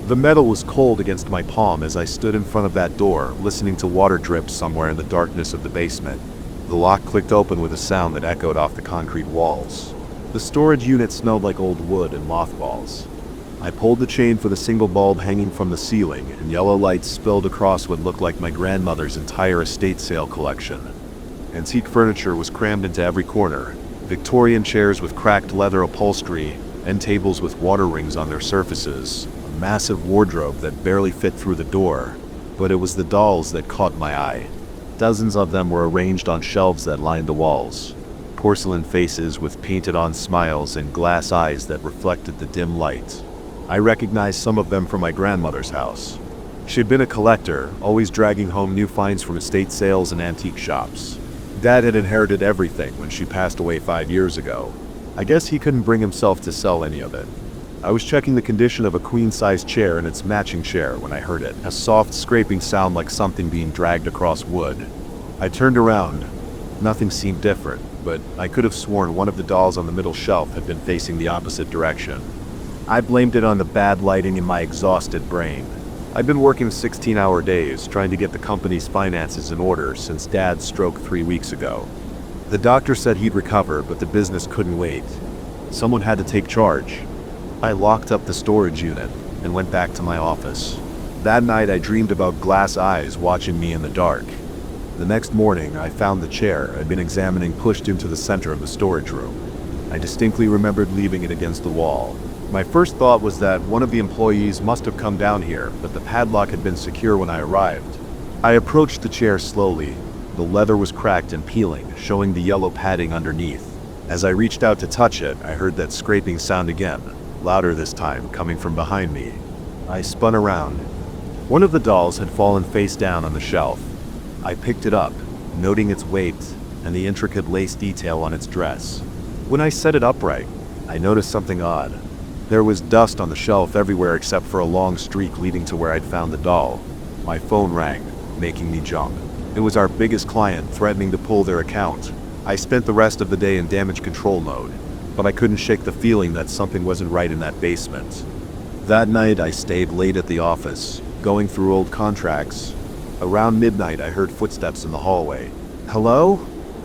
The metal was cold against my palm as I stood in front of that door, listening to water drip somewhere in the darkness of the basement. The lock clicked open with a sound that echoed off the concrete walls. The storage unit smelled like old wood and mothballs. I pulled the chain for the single bulb hanging from the ceiling, and yellow light spilled across what looked like my grandmother's entire estate sale collection. Antique furniture was crammed into every corner. Victorian chairs with cracked leather upholstery, end tables with water rings on their surfaces. Massive wardrobe that barely fit through the door, but it was the dolls that caught my eye. Dozens of them were arranged on shelves that lined the walls. Porcelain faces with painted-on smiles and glass eyes that reflected the dim light. I recognized some of them from my grandmother's house. She'd been a collector, always dragging home new finds from estate sales and antique shops. Dad had inherited everything when she passed away 5 years ago. I guess he couldn't bring himself to sell any of it. I was checking the condition of a queen-size chair and its matching chair when I heard it, a soft scraping sound like something being dragged across wood. I turned around. Nothing seemed different, but I could have sworn one of the dolls on the middle shelf had been facing the opposite direction. I blamed it on the bad lighting in my exhausted brain. I'd been working 16-hour days trying to get the company's finances in order since Dad's stroke 3 weeks ago. The doctor said he'd recover, but the business couldn't wait. Someone had to take charge. I locked up the storage unit and went back to my office. That night I dreamed about glass eyes watching me in the dark. The next morning I found the chair I'd been examining pushed into the center of the storage room. I distinctly remembered leaving it against the wall. My first thought was that one of the employees must have come down here, but the padlock had been secure when I arrived. I approached the chair slowly. The leather was cracked and peeling, showing the yellow padding underneath. As I reached out to touch it, I heard that scraping sound again. Louder this time, coming from behind me. I spun around. One of the dolls had fallen face down on the shelf. I picked it up, noting its weight and the intricate lace detail on its dress. When I set it upright, I noticed something odd. There was dust on the shelf everywhere except for a long streak leading to where I'd found the doll. My phone rang, making me jump. It was our biggest client threatening to pull their account. I spent the rest of the day in damage control mode, but I couldn't shake the feeling that something wasn't right in that basement. That night I stayed late at the office, going through old contracts. Around midnight I heard footsteps in the hallway. "Hello?"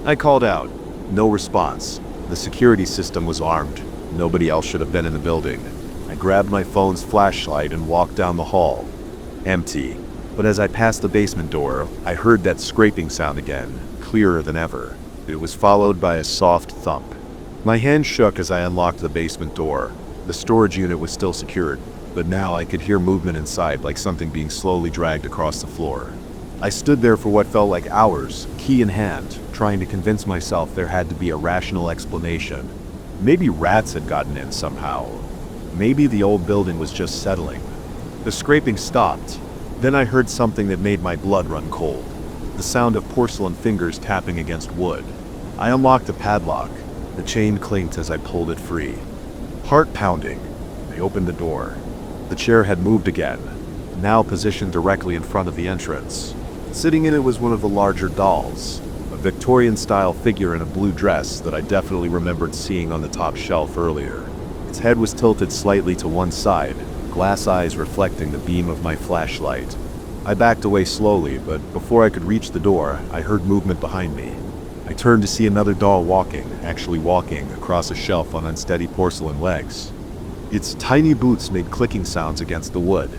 I called out. No response. The security system was armed. Nobody else should have been in the building. I grabbed my phone's flashlight and walked down the hall. Empty. But as I passed the basement door, I heard that scraping sound again, clearer than ever. It was followed by a soft thump. My hand shook as I unlocked the basement door. The storage unit was still secured, but now I could hear movement inside, like something being slowly dragged across the floor. I stood there for what felt like hours, key in hand, trying to convince myself there had to be a rational explanation. Maybe rats had gotten in somehow. Maybe the old building was just settling. The scraping stopped. Then I heard something that made my blood run cold. The sound of porcelain fingers tapping against wood. I unlocked the padlock. The chain clinked as I pulled it free. Heart pounding. I opened the door. The chair had moved again, now positioned directly in front of the entrance. Sitting in it was one of the larger dolls, a Victorian-style figure in a blue dress that I definitely remembered seeing on the top shelf earlier. Its head was tilted slightly to one side, glass eyes reflecting the beam of my flashlight. I backed away slowly, but before I could reach the door, I heard movement behind me. I turned to see another doll actually walking, across a shelf on unsteady porcelain legs. Its tiny boots made clicking sounds against the wood.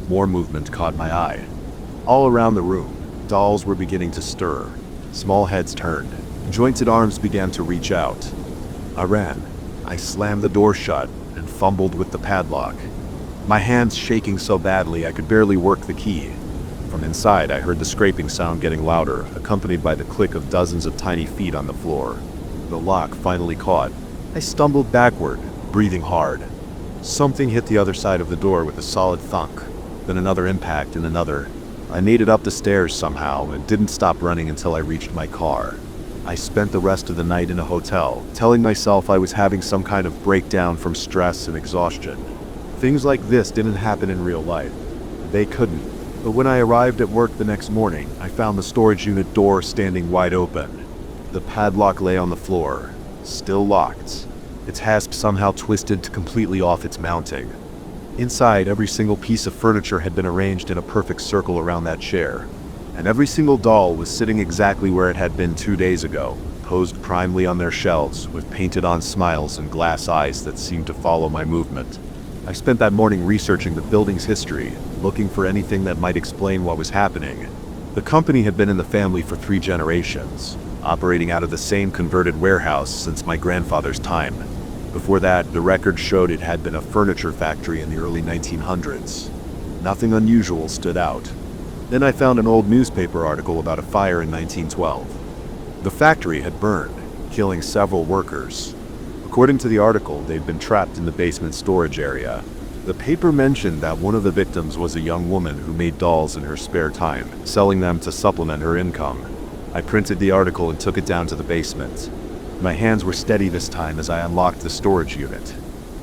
More movement caught my eye. All around the room, dolls were beginning to stir. Small heads turned. Jointed arms began to reach out. I ran. I slammed the door shut and fumbled with the padlock. My hands shaking so badly I could barely work the key. From inside, I heard the scraping sound getting louder, accompanied by the click of dozens of tiny feet on the floor. The lock finally caught. I stumbled backward, breathing hard. Something hit the other side of the door with a solid thunk, then another impact and another. I made it up the stairs somehow and didn't stop running until I reached my car. I spent the rest of the night in a hotel, telling myself I was having some kind of breakdown from stress and exhaustion. Things like this didn't happen in real life. They couldn't. But when I arrived at work the next morning, I found the storage unit door standing wide open. The padlock lay on the floor, still locked. Its hasp somehow twisted to completely off its mounting. Inside, every single piece of furniture had been arranged in a perfect circle around that chair, and every single doll was sitting exactly where it had been 2 days ago, posed primely on their shelves with painted-on smiles and glass eyes that seemed to follow my movement. I spent that morning researching the building's history, looking for anything that might explain what was happening. The company had been in the family for 3 generations, operating out of the same converted warehouse since my grandfather's time. Before that, the record showed it had been a furniture factory in the early 1900s. Nothing unusual stood out. Then I found an old newspaper article about a fire in 1912. The factory had burned, killing several workers. According to the article, they'd been trapped in the basement storage area. The paper mentioned that one of the victims was a young woman who made dolls in her spare time, selling them to supplement her income. I printed the article and took it down to the basement. My hands were steady this time as I unlocked the storage unit.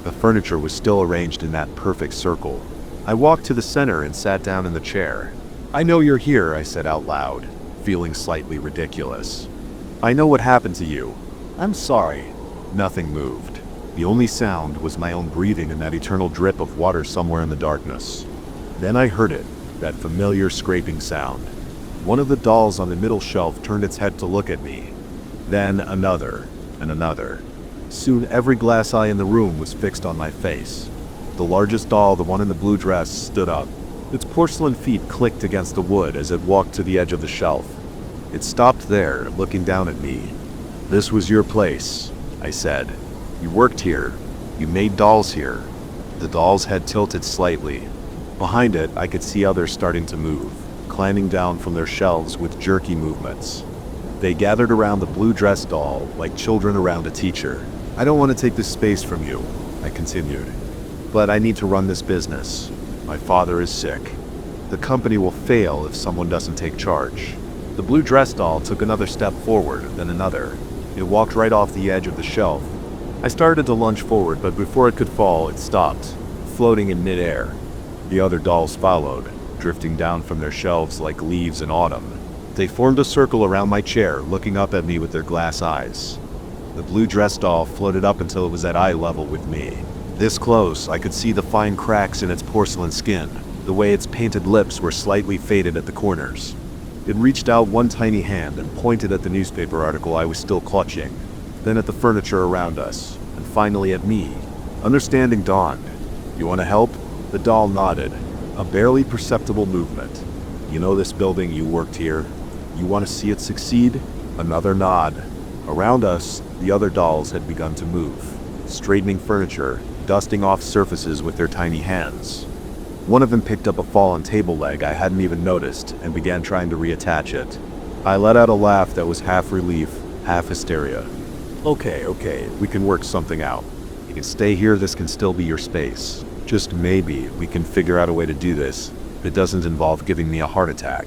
The furniture was still arranged in that perfect circle. I walked to the center and sat down in the chair. "I know you're here," I said out loud, feeling slightly ridiculous. "I know what happened to you. I'm sorry." Nothing moved. The only sound was my own breathing and that eternal drip of water somewhere in the darkness. Then I heard it, that familiar scraping sound. One of the dolls on the middle shelf turned its head to look at me. Then another, and another. Soon every glass eye in the room was fixed on my face. The largest doll, the one in the blue dress, stood up. Its porcelain feet clicked against the wood as it walked to the edge of the shelf. It stopped there, looking down at me. "This was your place," I said. "You worked here. You made dolls here." The doll's head tilted slightly. Behind it, I could see others starting to move, climbing down from their shelves with jerky movements. They gathered around the blue dress doll like children around a teacher. "I don't want to take this space from you," I continued, "but I need to run this business. My father is sick. The company will fail if someone doesn't take charge." The blue dress doll took another step forward, then another. It walked right off the edge of the shelf. I started to lunge forward, but before it could fall, it stopped, floating in midair. The other dolls followed, drifting down from their shelves like leaves in autumn. They formed a circle around my chair, looking up at me with their glass eyes. The blue dress doll floated up until it was at eye level with me. This close, I could see the fine cracks in its porcelain skin, the way its painted lips were slightly faded at the corners. It reached out one tiny hand and pointed at the newspaper article I was still clutching, then at the furniture around us, and finally at me. Understanding dawned. "You want to help?" The doll nodded, a barely perceptible movement. "You know this building, you worked here. You want to see it succeed?" Another nod. Around us, the other dolls had begun to move, straightening furniture, dusting off surfaces with their tiny hands. One of them picked up a fallen table leg I hadn't even noticed and began trying to reattach it. I let out a laugh that was half relief, half hysteria. Okay, we can work something out. You can stay here, this can still be your space. Just maybe we can figure out a way to do this. It doesn't involve giving me a heart attack.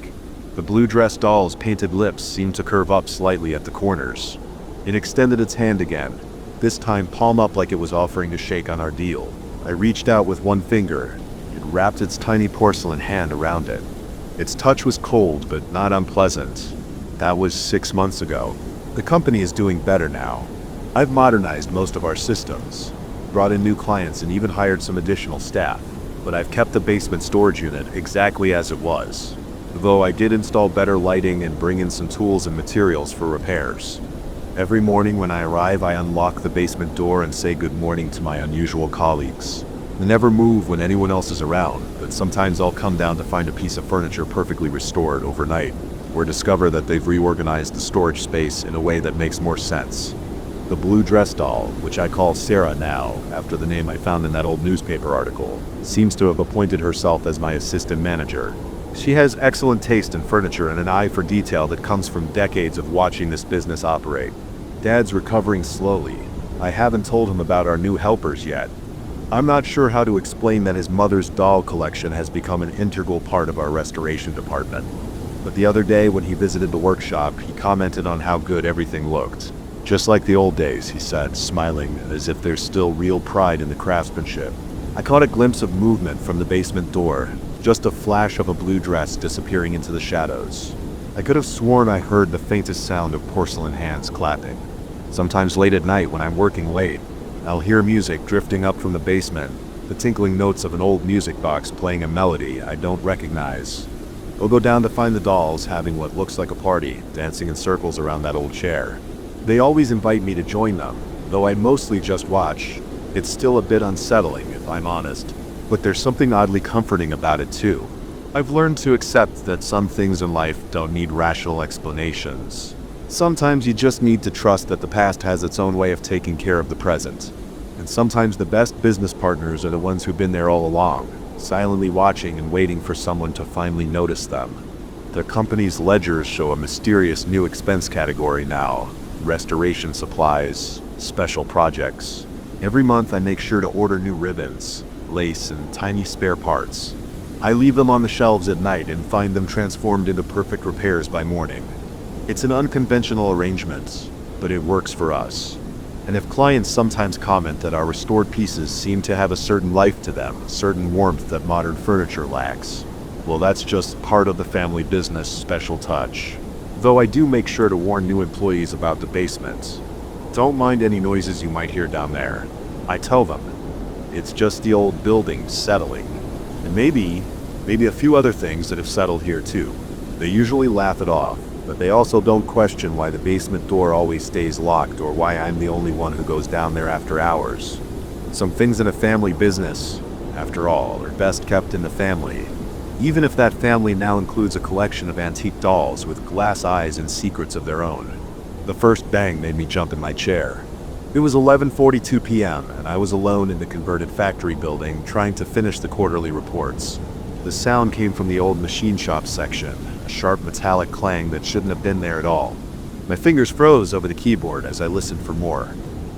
The blue dress doll's painted lips seemed to curve up slightly at the corners. It extended its hand again, this time palm up like it was offering to shake on our deal. I reached out with one finger. It wrapped its tiny porcelain hand around it. Its touch was cold, but not unpleasant. That was 6 months ago. The company is doing better now. I've modernized most of our systems, brought in new clients, and even hired some additional staff. But I've kept the basement storage unit exactly as it was, though I did install better lighting and bring in some tools and materials for repairs. Every morning when I arrive, I unlock the basement door and say good morning to my unusual colleagues. I never move when anyone else is around, but sometimes I'll come down to find a piece of furniture perfectly restored overnight, or discover that they've reorganized the storage space in a way that makes more sense. The blue dress doll, which I call Sarah now, after the name I found in that old newspaper article, seems to have appointed herself as my assistant manager. She has excellent taste in furniture and an eye for detail that comes from decades of watching this business operate. Dad's recovering slowly. I haven't told him about our new helpers yet. I'm not sure how to explain that his mother's doll collection has become an integral part of our restoration department. But the other day when he visited the workshop, he commented on how good everything looked. Just like the old days, he said, smiling as if there's still real pride in the craftsmanship. I caught a glimpse of movement from the basement door, just a flash of a blue dress disappearing into the shadows. I could have sworn I heard the faintest sound of porcelain hands clapping. Sometimes late at night when I'm working late, I'll hear music drifting up from the basement, the tinkling notes of an old music box playing a melody I don't recognize. I'll go down to find the dolls having what looks like a party, dancing in circles around that old chair. They always invite me to join them, though I mostly just watch. It's still a bit unsettling, if I'm honest, but there's something oddly comforting about it too. I've learned to accept that some things in life don't need rational explanations. Sometimes you just need to trust that the past has its own way of taking care of the present. And sometimes the best business partners are the ones who've been there all along, silently watching and waiting for someone to finally notice them. The company's ledgers show a mysterious new expense category now: restoration supplies, special projects. Every month I make sure to order new ribbons, lace, and tiny spare parts. I leave them on the shelves at night and find them transformed into perfect repairs by morning. It's an unconventional arrangement, but it works for us. And if clients sometimes comment that our restored pieces seem to have a certain life to them, a certain warmth that modern furniture lacks, well, that's just part of the family business special touch. Though I do make sure to warn new employees about the basement. Don't mind any noises you might hear down there. I tell them, it's just the old building settling. And maybe a few other things that have settled here too. They usually laugh it off, but they also don't question why the basement door always stays locked or why I'm the only one who goes down there after hours. Some things in a family business, after all, are best kept in the family. Even if that family now includes a collection of antique dolls with glass eyes and secrets of their own. The first bang made me jump in my chair. It was 11:42 p.m. and I was alone in the converted factory building trying to finish the quarterly reports. The sound came from the old machine shop section, a sharp metallic clang that shouldn't have been there at all. My fingers froze over the keyboard as I listened for more.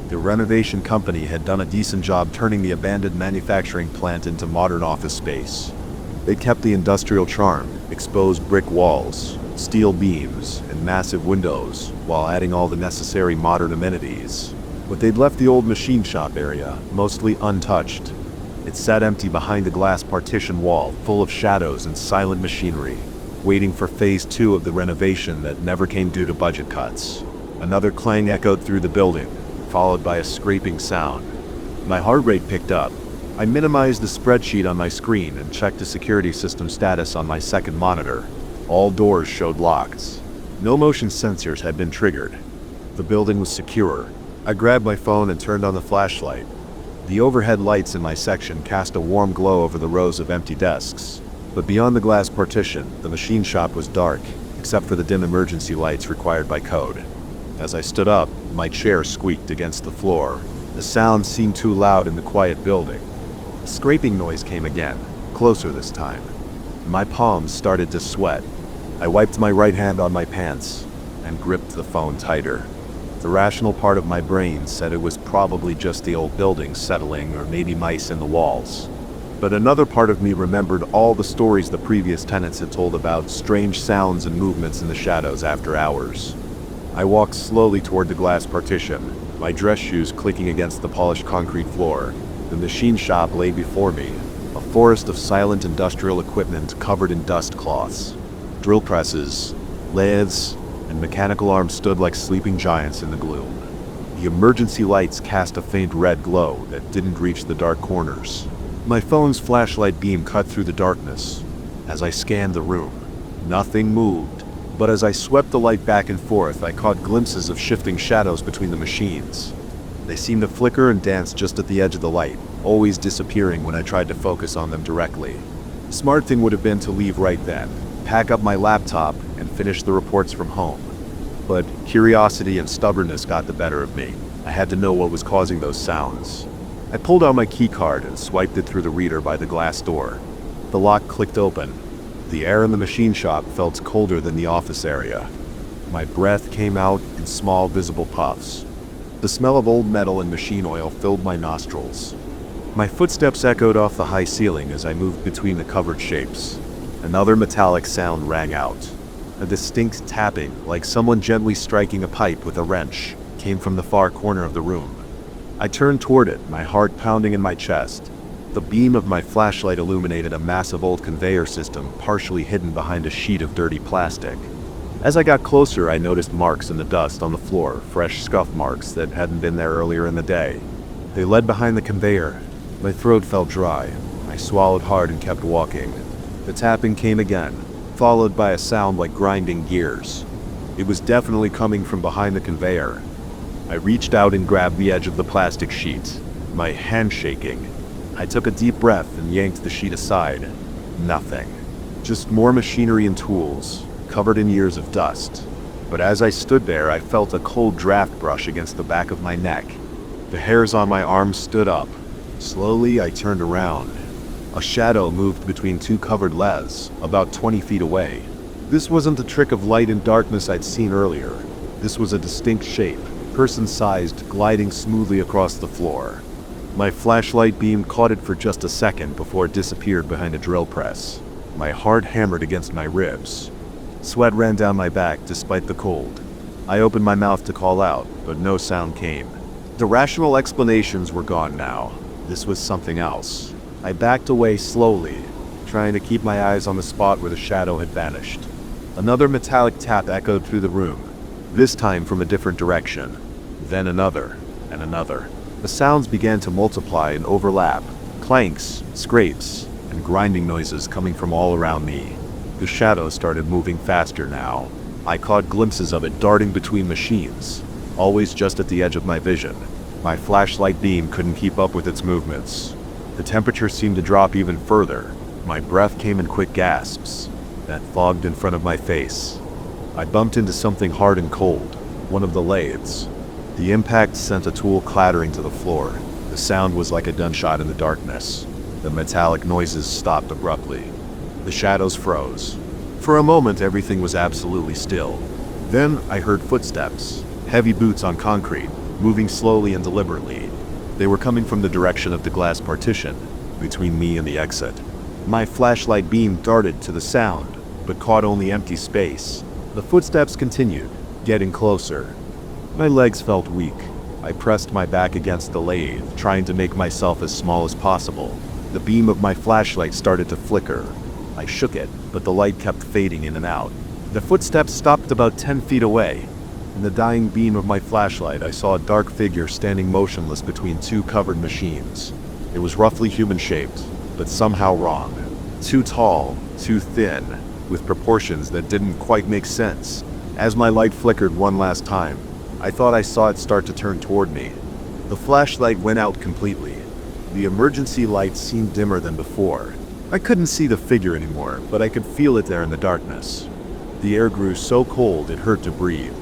The renovation company had done a decent job turning the abandoned manufacturing plant into modern office space. They kept the industrial charm, exposed brick walls, steel beams, and massive windows, while adding all the necessary modern amenities. But they'd left the old machine shop area mostly untouched. It sat empty behind a glass partition wall, full of shadows and silent machinery, waiting for phase 2 of the renovation that never came due to budget cuts. Another clang echoed through the building, followed by a scraping sound. My heart rate picked up. I minimized the spreadsheet on my screen and checked the security system status on my second monitor. All doors showed locked. No motion sensors had been triggered. The building was secure. I grabbed my phone and turned on the flashlight. The overhead lights in my section cast a warm glow over the rows of empty desks. But beyond the glass partition, the machine shop was dark, except for the dim emergency lights required by code. As I stood up, my chair squeaked against the floor. The sound seemed too loud in the quiet building. A scraping noise came again, closer this time. My palms started to sweat. I wiped my right hand on my pants and gripped the phone tighter. The rational part of my brain said it was probably just the old building settling or maybe mice in the walls. But another part of me remembered all the stories the previous tenants had told about strange sounds and movements in the shadows after hours. I walked slowly toward the glass partition, my dress shoes clicking against the polished concrete floor. The machine shop lay before me, a forest of silent industrial equipment covered in dust cloths. Drill presses, lathes, and mechanical arms stood like sleeping giants in the gloom. The emergency lights cast a faint red glow that didn't reach the dark corners. My phone's flashlight beam cut through the darkness. As I scanned the room, nothing moved, but as I swept the light back and forth, I caught glimpses of shifting shadows between the machines. They seemed to flicker and dance just at the edge of the light, always disappearing when I tried to focus on them directly. The smart thing would have been to leave right then, pack up my laptop, and finish the reports from home. But curiosity and stubbornness got the better of me. I had to know what was causing those sounds. I pulled out my key card and swiped it through the reader by the glass door. The lock clicked open. The air in the machine shop felt colder than the office area. My breath came out in small, visible puffs. The smell of old metal and machine oil filled my nostrils. My footsteps echoed off the high ceiling as I moved between the covered shapes. Another metallic sound rang out. A distinct tapping, like someone gently striking a pipe with a wrench, came from the far corner of the room. I turned toward it, my heart pounding in my chest. The beam of my flashlight illuminated a massive old conveyor system partially hidden behind a sheet of dirty plastic. As I got closer, I noticed marks in the dust on the floor, fresh scuff marks that hadn't been there earlier in the day. They led behind the conveyor. My throat felt dry. I swallowed hard and kept walking. The tapping came again, followed by a sound like grinding gears. It was definitely coming from behind the conveyor. I reached out and grabbed the edge of the plastic sheet, my hand shaking. I took a deep breath and yanked the sheet aside. Nothing. Just more machinery and tools, covered in years of dust. But as I stood there, I felt a cold draft brush against the back of my neck. The hairs on my arms stood up. Slowly, I turned around. A shadow moved between two covered laths, about 20 feet away. This wasn't the trick of light and darkness I'd seen earlier. This was a distinct shape, person-sized, gliding smoothly across the floor. My flashlight beam caught it for just a second before it disappeared behind a drill press. My heart hammered against my ribs. Sweat ran down my back despite the cold. I opened my mouth to call out, but no sound came. The rational explanations were gone now. This was something else. I backed away slowly, trying to keep my eyes on the spot where the shadow had vanished. Another metallic tap echoed through the room, this time from a different direction. Then another, and another. The sounds began to multiply and overlap, clanks, scrapes, and grinding noises coming from all around me. The shadow started moving faster now. I caught glimpses of it darting between machines, always just at the edge of my vision. My flashlight beam couldn't keep up with its movements. The temperature seemed to drop even further. My breath came in quick gasps that fogged in front of my face. I bumped into something hard and cold, one of the lathes. The impact sent a tool clattering to the floor. The sound was like a gunshot in the darkness. The metallic noises stopped abruptly. The shadows froze. For a moment, everything was absolutely still. Then I heard footsteps, heavy boots on concrete, moving slowly and deliberately. They were coming from the direction of the glass partition, between me and the exit. My flashlight beam darted to the sound, but caught only empty space. The footsteps continued, getting closer. My legs felt weak. I pressed my back against the lathe, trying to make myself as small as possible. The beam of my flashlight started to flicker. I shook it, but the light kept fading in and out. The footsteps stopped about 10 feet away. In the dying beam of my flashlight, I saw a dark figure standing motionless between two covered machines. It was roughly human-shaped, but somehow wrong. Too tall, too thin, with proportions that didn't quite make sense. As my light flickered one last time, I thought I saw it start to turn toward me. The flashlight went out completely. The emergency light seemed dimmer than before. I couldn't see the figure anymore, but I could feel it there in the darkness. The air grew so cold it hurt to breathe.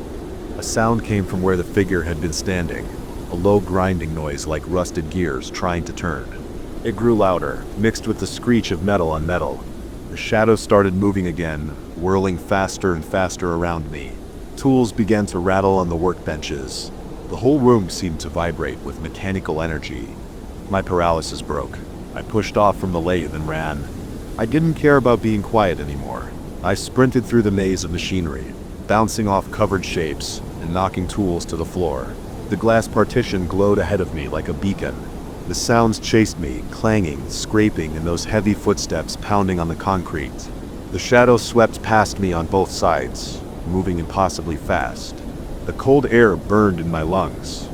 A sound came from where the figure had been standing. a low grinding noise like rusted gears trying to turn. It grew louder, mixed with the screech of metal on metal. The shadows started moving again, whirling faster and faster around me. Tools began to rattle on the workbenches. The whole room seemed to vibrate with mechanical energy. My paralysis broke. I pushed off from the lathe and ran. I didn't care about being quiet anymore. I sprinted through the maze of machinery, bouncing off covered shapes and knocking tools to the floor. The glass partition glowed ahead of me like a beacon. The sounds chased me, clanging, scraping, and those heavy footsteps pounding on the concrete. The shadows swept past me on both sides, moving impossibly fast. The cold air burned in my lungs.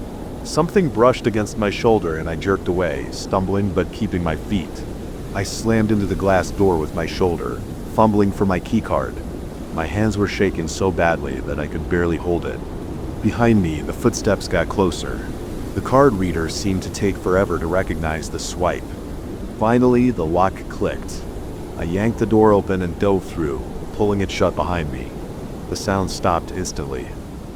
Something brushed against my shoulder and I jerked away, stumbling but keeping my feet. I slammed into the glass door with my shoulder, fumbling for my keycard. My hands were shaking so badly that I could barely hold it. Behind me, the footsteps got closer. The card reader seemed to take forever to recognize the swipe. Finally, the lock clicked. I yanked the door open and dove through, pulling it shut behind me. The sound stopped instantly.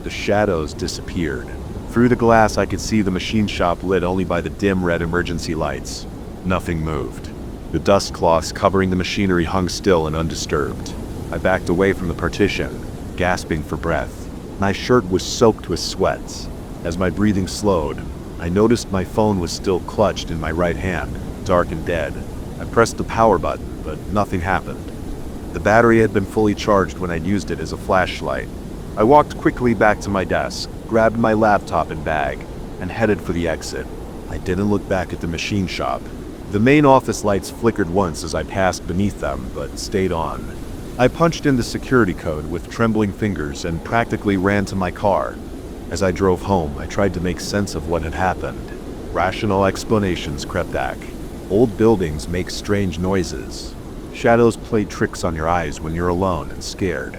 The shadows disappeared. Through the glass, I could see the machine shop lit only by the dim red emergency lights. Nothing moved. The dust cloths covering the machinery hung still and undisturbed. I backed away from the partition, gasping for breath. My shirt was soaked with sweat. As my breathing slowed, I noticed my phone was still clutched in my right hand, dark and dead. I pressed the power button, but nothing happened. The battery had been fully charged when I'd used it as a flashlight. I walked quickly back to my desk, grabbed my laptop and bag, and headed for the exit. I didn't look back at the machine shop. The main office lights flickered once as I passed beneath them, but stayed on. I punched in the security code with trembling fingers and practically ran to my car. As I drove home, I tried to make sense of what had happened. Rational explanations crept back. Old buildings make strange noises. Shadows play tricks on your eyes when you're alone and scared.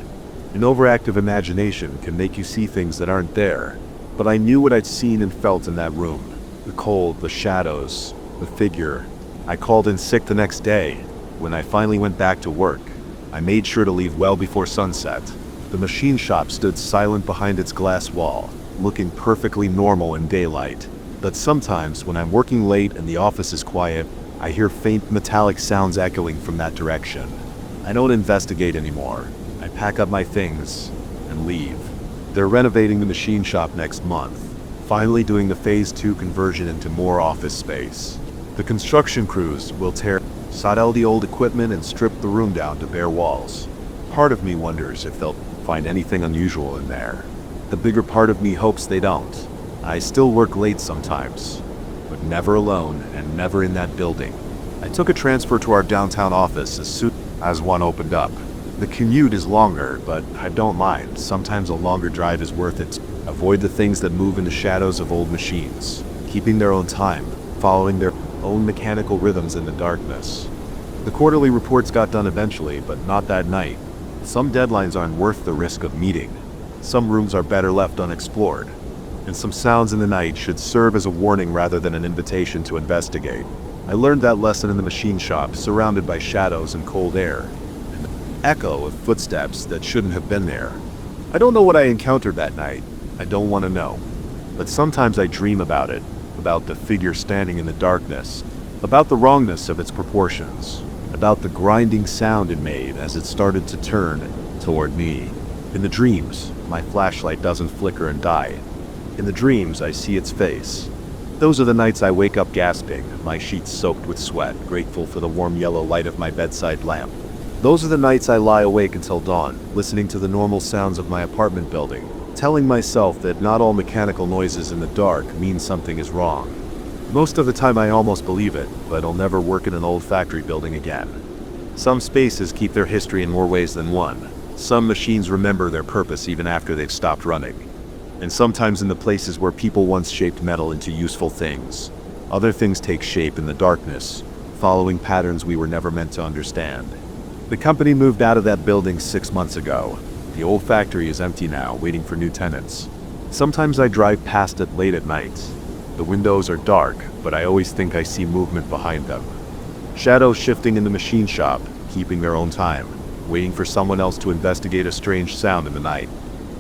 An overactive imagination can make you see things that aren't there. But I knew what I'd seen and felt in that room. The cold, the shadows, the figure. I called in sick the next day. When I finally went back to work, I made sure to leave well before sunset. The machine shop stood silent behind its glass wall, looking perfectly normal in daylight. But sometimes, when I'm working late and the office is quiet, I hear faint metallic sounds echoing from that direction. I don't investigate anymore. I pack up my things and leave. They're renovating the machine shop next month, finally doing the Phase 2 conversion into more office space. The construction crews will sod out the old equipment and strip the room down to bare walls. Part of me wonders if they'll find anything unusual in there. The bigger part of me hopes they don't. I still work late sometimes, but never alone and never in that building. I took a transfer to our downtown office as soon as one opened up. The commute is longer, but I don't mind. Sometimes a longer drive is worth it. Avoid the things that move in the shadows of old machines, keeping their own time, following their own mechanical rhythms in the darkness. The quarterly reports got done eventually, but not that night. Some deadlines aren't worth the risk of meeting. Some rooms are better left unexplored. And some sounds in the night should serve as a warning rather than an invitation to investigate. I learned that lesson in the machine shop, surrounded by shadows and cold air. An echo of footsteps that shouldn't have been there. I don't know what I encountered that night. I don't want to know. But sometimes I dream about it. About the figure standing in the darkness. About the wrongness of its proportions. About the grinding sound it made as it started to turn toward me. In the dreams, my flashlight doesn't flicker and die. In the dreams, I see its face. Those are the nights I wake up gasping, my sheets soaked with sweat, grateful for the warm yellow light of my bedside lamp. Those are the nights I lie awake until dawn, listening to the normal sounds of my apartment building, telling myself that not all mechanical noises in the dark mean something is wrong. Most of the time I almost believe it, but I'll never work in an old factory building again. Some spaces keep their history in more ways than one. Some machines remember their purpose even after they've stopped running. And sometimes in the places where people once shaped metal into useful things, other things take shape in the darkness, following patterns we were never meant to understand. The company moved out of that building 6 months ago. The old factory is empty now, waiting for new tenants. Sometimes I drive past it late at night. The windows are dark, but I always think I see movement behind them. Shadows shifting in the machine shop, keeping their own time, waiting for someone else to investigate a strange sound in the night.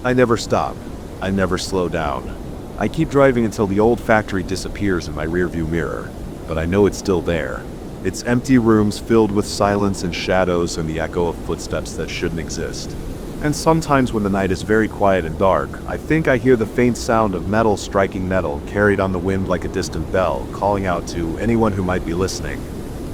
I never stop. I never slow down. I keep driving until the old factory disappears in my rearview mirror, but I know it's still there. It's empty rooms filled with silence and shadows and the echo of footsteps that shouldn't exist. And sometimes when the night is very quiet and dark, I think I hear the faint sound of metal striking metal carried on the wind like a distant bell, calling out to anyone who might be listening.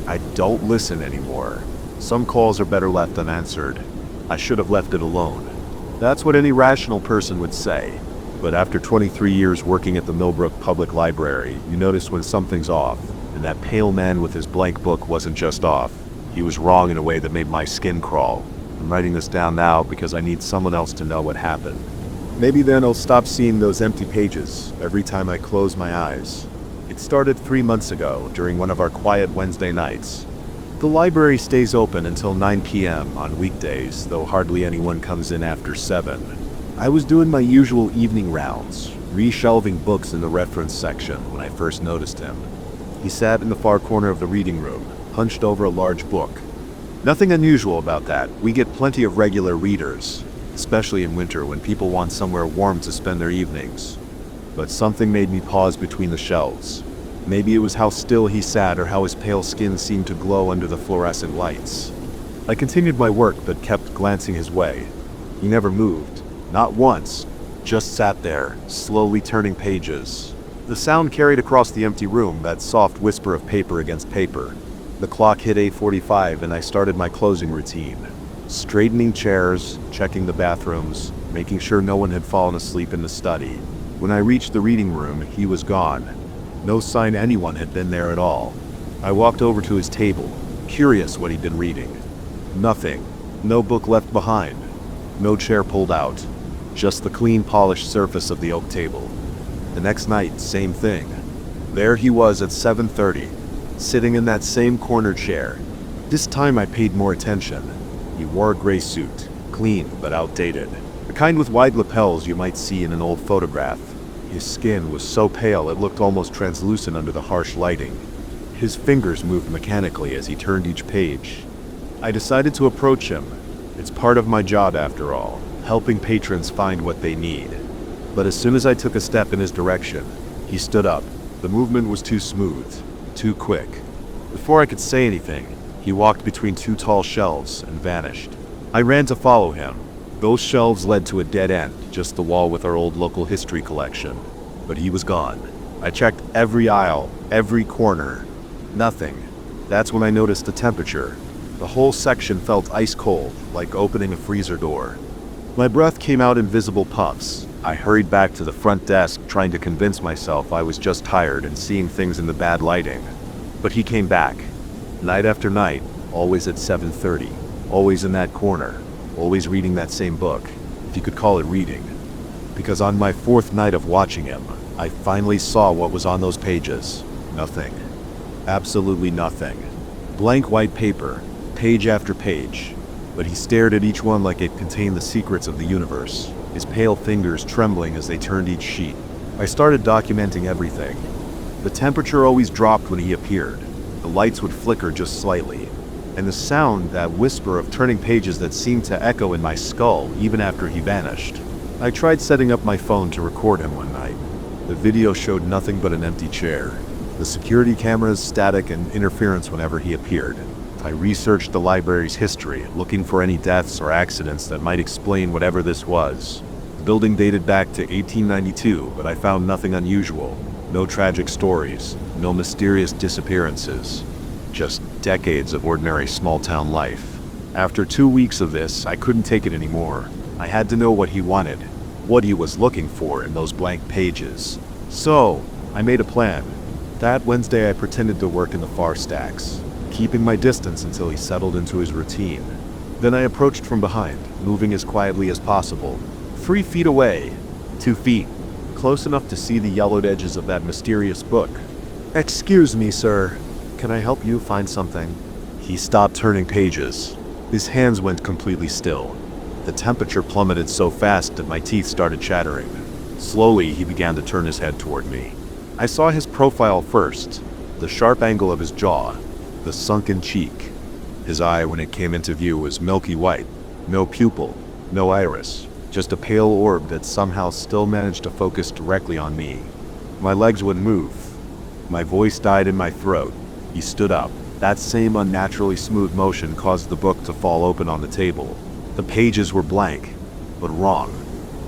I don't listen anymore. Some calls are better left unanswered. I should have left it alone. That's what any rational person would say. But after 23 years working at the Millbrook Public Library, you notice when something's off. And that pale man with his blank book wasn't just off. He was wrong in a way that made my skin crawl. I'm writing this down now because I need someone else to know what happened. Maybe then I'll stop seeing those empty pages every time I close my eyes. It started 3 months ago during one of our quiet Wednesday nights. The library stays open until 9 p.m. on weekdays, though hardly anyone comes in after 7. I was doing my usual evening rounds, reshelving books in the reference section when I first noticed him. He sat in the far corner of the reading room, hunched over a large book. Nothing unusual about that. We get plenty of regular readers, especially in winter when people want somewhere warm to spend their evenings. But something made me pause between the shelves. Maybe it was how still he sat or how his pale skin seemed to glow under the fluorescent lights. I continued my work but kept glancing his way. He never moved, not once, just sat there, slowly turning pages. The sound carried across the empty room, that soft whisper of paper against paper. The clock hit 8:45 and I started my closing routine. Straightening chairs, checking the bathrooms, making sure no one had fallen asleep in the study. When I reached the reading room, he was gone. No sign anyone had been there at all. I walked over to his table, curious what he'd been reading. Nothing. No book left behind. No chair pulled out. Just the clean, polished surface of the oak table. The next night, same thing. There he was at 7:30, sitting in that same corner chair. This time I paid more attention. He wore a gray suit, clean but outdated. The kind with wide lapels you might see in an old photograph. His skin was so pale it looked almost translucent under the harsh lighting. His fingers moved mechanically as he turned each page. I decided to approach him. It's part of my job after all, helping patrons find what they need. But as soon as I took a step in his direction, he stood up. The movement was too smooth, too quick. Before I could say anything, he walked between 2 tall shelves and vanished. I ran to follow him. Those shelves led to a dead end, just the wall with our old local history collection. But he was gone. I checked every aisle, every corner. Nothing. That's when I noticed the temperature. The whole section felt ice cold, like opening a freezer door. My breath came out in visible puffs. I hurried back to the front desk, trying to convince myself I was just tired and seeing things in the bad lighting. But he came back. Night after night, always at 7:30, always in that corner, always reading that same book, if you could call it reading. Because on my 4th night of watching him, I finally saw what was on those pages. Nothing. Absolutely nothing. Blank white paper, page after page. But he stared at each one like it contained the secrets of the universe, his pale fingers trembling as they turned each sheet. I started documenting everything. The temperature always dropped when he appeared. The lights would flicker just slightly. And the sound, that whisper of turning pages that seemed to echo in my skull even after he vanished. I tried setting up my phone to record him one night. The video showed nothing but an empty chair. The security cameras, static, and interference whenever he appeared. I researched the library's history, looking for any deaths or accidents that might explain whatever this was. The building dated back to 1892, but I found nothing unusual. No tragic stories, no mysterious disappearances. Just decades of ordinary small-town life. After 2 weeks of this, I couldn't take it anymore. I had to know what he wanted, what he was looking for in those blank pages. So, I made a plan. That Wednesday I pretended to work in the far stacks, keeping my distance until he settled into his routine. Then I approached from behind, moving as quietly as possible. 3 feet away, 2 feet, close enough to see the yellowed edges of that mysterious book. "Excuse me, sir. Can I help you find something?" He stopped turning pages. His hands went completely still. The temperature plummeted so fast that my teeth started chattering. Slowly, he began to turn his head toward me. I saw his profile first, the sharp angle of his jaw, the sunken cheek. His eye, when it came into view, was milky white. No pupil, no iris, just a pale orb that somehow still managed to focus directly on me. My legs wouldn't move. My voice died in my throat. He stood up. That same unnaturally smooth motion caused the book to fall open on the table. The pages were blank, but wrong.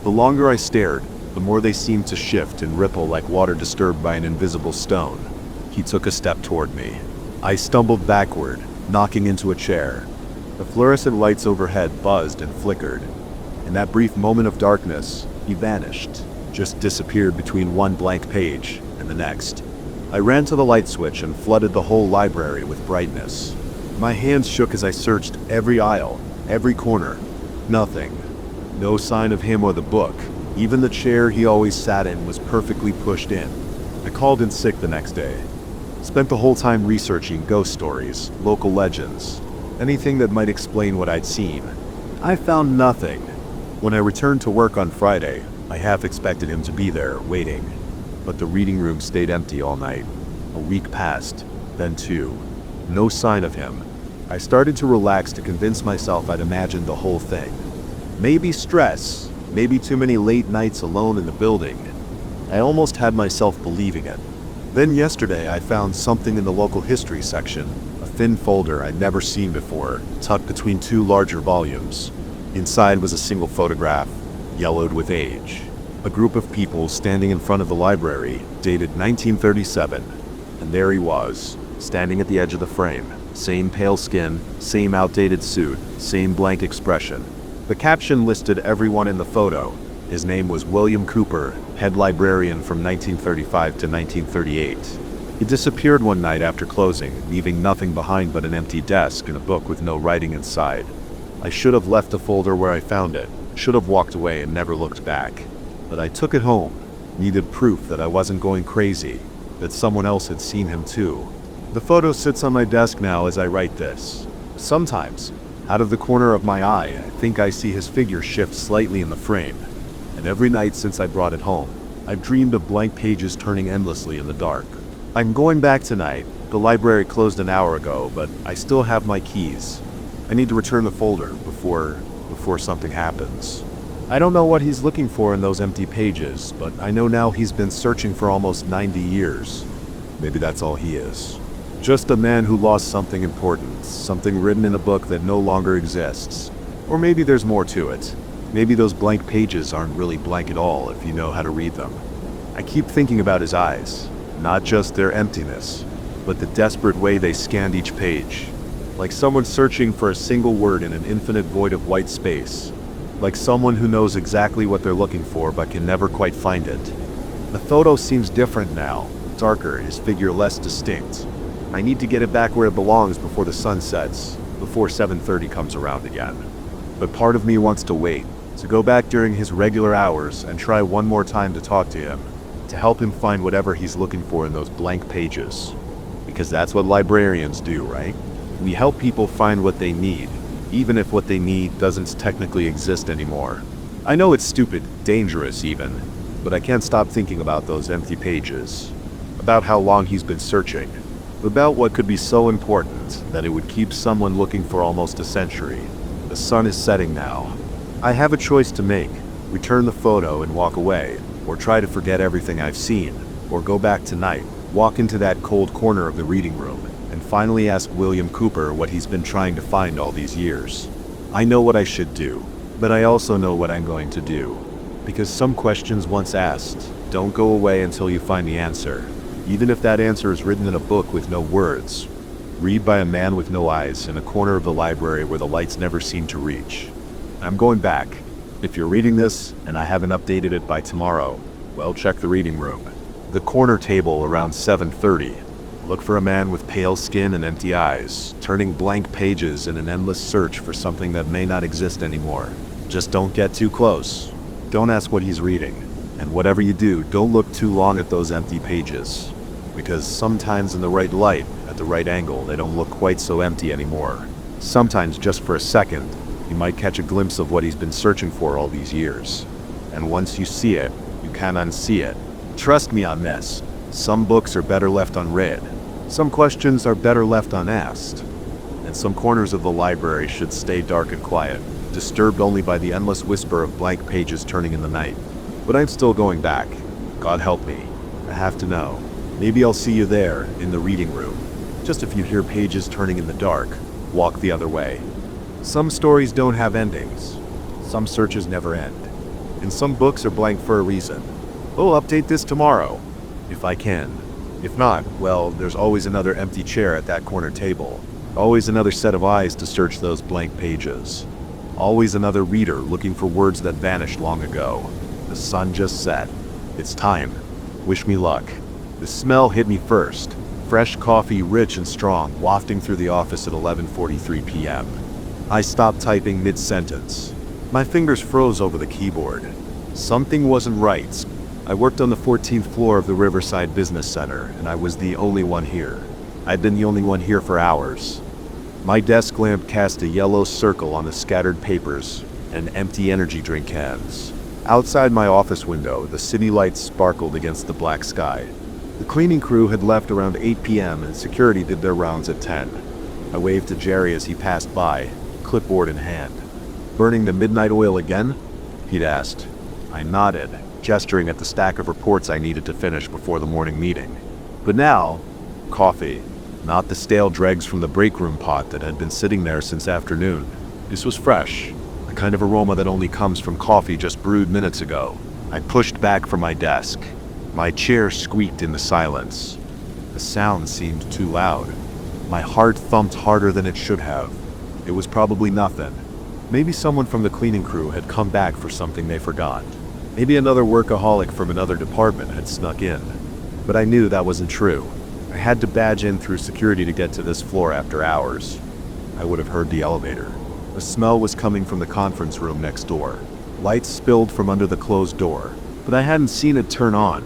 The longer I stared, the more they seemed to shift and ripple like water disturbed by an invisible stone. He took a step toward me. I stumbled backward, knocking into a chair. The fluorescent lights overhead buzzed and flickered. In that brief moment of darkness, he vanished, just disappeared between one blank page and the next. I ran to the light switch and flooded the whole library with brightness. My hands shook as I searched every aisle, every corner. Nothing. No sign of him or the book. Even the chair he always sat in was perfectly pushed in. I called in sick the next day. Spent the whole time researching ghost stories, local legends, anything that might explain what I'd seen. I found nothing. When I returned to work on Friday, I half expected him to be there, waiting. But the reading room stayed empty all night. A week passed, then two. No sign of him. I started to relax to convince myself I'd imagined the whole thing. Maybe stress, maybe too many late nights alone in the building. I almost had myself believing it. Then yesterday I found something in the local history section, a thin folder I'd never seen before, tucked between two larger volumes. Inside was a single photograph, yellowed with age. A group of people standing in front of the library, dated 1937. And there he was, standing at the edge of the frame. Same pale skin, same outdated suit, same blank expression. The caption listed everyone in the photo. His name was William Cooper, head librarian from 1935 to 1938. He disappeared one night after closing, leaving nothing behind but an empty desk and a book with no writing inside. I should have left the folder where I found it, should have walked away and never looked back. But I took it home, needed proof that I wasn't going crazy, that someone else had seen him too. The photo sits on my desk now as I write this. Sometimes, out of the corner of my eye, I think I see his figure shift slightly in the frame. And every night since I brought it home, I've dreamed of blank pages turning endlessly in the dark. I'm going back tonight. The library closed an hour ago, but I still have my keys. I need to return the folder before something happens. I don't know what he's looking for in those empty pages, but I know now he's been searching for almost 90 years. Maybe that's all he is. Just a man who lost something important, something written in a book that no longer exists. Or maybe there's more to it. Maybe those blank pages aren't really blank at all if you know how to read them. I keep thinking about his eyes, not just their emptiness, but the desperate way they scanned each page. Like someone searching for a single word in an infinite void of white space. Like someone who knows exactly what they're looking for but can never quite find it. The photo seems different now, darker, his figure less distinct. I need to get it back where it belongs before the sun sets, before 7:30 comes around again. But part of me wants to wait, to go back during his regular hours and try one more time to talk to him, to help him find whatever he's looking for in those blank pages. Because that's what librarians do, right? We help people find what they need, even if what they need doesn't technically exist anymore. I know it's stupid, dangerous even, but I can't stop thinking about those empty pages, about how long he's been searching, about what could be so important that it would keep someone looking for almost a century. The sun is setting now. I have a choice to make: return the photo and walk away, or try to forget everything I've seen, or go back tonight, walk into that cold corner of the reading room, and finally ask William Cooper what he's been trying to find all these years. I know what I should do, but I also know what I'm going to do. Because some questions once asked don't go away until you find the answer, even if that answer is written in a book with no words, read by a man with no eyes in a corner of the library where the lights never seem to reach. I'm going back. If you're reading this and I haven't updated it by tomorrow, well, check the reading room. The corner table around 7:30. Look for a man with pale skin and empty eyes, turning blank pages in an endless search for something that may not exist anymore. Just don't get too close. Don't ask what he's reading. And whatever you do, don't look too long at those empty pages. Because sometimes in the right light, at the right angle, they don't look quite so empty anymore. Sometimes just for a second, you might catch a glimpse of what he's been searching for all these years. And once you see it, you can't unsee it. Trust me on this. Some books are better left unread. Some questions are better left unasked. And some corners of the library should stay dark and quiet. disturbed only by the endless whisper of blank pages turning in the night. But I'm still going back. God help me. I have to know. Maybe I'll see you there, in the reading room. Just if you hear pages turning in the dark, walk the other way. Some stories don't have endings. Some searches never end. And some books are blank for a reason. We'll update this tomorrow, if I can. If not, well, there's always another empty chair at that corner table. Always another set of eyes to search those blank pages. Always another reader looking for words that vanished long ago. The sun just set. It's time. Wish me luck. The smell hit me first. Fresh coffee, rich and strong, wafting through the office at 11:43 p.m. I stopped typing mid-sentence. My fingers froze over the keyboard. Something wasn't right. I worked on the 14th floor of the Riverside Business Center, and I was the only one here. I'd been the only one here for hours. My desk lamp cast a yellow circle on the scattered papers and empty energy drink cans. Outside my office window, the city lights sparkled against the black sky. The cleaning crew had left around 8 p.m. and security did their rounds at 10. I waved to Jerry as he passed by, clipboard in hand. "Burning the midnight oil again?" he'd asked. I nodded, gesturing at the stack of reports I needed to finish before the morning meeting. But now, coffee. Not the stale dregs from the break room pot that had been sitting there since afternoon. This was fresh, the kind of aroma that only comes from coffee just brewed minutes ago. I pushed back from my desk. My chair squeaked in the silence. The sound seemed too loud. My heart thumped harder than it should have. It was probably nothing. Maybe someone from the cleaning crew had come back for something they forgot. Maybe another workaholic from another department had snuck in. But I knew that wasn't true. I had to badge in through security to get to this floor after hours. I would have heard the elevator. The smell was coming from the conference room next door. Lights spilled from under the closed door, but I hadn't seen it turn on.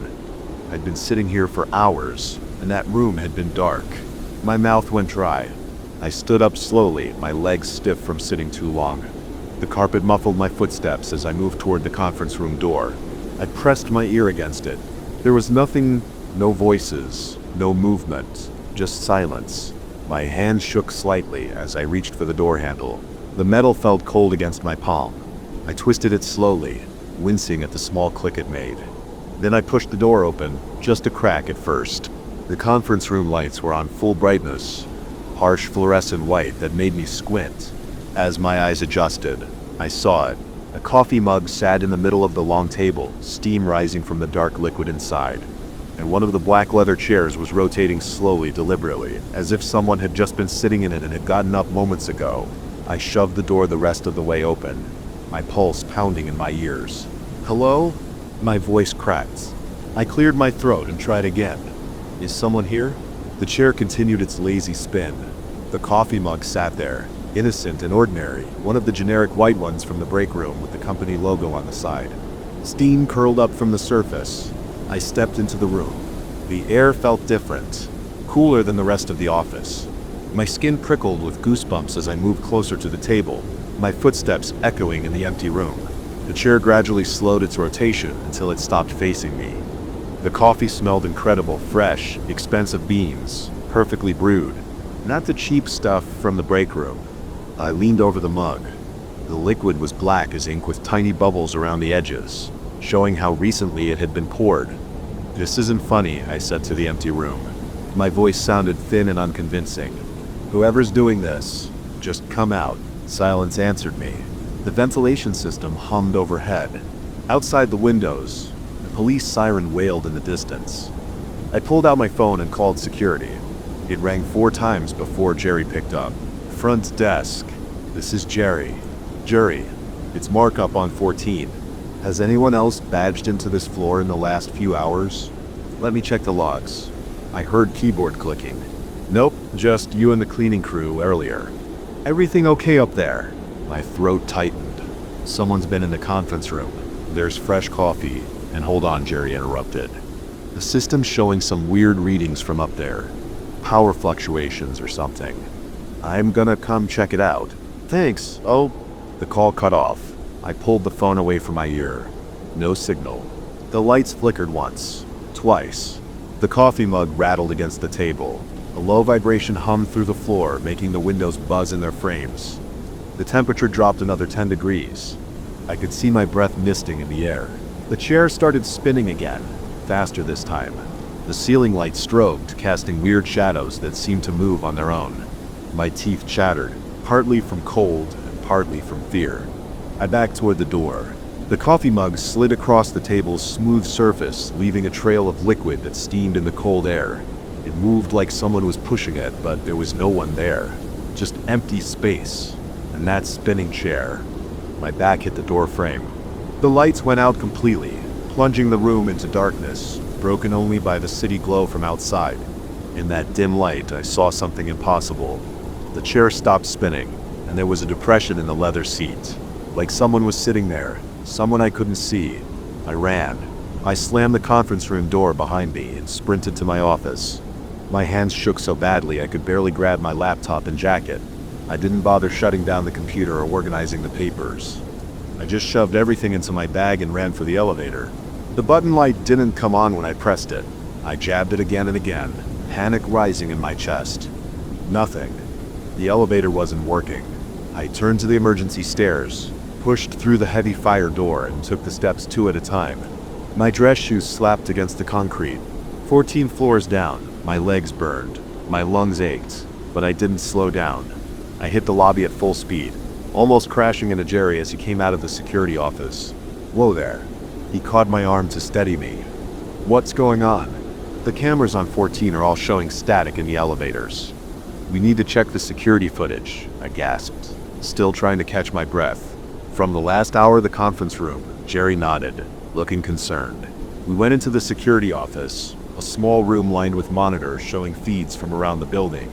I'd been sitting here for hours, and that room had been dark. My mouth went dry. I stood up slowly, my legs stiff from sitting too long. The carpet muffled my footsteps as I moved toward the conference room door. I pressed my ear against it. There was nothing, no voices, no movement, just silence. My hand shook slightly as I reached for the door handle. The metal felt cold against my palm. I twisted it slowly, wincing at the small click it made. Then I pushed the door open, just a crack at first. The conference room lights were on full brightness, harsh fluorescent white that made me squint. As my eyes adjusted, I saw it. A coffee mug sat in the middle of the long table, steam rising from the dark liquid inside. And one of the black leather chairs was rotating slowly, deliberately, as if someone had just been sitting in it and had gotten up moments ago. I shoved the door the rest of the way open, my pulse pounding in my ears. "Hello?" My voice cracked. I cleared my throat and tried again. "Is someone here?" The chair continued its lazy spin. The coffee mug sat there, innocent and ordinary, one of the generic white ones from the break room with the company logo on the side. Steam curled up from the surface. I stepped into the room. The air felt different, cooler than the rest of the office. My skin prickled with goosebumps as I moved closer to the table, my footsteps echoing in the empty room. The chair gradually slowed its rotation until it stopped facing me. The coffee smelled incredible, fresh, expensive beans, perfectly brewed. Not the cheap stuff from the break room. I leaned over the mug. The liquid was black as ink with tiny bubbles around the edges, showing how recently it had been poured. "This isn't funny," I said to the empty room. My voice sounded thin and unconvincing. "Whoever's doing this, just come out." Silence answered me. The ventilation system hummed overhead. Outside the windows, the police siren wailed in the distance. I pulled out my phone and called security. It rang 4 times before Jerry picked up. "Front desk. This is Jerry. Jury. It's markup on 14. Has anyone else badged into this floor in the last few hours? Let me check the logs." I heard keyboard clicking. "Nope, just you and the cleaning crew earlier." "Everything okay up there?" My throat tightened. "Someone's been in the conference room. There's fresh coffee." And hold on, Jerry interrupted. "The system's showing some weird readings from up there. Power fluctuations or something. I'm gonna come check it out." "Thanks. Oh." The call cut off. I pulled the phone away from my ear. No signal. The lights flickered once, twice. The coffee mug rattled against the table. A low vibration hummed through the floor, making the windows buzz in their frames. The temperature dropped another 10 degrees. I could see my breath misting in the air. The chair started spinning again, faster this time. The ceiling light strobed, casting weird shadows that seemed to move on their own. My teeth chattered, partly from cold and partly from fear. I backed toward the door. The coffee mug slid across the table's smooth surface, leaving a trail of liquid that steamed in the cold air. It moved like someone was pushing it, but there was no one there. Just empty space. And that spinning chair. My back hit the door frame. The lights went out completely, plunging the room into darkness, broken only by the city glow from outside. In that dim light, I saw something impossible. The chair stopped spinning, and there was a depression in the leather seat. Like someone was sitting there, someone I couldn't see. I ran. I slammed the conference room door behind me and sprinted to my office. My hands shook so badly I could barely grab my laptop and jacket. I didn't bother shutting down the computer or organizing the papers. I just shoved everything into my bag and ran for the elevator. The button light didn't come on when I pressed it. I jabbed it again and again, panic rising in my chest. Nothing. The elevator wasn't working. I turned to the emergency stairs, pushed through the heavy fire door, and took the steps 2 at a time. My dress shoes slapped against the concrete. 14 floors down, my legs burned. My lungs ached, but I didn't slow down. I hit the lobby at full speed, almost crashing into Jerry as he came out of the security office. "Whoa there." He caught my arm to steady me. "What's going on?" "The cameras on 14 are all showing static in the elevators." "We need to check the security footage," I gasped, still trying to catch my breath. "From the last hour of the conference room," Jerry nodded, looking concerned. We went into the security office, a small room lined with monitors showing feeds from around the building.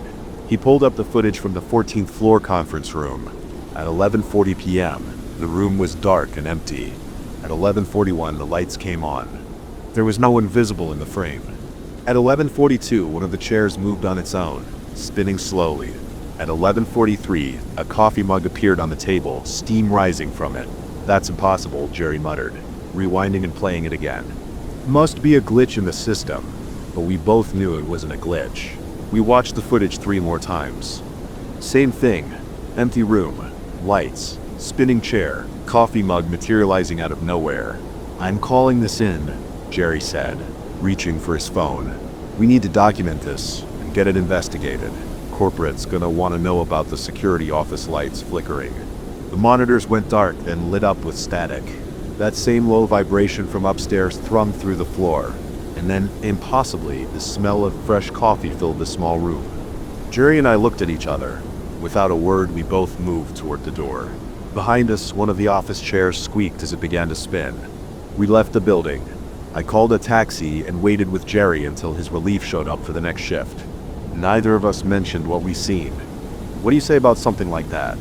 He pulled up the footage from the 14th floor conference room. At 11:40 p.m., the room was dark and empty. At 11:41, the lights came on. There was no one visible in the frame. At 11:42, one of the chairs moved on its own, spinning slowly. At 11:43, a coffee mug appeared on the table, steam rising from it. "That's impossible," Jerry muttered, rewinding and playing it again. Must be a glitch in the system, but we both knew it wasn't a glitch. We watched the footage 3 more times. Same thing. Empty room, lights, spinning chair, coffee mug materializing out of nowhere. "I'm calling this in," Jerry said, reaching for his phone. "We need to document this and get it investigated. Corporate's gonna want to know about the security office lights flickering." The monitors went dark, then lit up with static. That same low vibration from upstairs thrummed through the floor. And then, impossibly, the smell of fresh coffee filled the small room. Jerry and I looked at each other. Without a word, we both moved toward the door. Behind us, one of the office chairs squeaked as it began to spin. We left the building. I called a taxi and waited with Jerry until his relief showed up for the next shift. Neither of us mentioned what we seen. What do you say about something like that?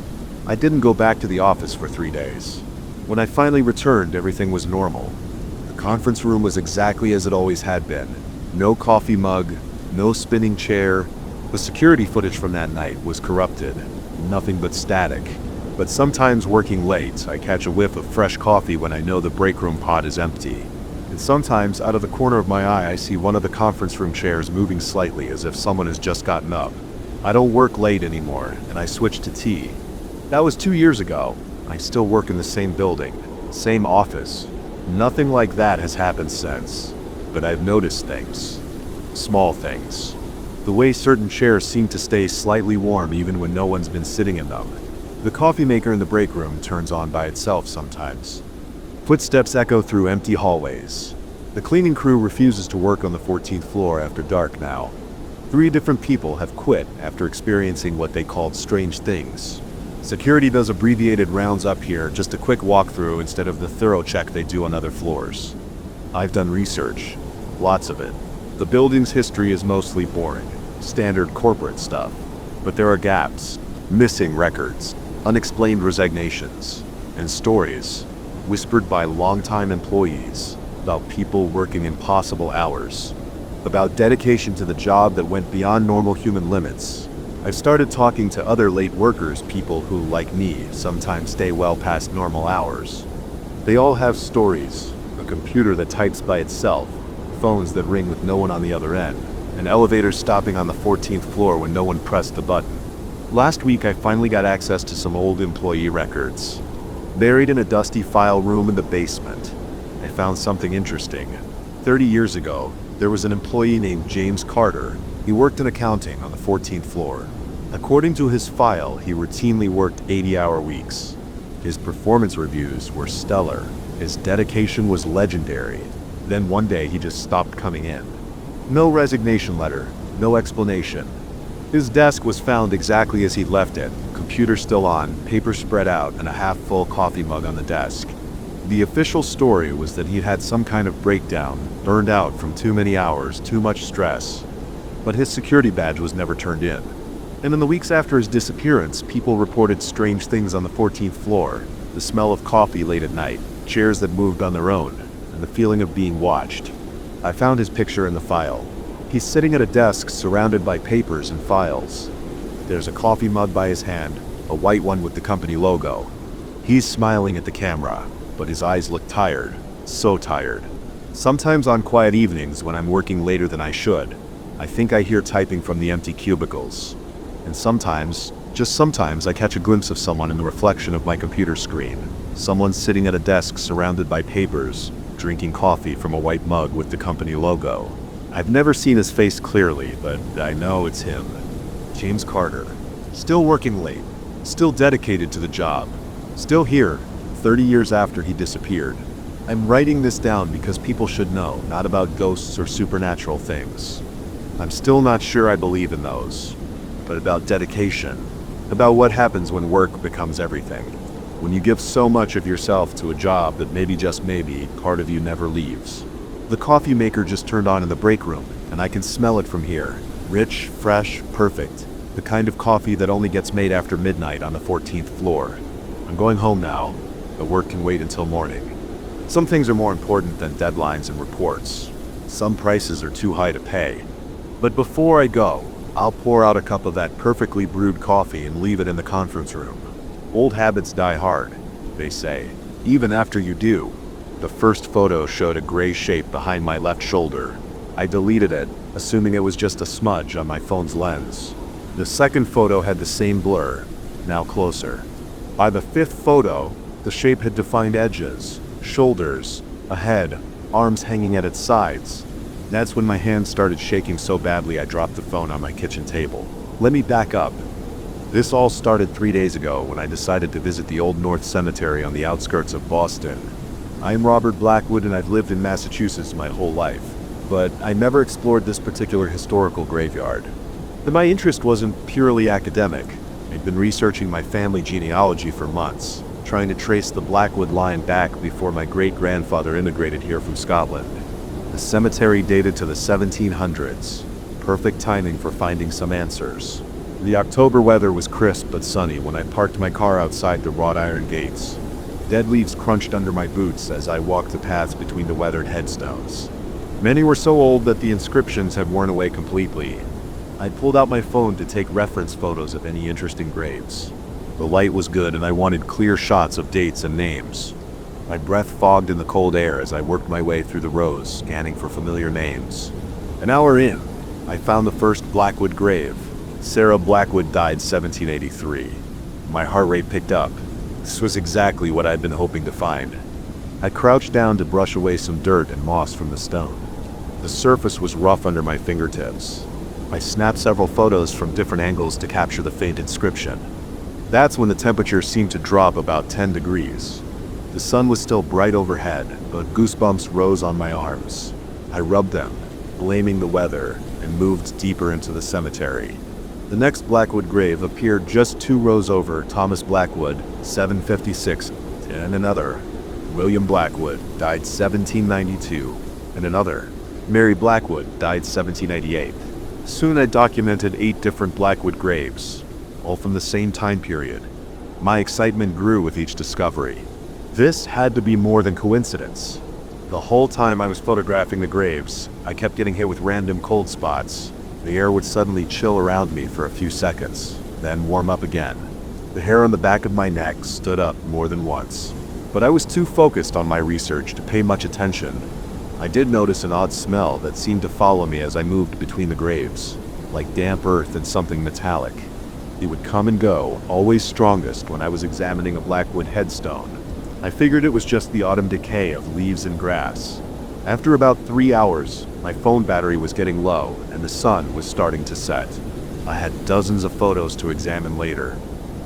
I didn't go back to the office for 3 days. When I finally returned, everything was normal. The conference room was exactly as it always had been. No coffee mug, no spinning chair. The security footage from that night was corrupted. Nothing but static. But sometimes working late, I catch a whiff of fresh coffee when I know the break room pod is empty. And sometimes, out of the corner of my eye, I see one of the conference room chairs moving slightly as if someone has just gotten up. I don't work late anymore, and I switched to tea. That was 2 years ago. I still work in the same building, same office. Nothing like that has happened since. But I've noticed things. Small things. The way certain chairs seem to stay slightly warm even when no one's been sitting in them. The coffee maker in the break room turns on by itself sometimes. Footsteps echo through empty hallways. The cleaning crew refuses to work on the 14th floor after dark now. 3 different people have quit after experiencing what they called strange things. Security does abbreviated rounds up here, just a quick walkthrough instead of the thorough check they do on other floors. I've done research. Lots of it. The building's history is mostly boring. Standard corporate stuff. But there are gaps. Missing records. Unexplained resignations. And stories. Whispered by longtime employees. About people working impossible hours. About dedication to the job that went beyond normal human limits. I've started talking to other late workers, people who, like me, sometimes stay well past normal hours. They all have stories, a computer that types by itself, phones that ring with no one on the other end, and elevators stopping on the 14th floor when no one pressed the button. Last week I finally got access to some old employee records. Buried in a dusty file room in the basement, I found something interesting. 30 years ago, there was an employee named James Carter. He worked in accounting on the 14th floor. According to his file, he routinely worked 80-hour weeks. His performance reviews were stellar. His dedication was legendary. Then one day he just stopped coming in. No resignation letter, no explanation. His desk was found exactly as he'd left it, computer still on, paper spread out, and a half-full coffee mug on the desk. The official story was that he'd had some kind of breakdown, burned out from too many hours, too much stress. But his security badge was never turned in. And in the weeks after his disappearance, people reported strange things on the 14th floor. The smell of coffee late at night, chairs that moved on their own, and the feeling of being watched. I found his picture in the file. He's sitting at a desk surrounded by papers and files. There's a coffee mug by his hand, a white one with the company logo. He's smiling at the camera, but his eyes look tired, so tired. Sometimes on quiet evenings when I'm working later than I should, I think I hear typing from the empty cubicles. And sometimes, just sometimes, I catch a glimpse of someone in the reflection of my computer screen. Someone sitting at a desk surrounded by papers, drinking coffee from a white mug with the company logo. I've never seen his face clearly, but I know it's him. James Carter. Still working late. Still dedicated to the job. Still here, 30 years after he disappeared. I'm writing this down because people should know, not about ghosts or supernatural things. I'm still not sure I believe in those, but about dedication. About what happens when work becomes everything. When you give so much of yourself to a job that maybe, just maybe, part of you never leaves. The coffee maker just turned on in the break room, and I can smell it from here. Rich, fresh, perfect. The kind of coffee that only gets made after midnight on the 14th floor. I'm going home now, but work can wait until morning. Some things are more important than deadlines and reports. Some prices are too high to pay. But before I go, I'll pour out a cup of that perfectly brewed coffee and leave it in the conference room. Old habits die hard, they say. Even after you do. The first photo showed a gray shape behind my left shoulder. I deleted it, assuming it was just a smudge on my phone's lens. The second photo had the same blur, now closer. By the fifth photo, the shape had defined edges, shoulders, a head, arms hanging at its sides. That's when my hand started shaking so badly I dropped the phone on my kitchen table. Let me back up. This all started 3 days ago when I decided to visit the Old North Cemetery on the outskirts of Boston. I'm Robert Blackwood and I've lived in Massachusetts my whole life, but I never explored this particular historical graveyard. And my interest wasn't purely academic. I'd been researching my family genealogy for months, trying to trace the Blackwood line back before my great-grandfather immigrated here from Scotland. The cemetery dated to the 1700s. Perfect timing for finding some answers. The October weather was crisp but sunny when I parked my car outside the wrought iron gates. Dead leaves crunched under my boots as I walked the paths between the weathered headstones. Many were so old that the inscriptions had worn away completely. I pulled out my phone to take reference photos of any interesting graves. The light was good and I wanted clear shots of dates and names. My breath fogged in the cold air as I worked my way through the rows, scanning for familiar names. An hour in, I found the first Blackwood grave. Sarah Blackwood died 1783. My heart rate picked up. This was exactly what I'd been hoping to find. I crouched down to brush away some dirt and moss from the stone. The surface was rough under my fingertips. I snapped several photos from different angles to capture the faint inscription. That's when the temperature seemed to drop about 10 degrees. The sun was still bright overhead, but goosebumps rose on my arms. I rubbed them, blaming the weather, and moved deeper into the cemetery. The next Blackwood grave appeared just 2 rows over Thomas Blackwood, 756, and another. William Blackwood, died 1792, and another. Mary Blackwood, died 1788. Soon I documented 8 different Blackwood graves, all from the same time period. My excitement grew with each discovery. This had to be more than coincidence. The whole time I was photographing the graves, I kept getting hit with random cold spots. The air would suddenly chill around me for a few seconds, then warm up again. The hair on the back of my neck stood up more than once. But I was too focused on my research to pay much attention. I did notice an odd smell that seemed to follow me as I moved between the graves, like damp earth and something metallic. It would come and go, always strongest when I was examining a blackwood headstone. I figured it was just the autumn decay of leaves and grass. After about 3 hours, my phone battery was getting low and the sun was starting to set. I had dozens of photos to examine later.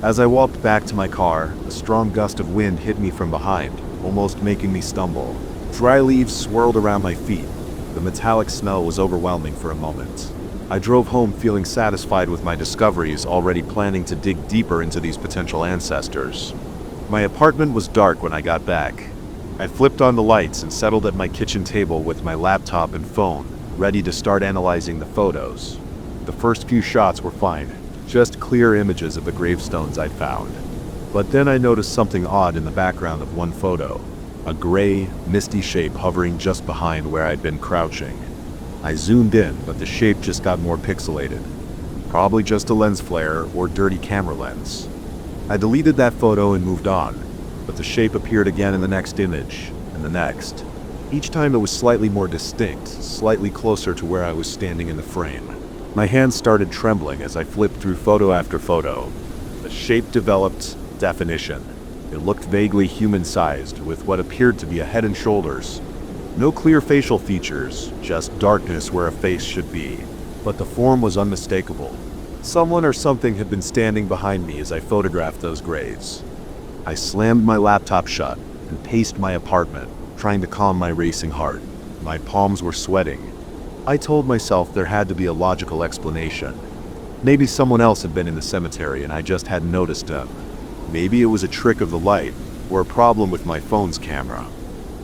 As I walked back to my car, a strong gust of wind hit me from behind, almost making me stumble. Dry leaves swirled around my feet. The metallic smell was overwhelming for a moment. I drove home feeling satisfied with my discoveries, already planning to dig deeper into these potential ancestors. My apartment was dark when I got back. I flipped on the lights and settled at my kitchen table with my laptop and phone, ready to start analyzing the photos. The first few shots were fine, just clear images of the gravestones I'd found. But then I noticed something odd in the background of one photo, a gray, misty shape hovering just behind where I'd been crouching. I zoomed in, but the shape just got more pixelated. Probably just a lens flare or dirty camera lens. I deleted that photo and moved on, but the shape appeared again in the next image, and the next. Each time it was slightly more distinct, slightly closer to where I was standing in the frame. My hands started trembling as I flipped through photo after photo. The shape developed definition. It looked vaguely human-sized, with what appeared to be a head and shoulders. No clear facial features, just darkness where a face should be. But the form was unmistakable. Someone or something had been standing behind me as I photographed those graves. I slammed my laptop shut and paced my apartment, trying to calm my racing heart. My palms were sweating. I told myself there had to be a logical explanation. Maybe someone else had been in the cemetery and I just hadn't noticed them. Maybe it was a trick of the light or a problem with my phone's camera.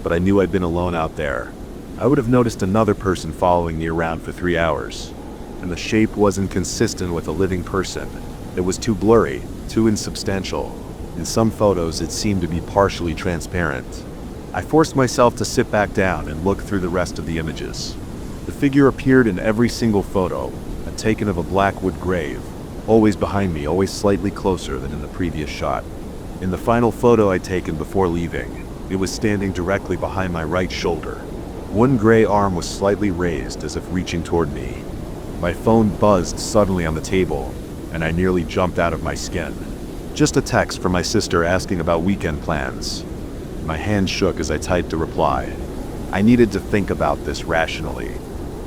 But I knew I'd been alone out there. I would have noticed another person following me around for 3 hours. And the shape wasn't consistent with a living person. It was too blurry, too insubstantial. In some photos, it seemed to be partially transparent. I forced myself to sit back down and look through the rest of the images. The figure appeared in every single photo, taken of a blackwood grave, always behind me, always slightly closer than in the previous shot. In the final photo I'd taken before leaving, it was standing directly behind my right shoulder. One gray arm was slightly raised as if reaching toward me. My phone buzzed suddenly on the table, and I nearly jumped out of my skin. Just a text from my sister asking about weekend plans. My hand shook as I typed a reply. I needed to think about this rationally.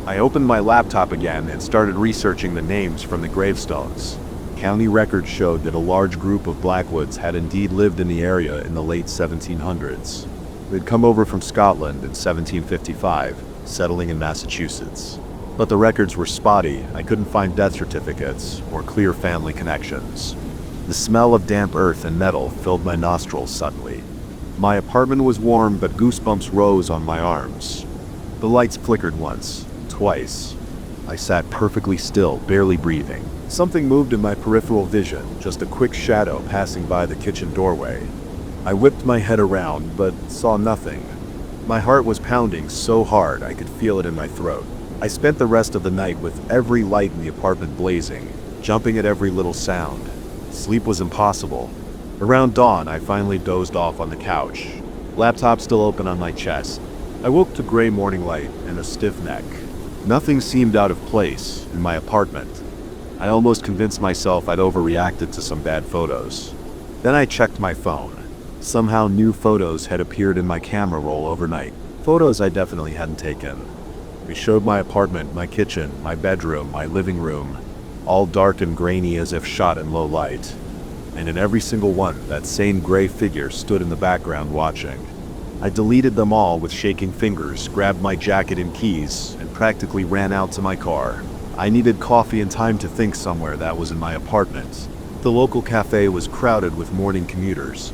I opened my laptop again and started researching the names from the gravestones. County records showed that a large group of Blackwoods had indeed lived in the area in the late 1700s. They'd come over from Scotland in 1755, settling in Massachusetts. But the records were spotty. I couldn't find death certificates or clear family connections. The smell of damp earth and metal filled my nostrils suddenly. My apartment was warm, but goosebumps rose on my arms. The lights flickered once, twice. I sat perfectly still, barely breathing. Something moved in my peripheral vision, just a quick shadow passing by the kitchen doorway. I whipped my head around, but saw nothing. My heart was pounding so hard I could feel it in my throat. I spent the rest of the night with every light in the apartment blazing, jumping at every little sound. Sleep was impossible. Around dawn, I finally dozed off on the couch, laptop still open on my chest. I woke to gray morning light and a stiff neck. Nothing seemed out of place in my apartment. I almost convinced myself I'd overreacted to some bad photos. Then I checked my phone. Somehow new photos had appeared in my camera roll overnight. Photos I definitely hadn't taken. They showed my apartment, my kitchen, my bedroom, my living room, all dark and grainy as if shot in low light. And in every single one, that same gray figure stood in the background watching. I deleted them all with shaking fingers, grabbed my jacket and keys, and practically ran out to my car. I needed coffee and time to think somewhere that was in my apartment. The local cafe was crowded with morning commuters.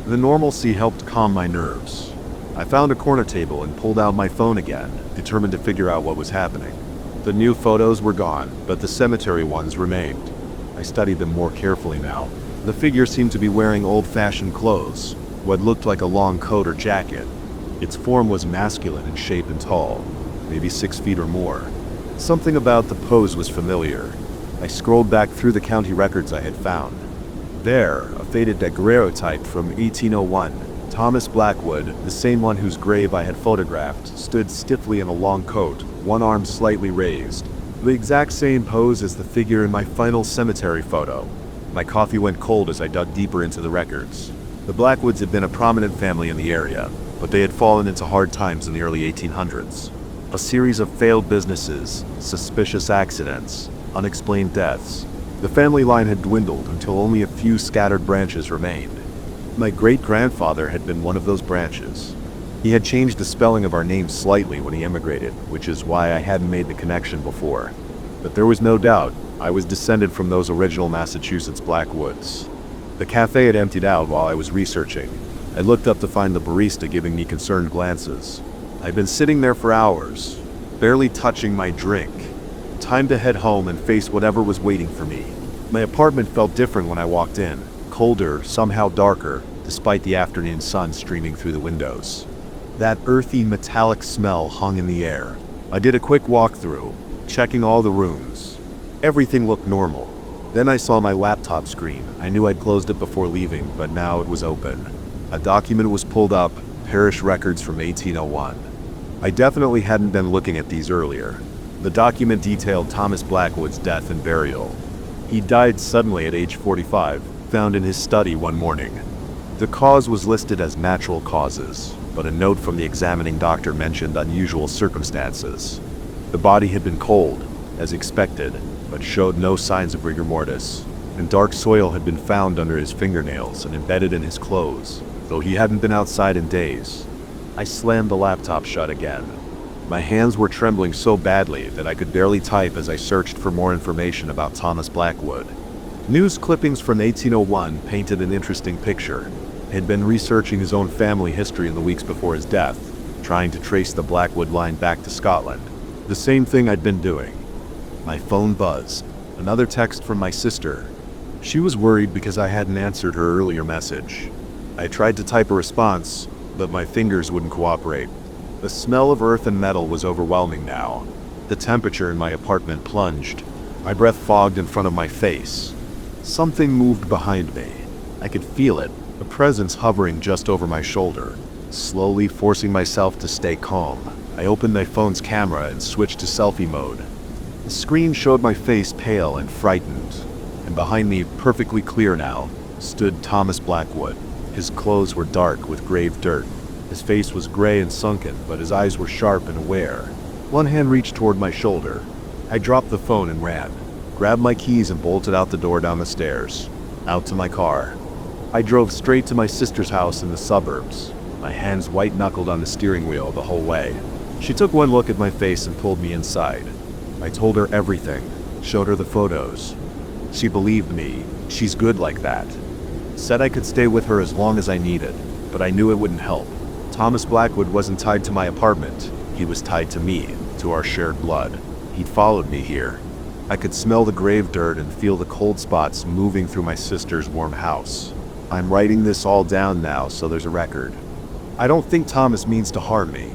The normalcy helped calm my nerves. I found a corner table and pulled out my phone again, determined to figure out what was happening. The new photos were gone, but the cemetery ones remained. I studied them more carefully now. The figure seemed to be wearing old-fashioned clothes, what looked like a long coat or jacket. Its form was masculine in shape and tall, maybe 6 feet or more. Something about the pose was familiar. I scrolled back through the county records I had found. There, a faded daguerreotype from 1801. Thomas Blackwood, the same one whose grave I had photographed, stood stiffly in a long coat, one arm slightly raised. The exact same pose as the figure in my final cemetery photo. My coffee went cold as I dug deeper into the records. The Blackwoods had been a prominent family in the area, but they had fallen into hard times in the early 1800s. A series of failed businesses, suspicious accidents, unexplained deaths. The family line had dwindled until only a few scattered branches remained. My great-grandfather had been one of those branches. He had changed the spelling of our name slightly when he emigrated, which is why I hadn't made the connection before. But there was no doubt I was descended from those original Massachusetts Blackwoods. The cafe had emptied out while I was researching. I looked up to find the barista giving me concerned glances. I'd been sitting there for hours, barely touching my drink. Time to head home and face whatever was waiting for me. My apartment felt different when I walked in. Colder, somehow darker, despite the afternoon sun streaming through the windows. That earthy, metallic smell hung in the air. I did a quick walkthrough, checking all the rooms. Everything looked normal. Then I saw my laptop screen. I knew I'd closed it before leaving, but now it was open. A document was pulled up, parish records from 1801. I definitely hadn't been looking at these earlier. The document detailed Thomas Blackwood's death and burial. He died suddenly at age 45, found in his study one morning. The cause was listed as natural causes, but a note from the examining doctor mentioned unusual circumstances. The body had been cold, as expected, but showed no signs of rigor mortis, and dark soil had been found under his fingernails and embedded in his clothes, though he hadn't been outside in days. I slammed the laptop shut again. My hands were trembling so badly that I could barely type as I searched for more information about Thomas Blackwood. News clippings from 1801 painted an interesting picture. I had been researching his own family history in the weeks before his death, trying to trace the Blackwood line back to Scotland. The same thing I'd been doing. My phone buzzed. Another text from my sister. She was worried because I hadn't answered her earlier message. I tried to type a response, but my fingers wouldn't cooperate. The smell of earth and metal was overwhelming now. The temperature in my apartment plunged. My breath fogged in front of my face. Something moved behind me. I could feel it, a presence hovering just over my shoulder. Slowly forcing myself to stay calm, I opened my phone's camera and switched to selfie mode. The screen showed my face pale and frightened, and behind me, perfectly clear now, stood Thomas Blackwood. His clothes were dark with grave dirt. His face was gray and sunken, but his eyes were sharp and aware. One hand reached toward my shoulder. I dropped the phone and ran, grabbed my keys and bolted out the door down the stairs, out to my car. I drove straight to my sister's house in the suburbs, my hands white-knuckled on the steering wheel the whole way. She took one look at my face and pulled me inside. I told her everything, showed her the photos. She believed me. She's good like that. Said I could stay with her as long as I needed, but I knew it wouldn't help. Thomas Blackwood wasn't tied to my apartment. He was tied to me, to our shared blood. He'd followed me here. I could smell the grave dirt and feel the cold spots moving through my sister's warm house. I'm writing this all down now so there's a record. I don't think Thomas means to harm me.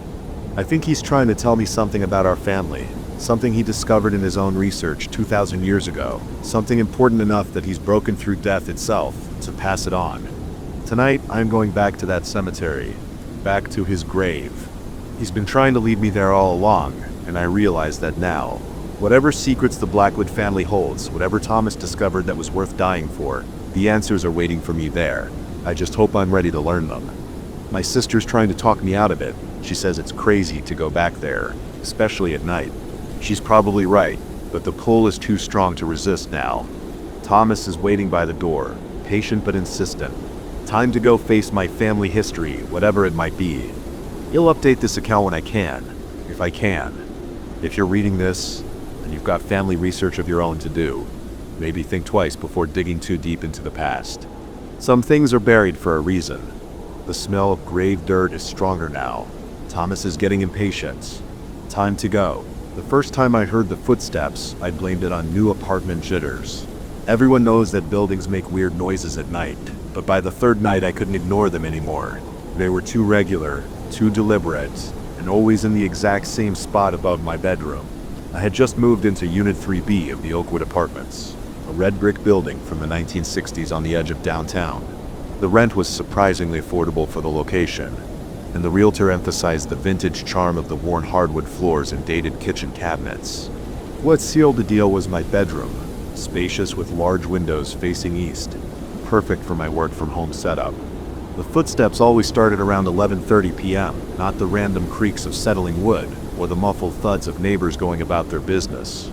I think he's trying to tell me something about our family, something he discovered in his own research 2,000 years ago, something important enough that he's broken through death itself to pass it on. Tonight, I'm going back to that cemetery, back to his grave. He's been trying to lead me there all along, and I realize that now. Whatever secrets the Blackwood family holds, whatever Thomas discovered that was worth dying for, the answers are waiting for me there. I just hope I'm ready to learn them. My sister's trying to talk me out of it. She says it's crazy to go back there, especially at night. She's probably right, but the pull is too strong to resist now. Thomas is waiting by the door, patient but insistent. Time to go face my family history, whatever it might be. He'll update this account when I can, if I can. If you're reading this, and you've got family research of your own to do, maybe think twice before digging too deep into the past. Some things are buried for a reason. The smell of grave dirt is stronger now. Thomas is getting impatient. Time to go. The first time I heard the footsteps, I blamed it on new apartment jitters. Everyone knows that buildings make weird noises at night, but by the third night I couldn't ignore them anymore. They were too regular, too deliberate, and always in the exact same spot above my bedroom. I had just moved into Unit 3B of the Oakwood Apartments, a red brick building from the 1960s on the edge of downtown. The rent was surprisingly affordable for the location, and the realtor emphasized the vintage charm of the worn hardwood floors and dated kitchen cabinets. What sealed the deal was my bedroom. spacious with large windows facing east, perfect for my work-from-home setup. The footsteps always started around 11:30 p.m., not the random creaks of settling wood or the muffled thuds of neighbors going about their business.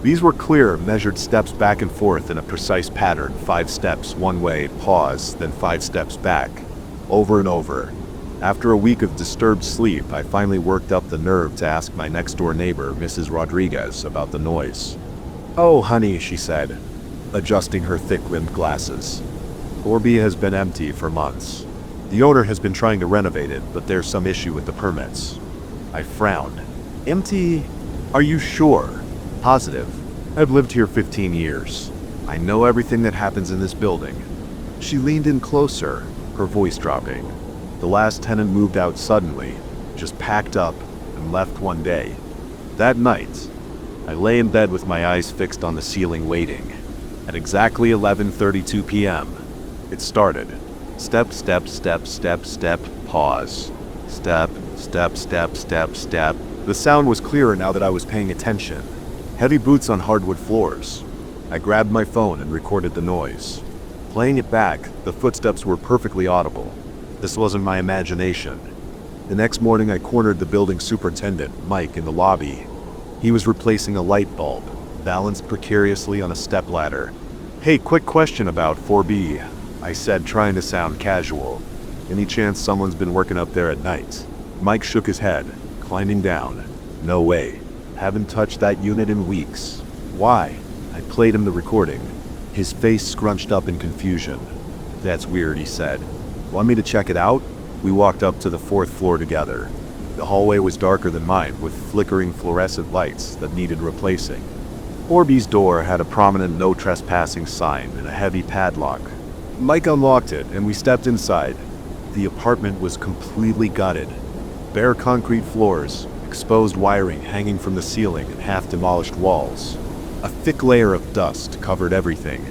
These were clear, measured steps back and forth in a precise pattern, 5 steps one way, pause, then 5 steps back, over and over. After a week of disturbed sleep, I finally worked up the nerve to ask my next-door neighbor, Mrs. Rodriguez, about the noise. "Oh, honey," she said, adjusting her thick-rimmed glasses. "4B has been empty for months. The owner has been trying to renovate it, but there's some issue with the permits." I frowned. "Empty? Are you sure?" "Positive. I've lived here 15 years. I know everything that happens in this building." She leaned in closer, her voice dropping. "The last tenant moved out suddenly, just packed up and left one day. That night, I lay in bed with my eyes fixed on the ceiling waiting. At exactly 11:32 p.m., it started. Step, step, step, step, step, pause. Step, step, step, step, step. The sound was clearer now that I was paying attention. Heavy boots on hardwood floors. I grabbed my phone and recorded the noise. Playing it back, the footsteps were perfectly audible. This wasn't my imagination. The next morning, I cornered the building superintendent, Mike, in the lobby. He was replacing a light bulb, balanced precariously on a stepladder. "Hey, quick question about 4B, I said, trying to sound casual. "Any chance someone's been working up there at night?" Mike shook his head, climbing down. "No way. Haven't touched that unit in weeks." "Why?" I played him the recording. His face scrunched up in confusion. "That's weird," he said. "Want me to check it out?" We walked up to the 4th floor together. The hallway was darker than mine, with flickering fluorescent lights that needed replacing. 4B's door had a prominent no trespassing sign and a heavy padlock. Mike unlocked it, and we stepped inside. The apartment was completely gutted. Bare concrete floors, exposed wiring hanging from the ceiling and half-demolished walls. A thick layer of dust covered everything.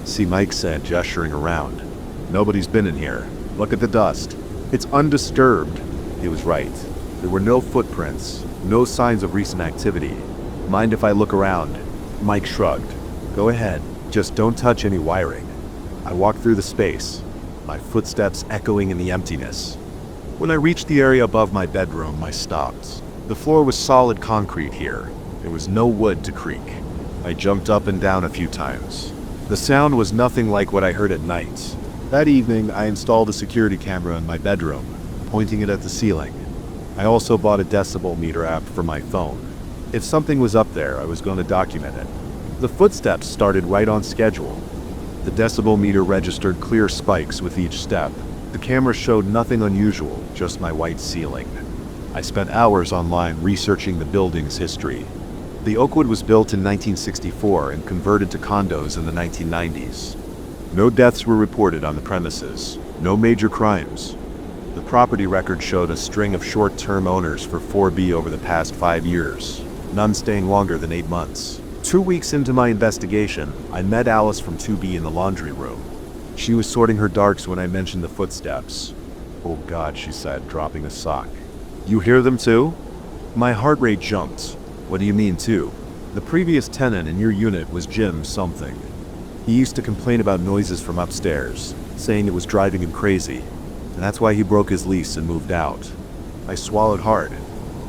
"See," Mike said, gesturing around. "Nobody's been in here. Look at the dust. It's undisturbed." He was right. There were no footprints, no signs of recent activity. "Mind if I look around?" Mike shrugged. "Go ahead. Just don't touch any wiring." I walked through the space, my footsteps echoing in the emptiness. When I reached the area above my bedroom, I stopped. The floor was solid concrete here. There was no wood to creak. I jumped up and down a few times. The sound was nothing like what I heard at night. That evening, I installed a security camera in my bedroom, pointing it at the ceiling. I also bought a decibel meter app for my phone. If something was up there, I was going to document it. The footsteps started right on schedule. The decibel meter registered clear spikes with each step. The camera showed nothing unusual, just my white ceiling. I spent hours online researching the building's history. The Oakwood was built in 1964 and converted to condos in the 1990s. No deaths were reported on the premises, no major crimes. The property record showed a string of short-term owners for 4B over the past 5 years, none staying longer than 8 months. 2 weeks into my investigation, I met Alice from 2B in the laundry room. She was sorting her darks when I mentioned the footsteps. "Oh God," she said, dropping a sock. "You hear them too?" My heart rate jumped. "What do you mean too?" "The previous tenant in your unit was Jim something. He used to complain about noises from upstairs, saying it was driving him crazy, and that's why he broke his lease and moved out." I swallowed hard.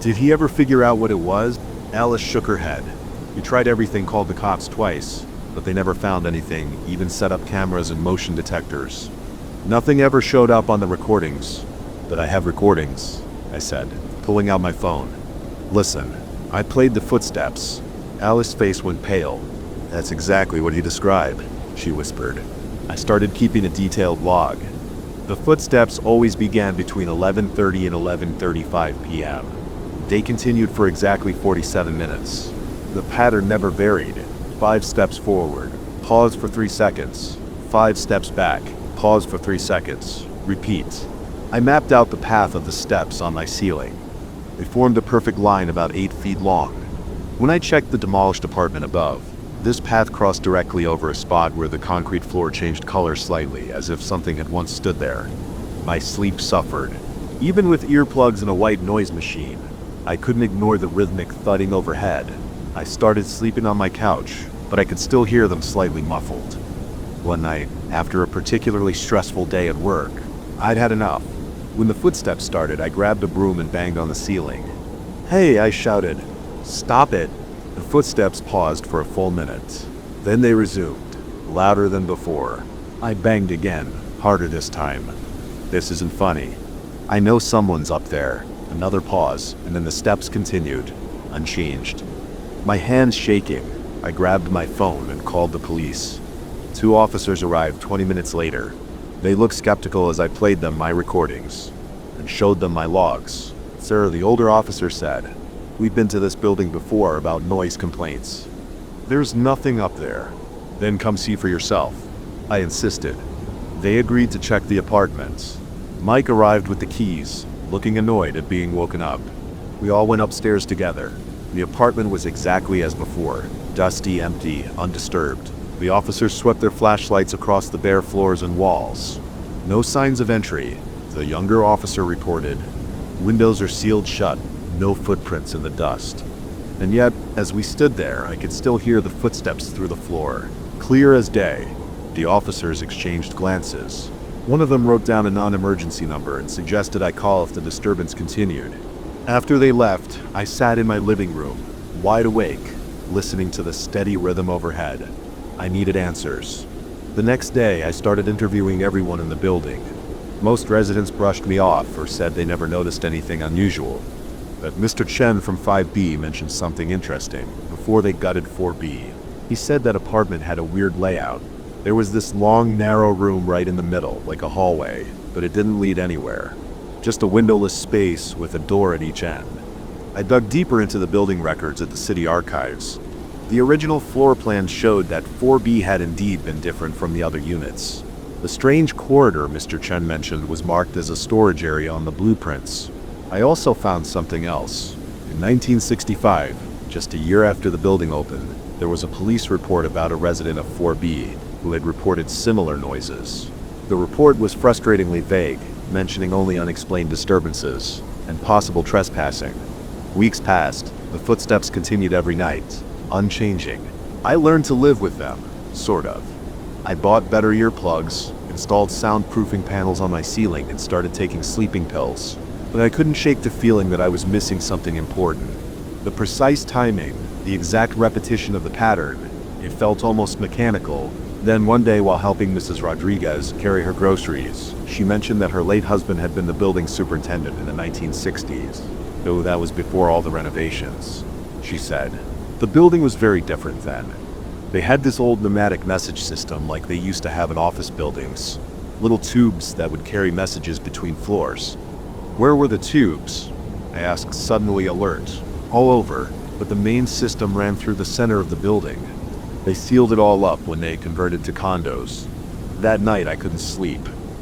"Did he ever figure out what it was?" Alice shook her head. "We tried everything, called the cops twice, but they never found anything, even set up cameras and motion detectors. Nothing ever showed up on the recordings." "But I have recordings," I said, pulling out my phone. "Listen, I played the footsteps." Alice's face went pale. "That's exactly what he described," she whispered. I started keeping a detailed log. The footsteps always began between 11:30 and 11:35 p.m. They continued for exactly 47 minutes. The pattern never varied. 5 steps forward, pause for 3 seconds. 5 steps back, pause for 3 seconds. Repeat. I mapped out the path of the steps on my ceiling. They formed a perfect line about 8 feet long. When I checked the demolished apartment above, this path crossed directly over a spot where the concrete floor changed color slightly, as if something had once stood there. My sleep suffered. Even with earplugs and a white noise machine, I couldn't ignore the rhythmic thudding overhead. I started sleeping on my couch, but I could still hear them slightly muffled. One night, after a particularly stressful day at work, I'd had enough. When the footsteps started, I grabbed a broom and banged on the ceiling. "Hey," I shouted. "Stop it." The footsteps paused for a full minute. Then they resumed, louder than before. I banged again, harder this time. This isn't funny. I know someone's up there. Another pause, and then the steps continued, unchanged. My hands shaking, I grabbed my phone and called the police. 2 officers arrived 20 minutes later. They looked skeptical as I played them my recordings and showed them my logs. "Sir," the older officer said, "we've been to this building before about noise complaints. There's nothing up there." "Then come see for yourself," I insisted. They agreed to check the apartment. Mike arrived with the keys, looking annoyed at being woken up. We all went upstairs together. The apartment was exactly as before, dusty, empty, undisturbed. The officers swept their flashlights across the bare floors and walls. "No signs of entry," the younger officer reported. "Windows are sealed shut, no footprints in the dust." And yet, as we stood there, I could still hear the footsteps through the floor, clear as day. The officers exchanged glances. One of them wrote down a non-emergency number and suggested I call if the disturbance continued. After they left, I sat in my living room, wide awake, listening to the steady rhythm overhead. I needed answers. The next day, I started interviewing everyone in the building. Most residents brushed me off or said they never noticed anything unusual. But Mr. Chen from 5B mentioned something interesting before they gutted 4B. He said that apartment had a weird layout. There was this long, narrow room right in the middle, like a hallway, but it didn't lead anywhere. Just a windowless space with a door at each end. I dug deeper into the building records at the city archives. The original floor plan showed that 4B had indeed been different from the other units. The strange corridor Mr. Chen mentioned was marked as a storage area on the blueprints. I also found something else. In 1965, just a year after the building opened, there was a police report about a resident of 4B who had reported similar noises. The report was frustratingly vague, mentioning only unexplained disturbances and possible trespassing. Weeks passed. The footsteps continued every night, unchanging. I learned to live with them, sort of. I bought better earplugs, installed soundproofing panels on my ceiling, and started taking sleeping pills. But I couldn't shake the feeling that I was missing something important. The precise timing, the exact repetition of the pattern, it felt almost mechanical. Then one day, while helping Mrs. Rodriguez carry her groceries, she mentioned that her late husband had been the building superintendent in the 1960s, though that was before all the renovations. She said, the building was very different then. They had this old pneumatic message system like they used to have in office buildings. Little tubes that would carry messages between floors. Where were the tubes? I asked, suddenly alert. All over, but the main system ran through the center of the building. They sealed it all up when they converted to condos. That night I couldn't sleep.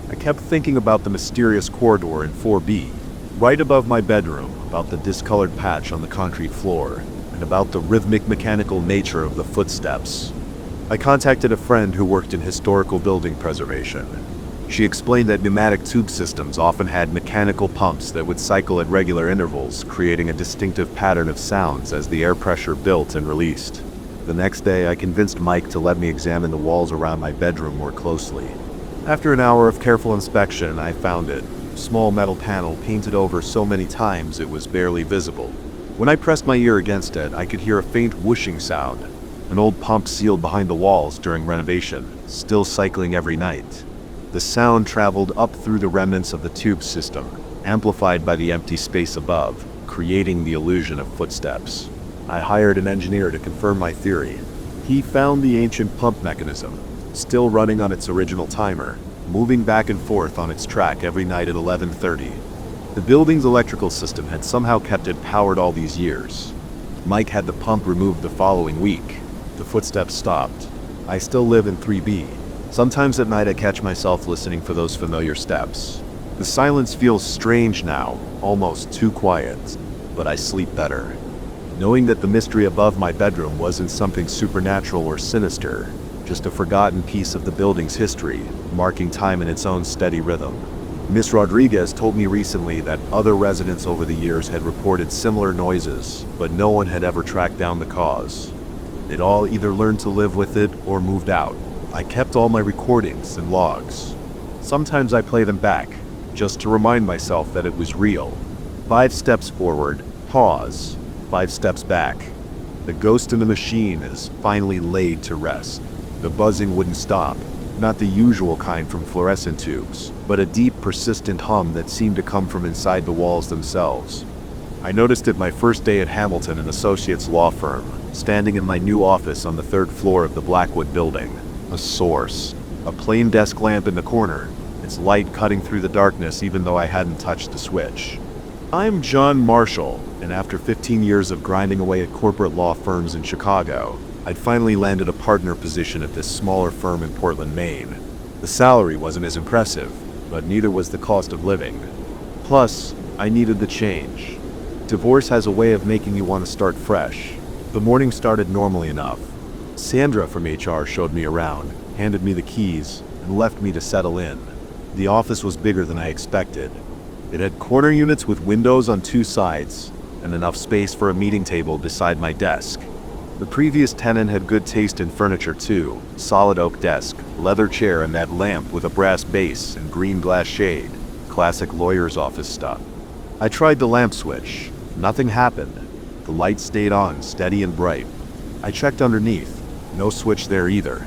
I kept thinking about the mysterious corridor in 4B, right above my bedroom, about the discolored patch on the concrete floor, and about the rhythmic mechanical nature of the footsteps. I contacted a friend who worked in historical building preservation. She explained that pneumatic tube systems often had mechanical pumps that would cycle at regular intervals, creating a distinctive pattern of sounds as the air pressure built and released. The next day, I convinced Mike to let me examine the walls around my bedroom more closely. After an hour of careful inspection, I found it. A small metal panel painted over so many times it was barely visible. When I pressed my ear against it, I could hear a faint whooshing sound. An old pump sealed behind the walls during renovation, still cycling every night. The sound traveled up through the remnants of the tube system, amplified by the empty space above, creating the illusion of footsteps. I hired an engineer to confirm my theory. He found the ancient pump mechanism, still running on its original timer, moving back and forth on its track every night at 11:30. The building's electrical system had somehow kept it powered all these years. Mike had the pump removed the following week. The footsteps stopped. I still live in 3B. Sometimes at night I catch myself listening for those familiar steps. The silence feels strange now, almost too quiet, but I sleep better, knowing that the mystery above my bedroom wasn't something supernatural or sinister, just a forgotten piece of the building's history, marking time in its own steady rhythm. Miss Rodriguez told me recently that other residents over the years had reported similar noises, but no one had ever tracked down the cause. They'd all either learned to live with it or moved out. I kept all my recordings and logs. Sometimes I play them back, just to remind myself that it was real. 5 steps forward, pause, 5 steps back. The ghost in the machine is finally laid to rest. The buzzing wouldn't stop, not the usual kind from fluorescent tubes, but a deep, persistent hum that seemed to come from inside the walls themselves. I noticed it my first day at Hamilton and Associates law firm, standing in my new office on the 3rd floor of the Blackwood building. A source. A plain desk lamp in the corner, its light cutting through the darkness even though I hadn't touched the switch. I'm John Marshall, and after 15 years of grinding away at corporate law firms in Chicago, I'd finally landed a partner position at this smaller firm in Portland, Maine. The salary wasn't as impressive, but neither was the cost of living. Plus, I needed the change. Divorce has a way of making you want to start fresh. The morning started normally enough. Sandra from HR showed me around, handed me the keys, and left me to settle in. The office was bigger than I expected. It had corner units with windows on 2 sides, and enough space for a meeting table beside my desk. The previous tenant had good taste in furniture too. Solid oak desk, leather chair, and that lamp with a brass base and green glass shade. Classic lawyer's office stuff. I tried the lamp switch. Nothing happened. The light stayed on, steady and bright. I checked underneath. No switch there either.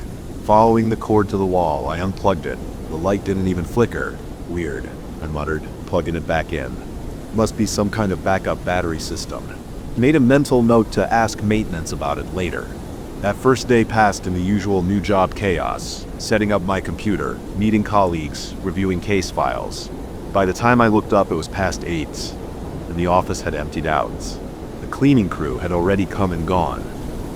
Following the cord to the wall, I unplugged it. The light didn't even flicker. Weird, I muttered, plugging it back in. Must be some kind of backup battery system. Made a mental note to ask maintenance about it later. That first day passed in the usual new job chaos, setting up my computer, meeting colleagues, reviewing case files. By the time I looked up, it was past 8, and the office had emptied out. The cleaning crew had already come and gone.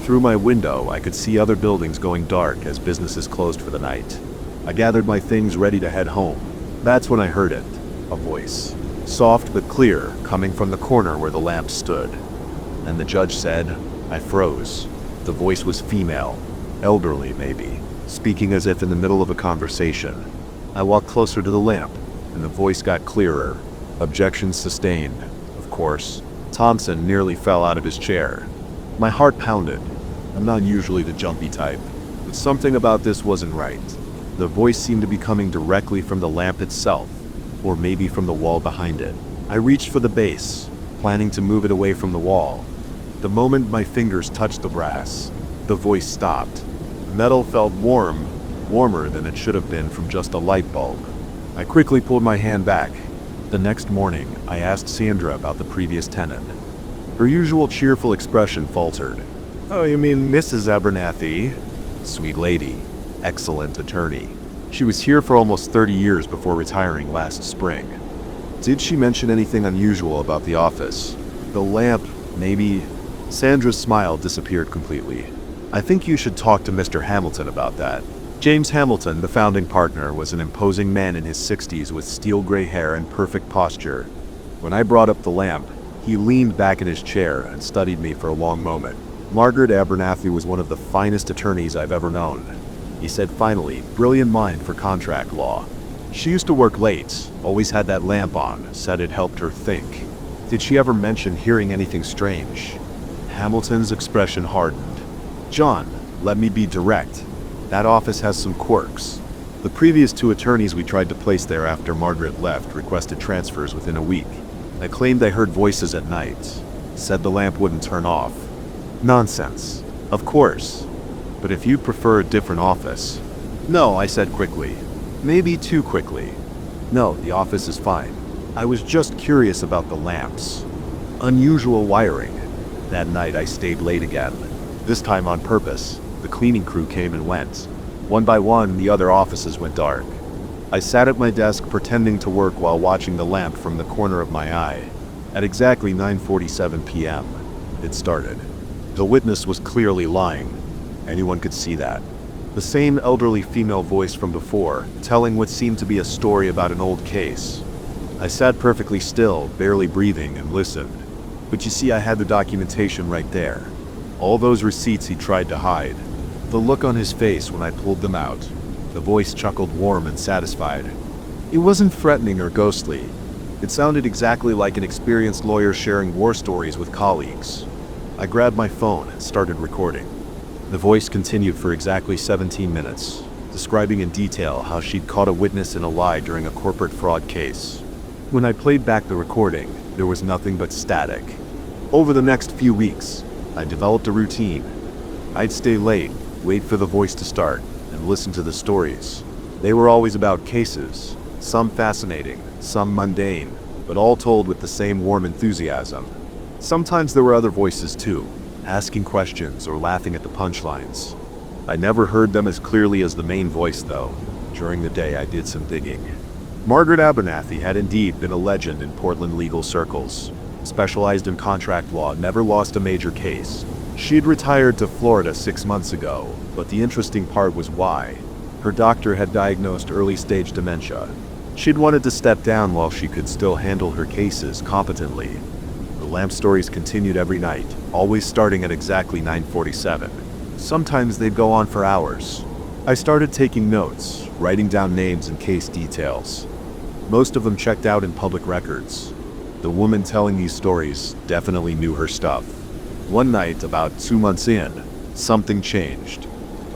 Through my window, I could see other buildings going dark as businesses closed for the night. I gathered my things ready to head home. That's when I heard it, a voice. Soft but clear, coming from the corner where the lamp stood. And the judge said, I froze. The voice was female, elderly maybe, speaking as if in the middle of a conversation. I walked closer to the lamp, and the voice got clearer. Objection sustained, of course. Thompson nearly fell out of his chair. My heart pounded. I'm not usually the jumpy type, but something about this wasn't right. The voice seemed to be coming directly from the lamp itself, or maybe from the wall behind it. I reached for the base, planning to move it away from the wall. The moment my fingers touched the brass, the voice stopped. Metal felt warm, warmer than it should have been from just a light bulb. I quickly pulled my hand back. The next morning, I asked Sandra about the previous tenant. Her usual cheerful expression faltered. Oh, you mean Mrs. Abernathy? Sweet lady. Excellent attorney. She was here for almost 30 years before retiring last spring. Did she mention anything unusual about the office? The lamp, maybe? Sandra's smile disappeared completely. I think you should talk to Mr. Hamilton about that. James Hamilton, the founding partner, was an imposing man in his 60s with steel gray hair and perfect posture. When I brought up the lamp, he leaned back in his chair and studied me for a long moment. Margaret Abernathy was one of the finest attorneys I've ever known. He said finally, brilliant mind for contract law. She used to work late, always had that lamp on, said it helped her think. Did she ever mention hearing anything strange? Hamilton's expression hardened. John, let me be direct. That office has some quirks. The previous 2 attorneys we tried to place there after Margaret left requested transfers within a week. They claimed they heard voices at night, said the lamp wouldn't turn off. Nonsense. Of course. But if you prefer a different office... No, I said quickly. Maybe too quickly. No, the office is fine. I was just curious about the lamps. Unusual wiring. That night I stayed late again. This time on purpose. The cleaning crew came and went. One by one, the other offices went dark. I sat at my desk pretending to work while watching the lamp from the corner of my eye. At exactly 9:47 p.m., it started. The witness was clearly lying. Anyone could see that. The same elderly female voice from before, telling what seemed to be a story about an old case. I sat perfectly still, barely breathing, and listened. But you see, I had the documentation right there. All those receipts he tried to hide. The look on his face when I pulled them out. The voice chuckled warm and satisfied. It wasn't threatening or ghostly. It sounded exactly like an experienced lawyer sharing war stories with colleagues. I grabbed my phone and started recording. The voice continued for exactly 17 minutes, describing in detail how she'd caught a witness in a lie during a corporate fraud case. When I played back the recording, there was nothing but static. Over the next few weeks, I developed a routine. I'd stay late, wait for the voice to start, and listen to the stories. They were always about cases, some fascinating, some mundane, but all told with the same warm enthusiasm. Sometimes there were other voices too, asking questions or laughing at the punchlines. I never heard them as clearly as the main voice though. During the day I did some digging. Margaret Abernathy had indeed been a legend in Portland legal circles. Specialized in contract law, never lost a major case. She'd retired to Florida 6 months ago, but the interesting part was why. Her doctor had diagnosed early-stage dementia. She'd wanted to step down while she could still handle her cases competently. The lamp stories continued every night, always starting at exactly 9:47. Sometimes they'd go on for hours. I started taking notes, writing down names and case details. Most of them checked out in public records. The woman telling these stories definitely knew her stuff. One night, about 2 months in, something changed.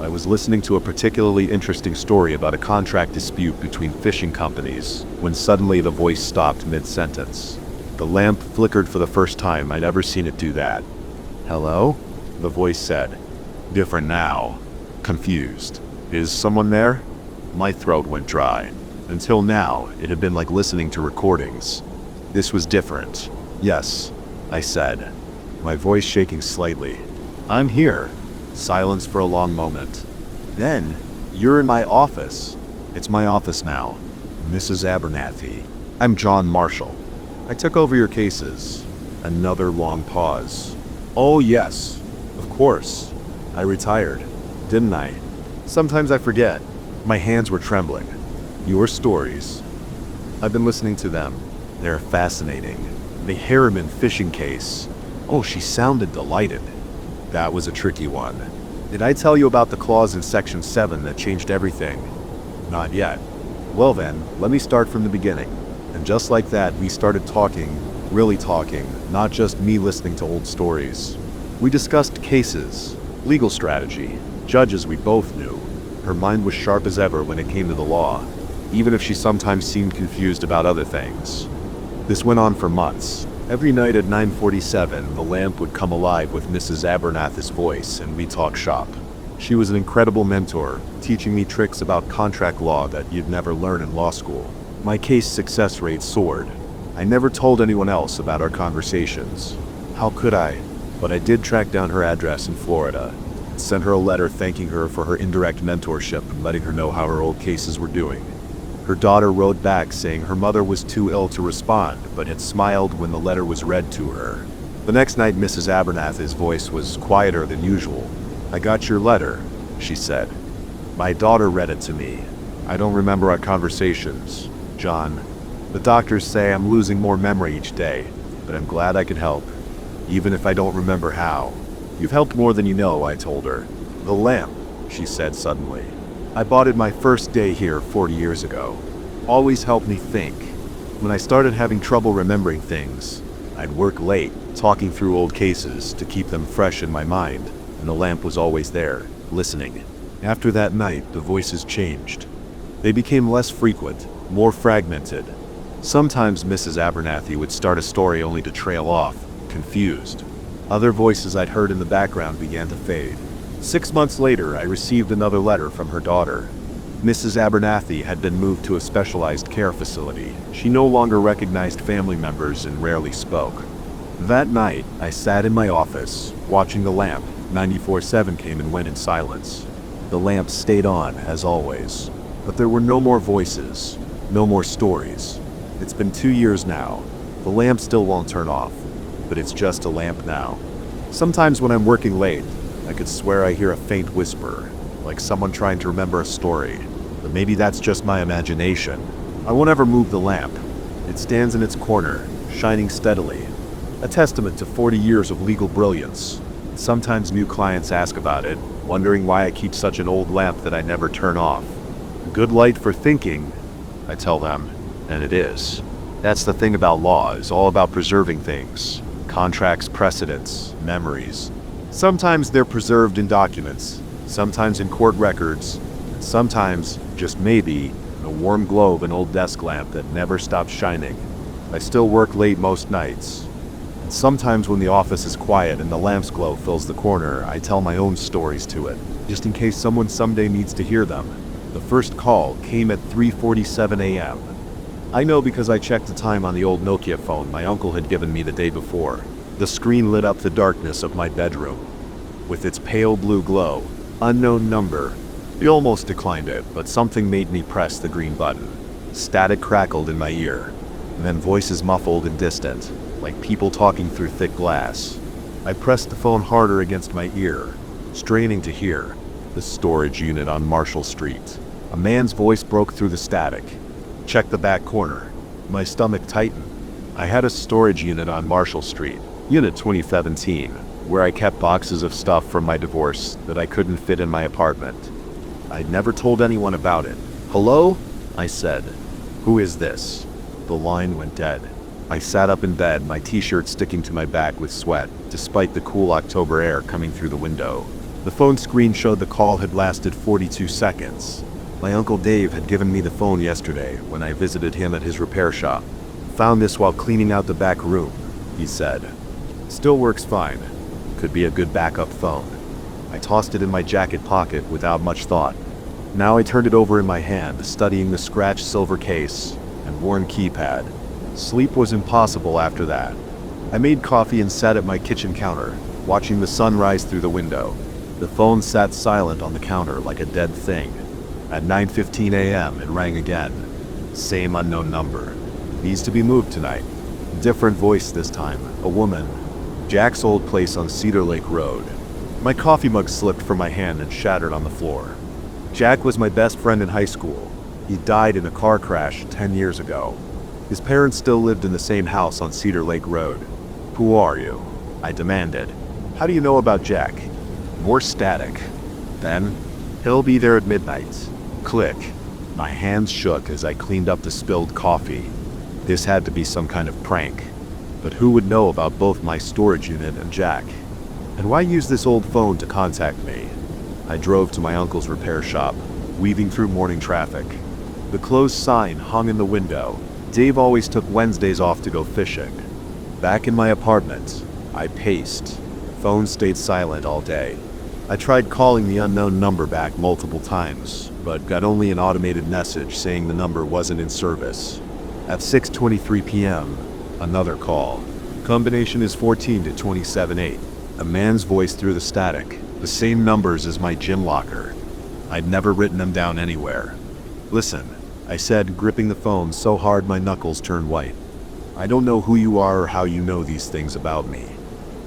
I was listening to a particularly interesting story about a contract dispute between fishing companies when suddenly the voice stopped mid-sentence. The lamp flickered for the first time. I'd ever seen it do that. "Hello?" the voice said. Different now. Confused. "Is someone there?" My throat went dry. Until now, it had been like listening to recordings. This was different. "Yes," I said, my voice shaking slightly. "I'm here." Silence for a long moment. Then, "You're in my office." "It's my office now, Mrs. Abernathy. I'm John Marshall. I took over your cases." Another long pause. "Oh yes, of course. I retired, didn't I? Sometimes I forget." My hands were trembling. "Your stories. I've been listening to them. They're fascinating. The Harriman fishing case." Oh, she sounded delighted. "That was a tricky one. Did I tell you about the clause in Section 7 that changed everything?" "Not yet." "Well then, let me start from the beginning." And just like that, we started talking, really talking, not just me listening to old stories. We discussed cases, legal strategy, judges we both knew. Her mind was sharp as ever when it came to the law, even if she sometimes seemed confused about other things. This went on for months. Every night at 9:47, the lamp would come alive with Mrs. Abernathy's voice, and we'd talk shop. She was an incredible mentor, teaching me tricks about contract law that you'd never learn in law school. My case success rate soared. I never told anyone else about our conversations. How could I? But I did track down her address in Florida, and sent her a letter thanking her for her indirect mentorship and letting her know how her old cases were doing. Her daughter wrote back saying her mother was too ill to respond, but had smiled when the letter was read to her. The next night, Mrs. Abernathy's voice was quieter than usual. "I got your letter," she said. "My daughter read it to me. I don't remember our conversations, John. The doctors say I'm losing more memory each day, but I'm glad I could help, even if I don't remember how." "You've helped more than you know," I told her. "The lamp," she said suddenly. "I bought it my first day here 40 years ago. Always helped me think. When I started having trouble remembering things, I'd work late, talking through old cases to keep them fresh in my mind, and the lamp was always there, listening." After that night, the voices changed. They became less frequent, more fragmented. Sometimes Mrs. Abernathy would start a story only to trail off, confused. Other voices I'd heard in the background began to fade. 6 months later, I received another letter from her daughter. Mrs. Abernathy had been moved to a specialized care facility. She no longer recognized family members and rarely spoke. That night, I sat in my office, watching the lamp. 94.7 came and went in silence. The lamp stayed on, as always. But there were no more voices, no more stories. It's been 2 years now. The lamp still won't turn off, but it's just a lamp now. Sometimes when I'm working late, I could swear I hear a faint whisper, like someone trying to remember a story. But maybe that's just my imagination. I won't ever move the lamp. It stands in its corner, shining steadily. A testament to 40 years of legal brilliance. Sometimes new clients ask about it, wondering why I keep such an old lamp that I never turn off. "Good light for thinking," I tell them, and it is. That's the thing about law, it's all about preserving things. Contracts, precedents, memories. Sometimes they're preserved in documents, sometimes in court records, and sometimes, just maybe, in a warm glow of an old desk lamp that never stops shining. I still work late most nights. And sometimes when the office is quiet and the lamp's glow fills the corner, I tell my own stories to it, just in case someone someday needs to hear them. The first call came at 3:47 a.m. I know because I checked the time on the old Nokia phone my uncle had given me the day before. The screen lit up the darkness of my bedroom. With its pale blue glow, unknown number. I almost declined it, but something made me press the green button. Static crackled in my ear, and then voices muffled and distant, like people talking through thick glass. I pressed the phone harder against my ear, straining to hear. The storage unit on Marshall Street. A man's voice broke through the static. Check the back corner. My stomach tightened. I had a storage unit on Marshall Street, Unit 2017, where I kept boxes of stuff from my divorce that I couldn't fit in my apartment. I'd never told anyone about it. "Hello?" I said. "Who is this?" The line went dead. I sat up in bed, my t-shirt sticking to my back with sweat, despite the cool October air coming through the window. The phone screen showed the call had lasted 42 seconds. My Uncle Dave had given me the phone yesterday when I visited him at his repair shop. "Found this while cleaning out the back room," he said. "Still works fine. Could be a good backup phone." I tossed it in my jacket pocket without much thought. Now I turned it over in my hand, studying the scratched silver case and worn keypad. Sleep was impossible after that. I made coffee and sat at my kitchen counter, watching the sun rise through the window. The phone sat silent on the counter like a dead thing. At 9:15 a.m. it rang again. Same unknown number. "Needs to be moved tonight." Different voice this time, a woman. "Jack's old place on Cedar Lake Road." My coffee mug slipped from my hand and shattered on the floor. Jack was my best friend in high school. He died in a car crash 10 years ago. His parents still lived in the same house on Cedar Lake Road. "Who are you?" I demanded. "How do you know about Jack?" More static. Then, "He'll be there at midnight." Click. My hands shook as I cleaned up the spilled coffee. This had to be some kind of prank. But who would know about both my storage unit and Jack? And why use this old phone to contact me? I drove to my uncle's repair shop, weaving through morning traffic. The closed sign hung in the window. Dave always took Wednesdays off to go fishing. Back in my apartment, I paced. Phone stayed silent all day. I tried calling the unknown number back multiple times, but got only an automated message saying the number wasn't in service. At 6:23 p.m., another call. Combination is 14 to 27-8. A man's voice through the static, the same numbers as my gym locker. I'd never written them down anywhere. "Listen," I said, gripping the phone so hard my knuckles turned white. "I don't know who you are or how you know these things about me,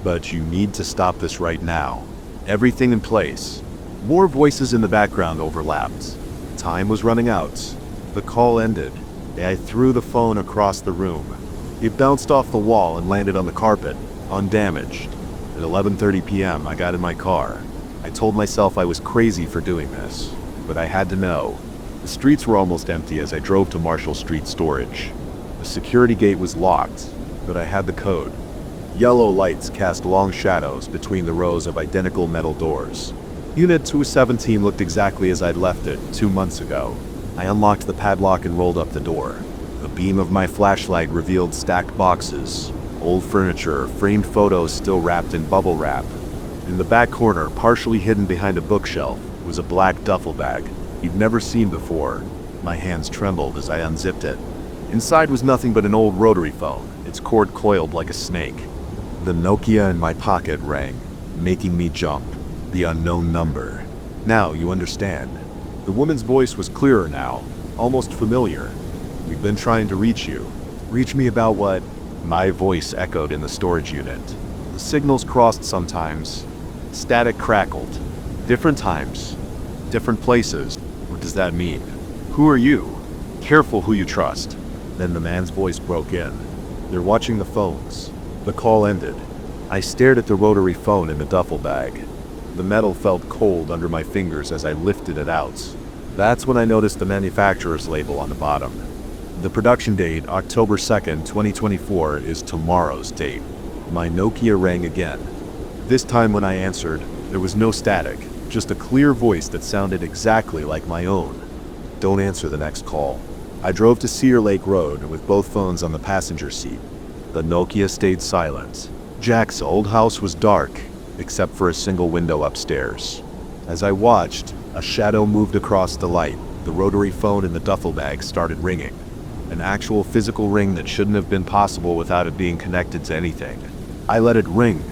but you need to stop this right now. Everything in place." More voices in the background overlapped. Time was running out. The call ended. I threw the phone across the room. It bounced off the wall and landed on the carpet, undamaged. At 11:30 p.m., I got in my car. I told myself I was crazy for doing this, but I had to know. The streets were almost empty as I drove to Marshall Street storage. The security gate was locked, but I had the code. Yellow lights cast long shadows between the rows of identical metal doors. Unit 217 looked exactly as I'd left it 2 months ago. I unlocked the padlock and rolled up the door. The beam of my flashlight revealed stacked boxes, old furniture, framed photos still wrapped in bubble wrap. In the back corner, partially hidden behind a bookshelf, was a black duffel bag he'd never seen before. My hands trembled as I unzipped it. Inside was nothing but an old rotary phone, its cord coiled like a snake. The Nokia in my pocket rang, making me jump. The unknown number. Now you understand. The woman's voice was clearer now, almost familiar. "We've been trying to reach you." "Reach me about what?" My voice echoed in the storage unit. The signals crossed sometimes. Static crackled. Different times. Different places. What does that mean? "Who are you?" "Careful who you trust." Then the man's voice broke in. "They're watching the phones." The call ended. I stared at the rotary phone in the duffel bag. The metal felt cold under my fingers as I lifted it out. That's when I noticed the manufacturer's label on the bottom. The production date, October 2nd, 2024, is tomorrow's date. My Nokia rang again. This time when I answered, there was no static, just a clear voice that sounded exactly like my own. Don't answer the next call. I drove to Cedar Lake Road with both phones on the passenger seat. The Nokia stayed silent. Jack's old house was dark, except for a single window upstairs. As I watched, a shadow moved across the light. The rotary phone in the duffel bag started ringing. An actual physical ring that shouldn't have been possible without it being connected to anything. I let it ring.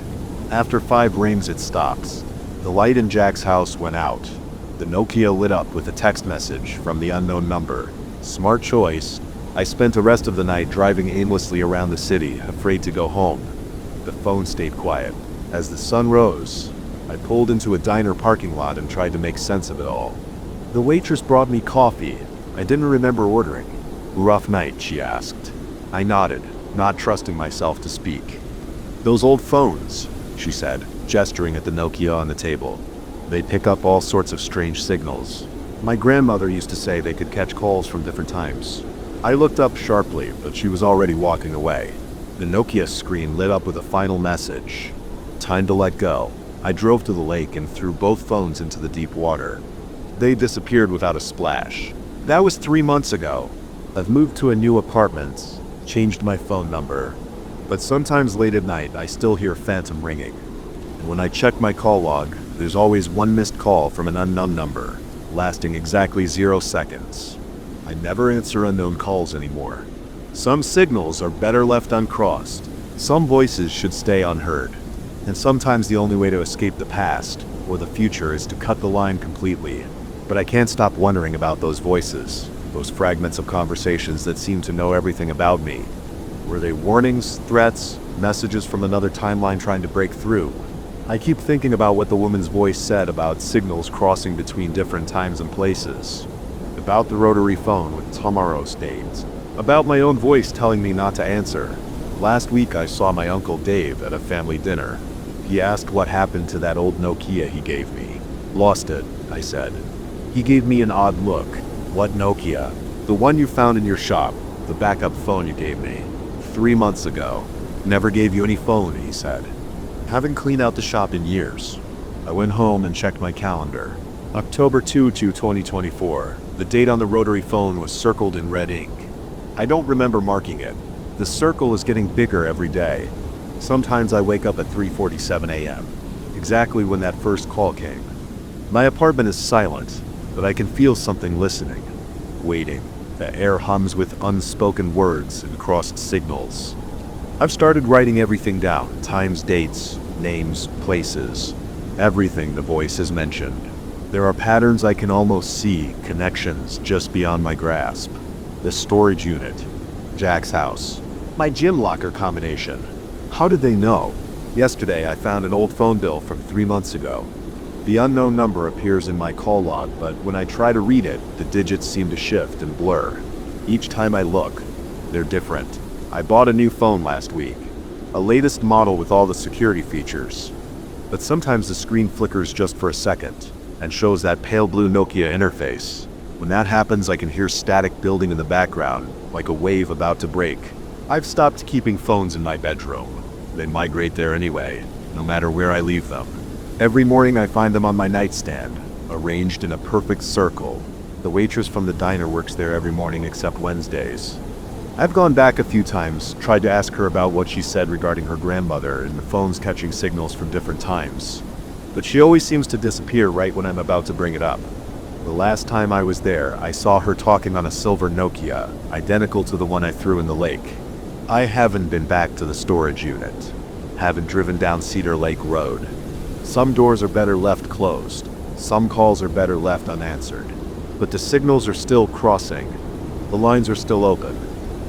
After 5 rings, it stopped. The light in Jack's house went out. The Nokia lit up with a text message from the unknown number. Smart choice. I spent the rest of the night driving aimlessly around the city, afraid to go home. The phone stayed quiet. As the sun rose, I pulled into a diner parking lot and tried to make sense of it all. The waitress brought me coffee. I didn't remember ordering. Rough night, she asked. I nodded, not trusting myself to speak. Those old phones, she said, gesturing at the Nokia on the table. They pick up all sorts of strange signals. My grandmother used to say they could catch calls from different times. I looked up sharply, but she was already walking away. The Nokia screen lit up with a final message. Time to let go. I drove to the lake and threw both phones into the deep water. They disappeared without a splash. That was 3 months ago. I've moved to a new apartment, changed my phone number, but sometimes late at night I still hear phantom ringing. And when I check my call log, there's always one missed call from an unknown number, lasting exactly 0 seconds. I never answer unknown calls anymore. Some signals are better left uncrossed. Some voices should stay unheard. And sometimes the only way to escape the past or the future is to cut the line completely. But I can't stop wondering about those voices, those fragments of conversations that seem to know everything about me. Were they warnings, threats, messages from another timeline trying to break through? I keep thinking about what the woman's voice said about signals crossing between different times and places. About the rotary phone with tomorrow stains. About my own voice telling me not to answer. Last week I saw my Uncle Dave at a family dinner. He asked what happened to that old Nokia he gave me. Lost it, I said. He gave me an odd look. What Nokia? The one you found in your shop, the backup phone you gave me. 3 months ago. Never gave you any phone, he said. Haven't cleaned out the shop in years. I went home and checked my calendar. October 2, 2024. The date on the rotary phone was circled in red ink. I don't remember marking it. The circle is getting bigger every day. Sometimes I wake up at 3:47 a.m., exactly when that first call came. My apartment is silent, but I can feel something listening, waiting. The air hums with unspoken words and crossed signals. I've started writing everything down, times, dates, names, places, everything the voice has mentioned. There are patterns I can almost see, connections just beyond my grasp. The storage unit, Jack's house, my gym locker combination. How did they know? Yesterday I found an old phone bill from 3 months ago. The unknown number appears in my call log, but when I try to read it, the digits seem to shift and blur. Each time I look, they're different. I bought a new phone last week, a latest model with all the security features. But sometimes the screen flickers just for a second and shows that pale blue Nokia interface. When that happens, I can hear static building in the background, like a wave about to break. I've stopped keeping phones in my bedroom. They migrate there anyway, no matter where I leave them. Every morning I find them on my nightstand, arranged in a perfect circle. The waitress from the diner works there every morning except Wednesdays. I've gone back a few times, tried to ask her about what she said regarding her grandmother and the phones catching signals from different times. But she always seems to disappear right when I'm about to bring it up. The last time I was there, I saw her talking on a silver Nokia, identical to the one I threw in the lake. I haven't been back to the storage unit. Haven't driven down Cedar Lake Road. Some doors are better left closed. Some calls are better left unanswered. But the signals are still crossing. The lines are still open.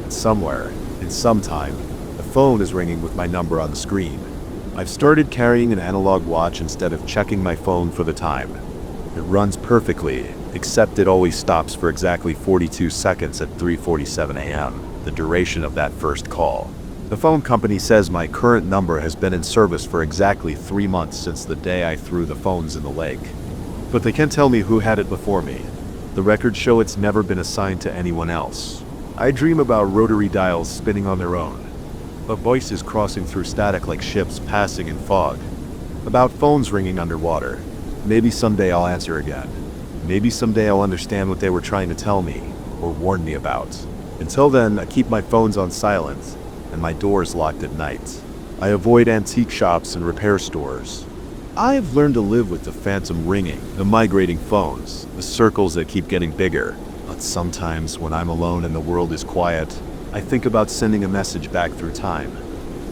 And somewhere, in some time, the phone is ringing with my number on the screen. I've started carrying an analog watch instead of checking my phone for the time. It runs perfectly, except it always stops for exactly 42 seconds at 3:47 a.m., the duration of that first call. The phone company says my current number has been in service for exactly 3 months since the day I threw the phones in the lake. But they can't tell me who had it before me. The records show it's never been assigned to anyone else. I dream about rotary dials spinning on their own, but voices crossing through static like ships passing in fog. About phones ringing underwater. Maybe someday I'll answer again. Maybe someday I'll understand what they were trying to tell me or warn me about. Until then, I keep my phones on silent and my doors locked at night. I avoid antique shops and repair stores. I've learned to live with the phantom ringing, the migrating phones, the circles that keep getting bigger. But sometimes when I'm alone and the world is quiet, I think about sending a message back through time.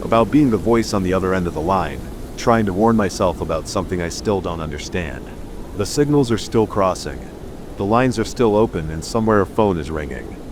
About being the voice on the other end of the line, trying to warn myself about something I still don't understand. The signals are still crossing. The lines are still open and somewhere a phone is ringing.